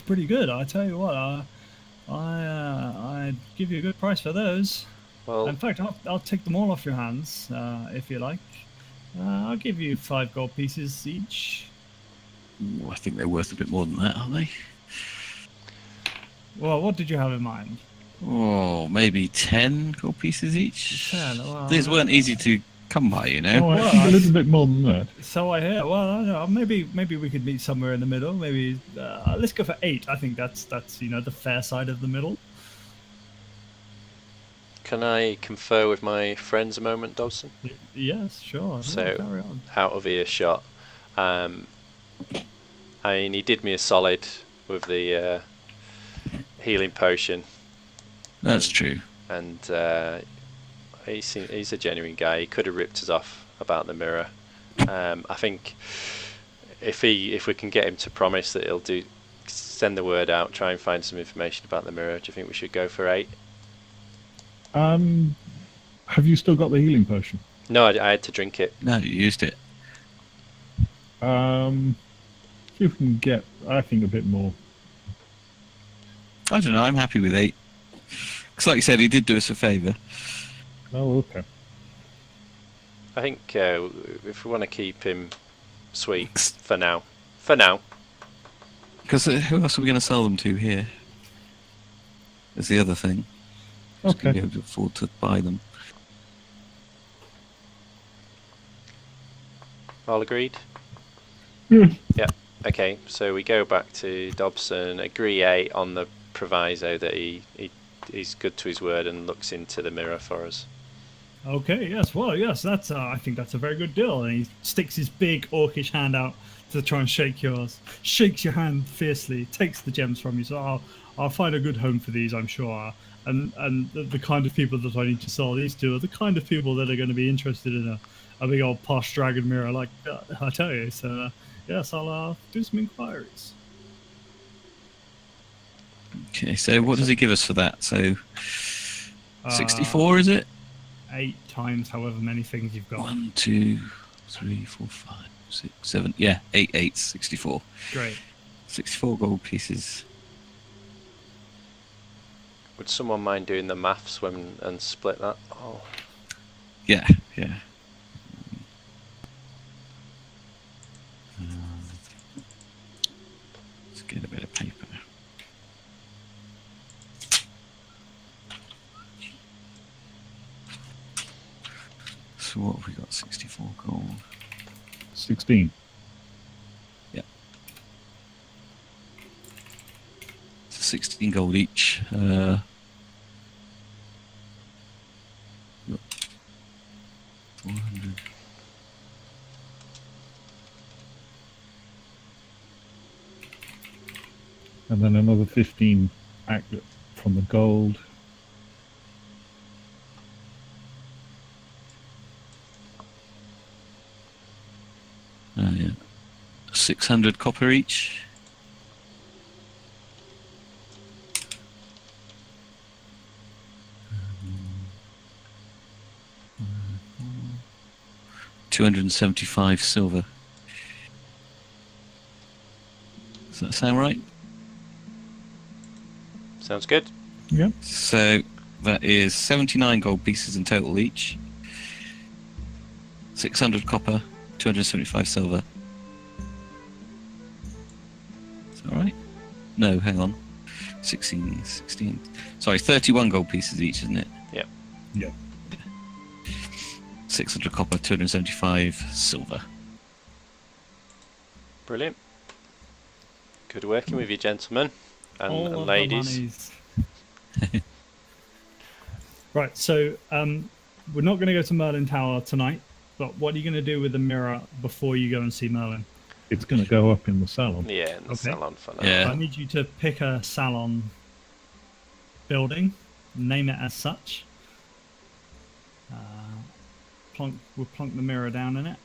pretty good. I tell you what, I'd give you a good price for those. Well, In fact, I'll take them all off your hands if you like. I'll give you 5 gold pieces each. Ooh, I think they're worth a bit more than that, aren't they? Well, what did you have in mind? Oh, maybe 10 gold pieces each. 10, well, These weren't easy to come by, you know. Oh, I Well, think a little bit more than that. So I hear. Well, I don't know. Maybe we could meet somewhere in the middle. Maybe let's go for 8. I think that's the fair side of the middle. can I confer with my friends a moment, Dobson? Yes, sure. So- Carry on. Out of earshot. I mean, he did me a solid with the healing potion, That's true. and he's a genuine guy. He could have ripped us off about the mirror. I think if we can get him to promise that he'll send the word out, try and find some information about the mirror. Do you think we should go for 8? Have you still got the healing potion? No, I had to drink it. No, you used it. See if we can get, I think, a bit more. I don't know. I'm happy with 8. Because, like you said, he did do us a favour. Oh, okay. I think if we want to keep him sweet for now. For now. Because who else are we going to sell them to here? Is the other thing. Who's going to be Okay. able to afford to buy them? All agreed? Yeah. Yeah. Okay, so we go back to Dobson, agree 8 on the proviso that he's good to his word and looks into the mirror for us. Okay, yes, well, yes, that's. I think that's a very good deal. And he sticks his big orcish hand out to try and shake yours. Shakes your hand fiercely, takes the gems from you. So I'll find a good home for these, I'm sure. And the kind of people that I need to sell these to are the kind of people that are going to be interested in a big old posh dragon mirror like that, I tell you. So yes, I'll do some inquiries. Okay, so what does he give us for that? So, 64, is it? 8 times however many things you've got. 1, 2, 3, 4, 5, 6, 7. Yeah, 8 8s, 64. Great. 64 gold pieces. Would someone mind doing the maths and split that? Oh, Yeah. Let's get a bit of paper. So what have we got? 64 gold. 16. So 16 gold each. 400. And then another 15 from the gold. Yeah. 600 copper each. $275 silver. Does that sound right? sounds good. Yeah. So that is 79 gold pieces in total each. 600 copper, 275 silver. Is that right? No, hang on. 16. Sorry, 31 gold pieces each, isn't it? Yep. Yeah. 600 copper, 275 silver. Brilliant. Good working with you, gentlemen and All of the ladies. monies. Right, so we're not going to go to Merlin Tower tonight, but what are you going to do with the mirror before you go and see Merlin? It's going to go up in the salon. Yeah, in the Okay. salon for now. Yeah. I need you to pick a salon building, name it as such. We'll plonk the mirror down in it.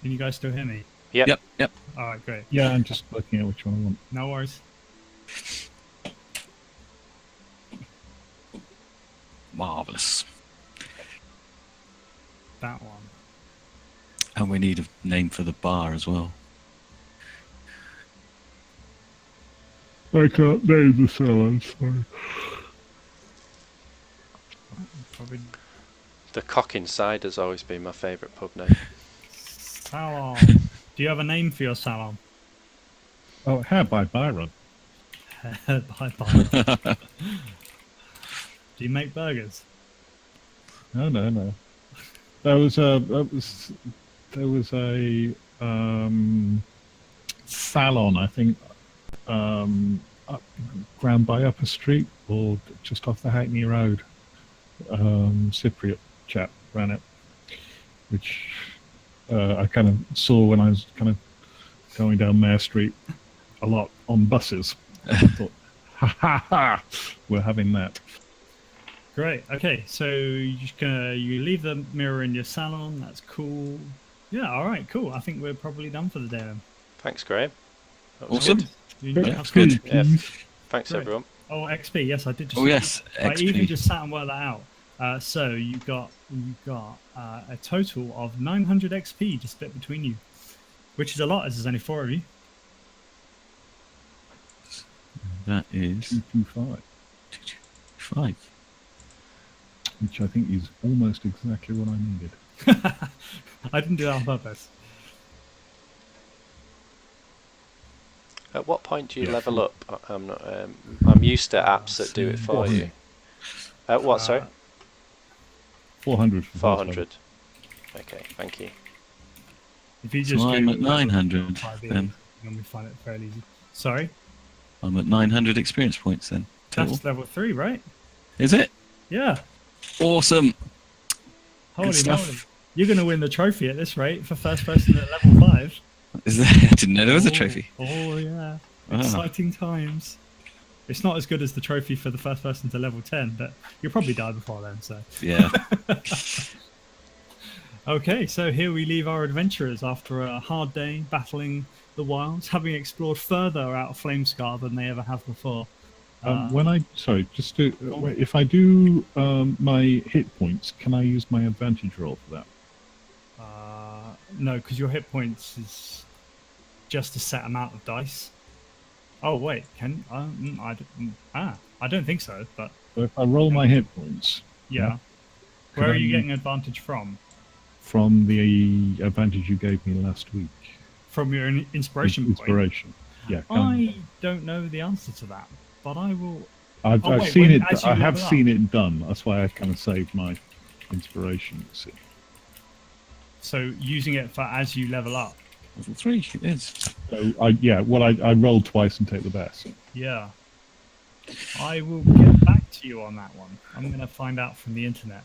Can you guys still hear me? Yep. Yep. All right, great. Yeah, I'm just looking at which one I want. No worries. Marvellous. That one. And we need a name for the bar as well. I can't name the salon, sorry. Probably The Cock Inside has always been my favourite pub name. salon. Do you have a name for your salon? Oh, Hair by Byron. Bye bye. Do you make burgers? No. There was a salon, I think, round by Upper Street or just off the Hackney Road. Cypriot chap ran it, which I kind of saw when I was kind of going down Mare Street a lot on buses. I thought, ha, we're having that. Great. Okay, so you leave the mirror in your salon. That's cool. Yeah. All right. Cool. I think we're probably done for the day then. Thanks, Graham. That was Awesome. good. You Great. have Good. Food, Yeah. please. Thanks, Great. everyone. Oh, XP. Yes, I did just. Oh yes, I even XP. just sat and worked that out. So you got a total of 900 XP to split between you, which is a lot, as there's only 4 of you. That is 225, 5. which I think is almost exactly what I needed. I didn't do that on purpose. At what point do you Yeah. level up? I'm not. I'm used to apps that do it for 400. you. What? Sorry. 400 for 400. Okay, thank you. If you just So I'm at Google 900 5e, then. you'll find it fairly easy. Sorry, I'm at 900 experience points then. Total. that's level 3, right? Is it? Yeah. Awesome. Holy stuff. moly! You're going to win the trophy at this rate for first person at level 5. Is there? I didn't know there was a trophy. Oh yeah. Wow. Exciting times. It's not as good as the trophy for the first person to level 10, but you'll probably die before then. So. Yeah. Okay, so here we leave our adventurers after a hard day battling the wilds, having explored further out of Flamescar than they ever have before. If I do my hit points, can I use my advantage roll for that? No, because your hit points is just a set amount of dice. Oh wait, I don't think so, but So if I roll my hit points yeah. Can Where are I you use- getting advantage from? from the advantage you gave me last week, From your inspiration point? inspiration. Yeah, I don't know the answer to that, but I will. I've wait, seen when- it. as you I have level up? seen it done. That's why I kind of saved my inspiration. You see. So using it for as you level up. Level 3 it is. So I rolled twice and take the best. Yeah. I will get back to you on that one. I'm going to find out from the internet.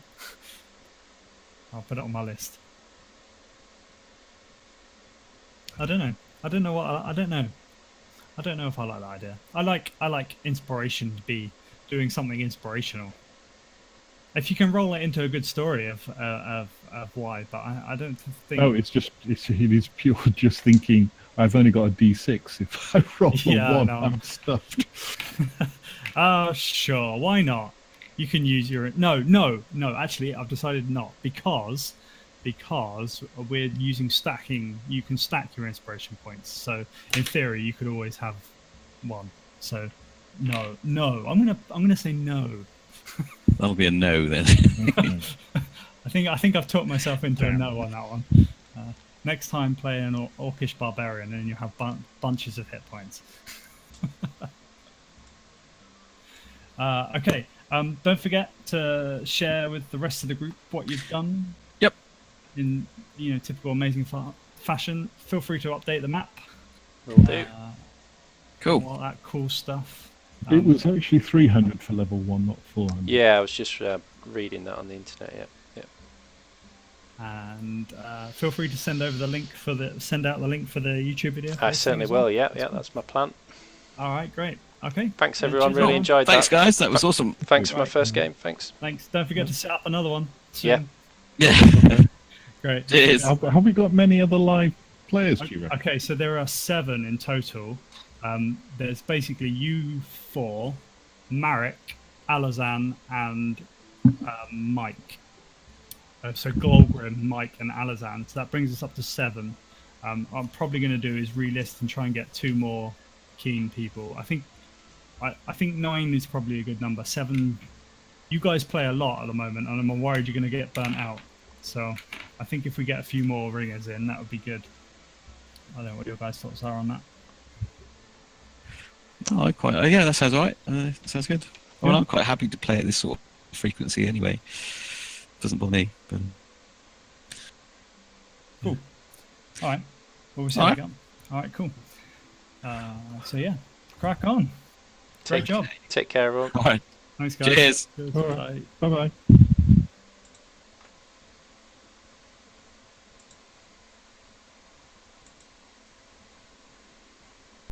I'll put it on my list. I don't know. I don't know if I like that idea. I like inspiration to be doing something inspirational. If you can roll it into a good story of why, but I don't think. No, it is pure just thinking. I've only got a D6. If I roll a 1, no. I'm stuffed. Sure. Why not? You can use your no. Actually, I've decided not because we're using stacking. You can stack your inspiration points. So in theory, you could always have 1. So no. I'm gonna say no. That'll be a no then. Okay. I think I've talked myself into a no on that one. Next time, play an orcish barbarian, and you have bunches of hit points. Okay. Don't forget to share with the rest of the group what you've done. Yep. In typical amazing fashion. Feel free to update the map. Will do. Cool. All that cool stuff. It was actually 300 for level 1, not 400. Yeah, I was just reading that on the internet. Yeah. And feel free to send out the link for the YouTube video. I certainly will. Yeah, that's my plan. All right, great. Okay. Thanks, Yeah, everyone. cheers, Really everyone. enjoyed Thanks, that. guys. That was awesome. Thanks for my Right. first game. Thanks. Thanks. Don't forget to set up another one Yeah. soon. Yeah. Great. Cheers. Have we got many other live players? Do you reckon? Okay, so there are 7 in total. There's basically you 4, Marek, Alazan, and Mike. So Glolgrim, Mike, and Alazan. So that brings us up to 7. I'm probably going to do is relist and try and get 2 more keen people. I think 9 is probably a good number. 7. You guys play a lot at the moment, and I'm worried you're going to get burnt out. So I think if we get a few more ringers in, that would be good. I don't know what your guys' thoughts are on that. Oh, yeah, that sounds alright. Sounds good. Well, I'm quite happy to play at this sort of frequency anyway. Doesn't bother me. But Cool. All right. Well, we'll see how we go. All right, cool. So yeah, crack on. Great job. Take care, everyone. alright. Thanks, guys. Cheers. Cheers. All right. Bye. Bye bye.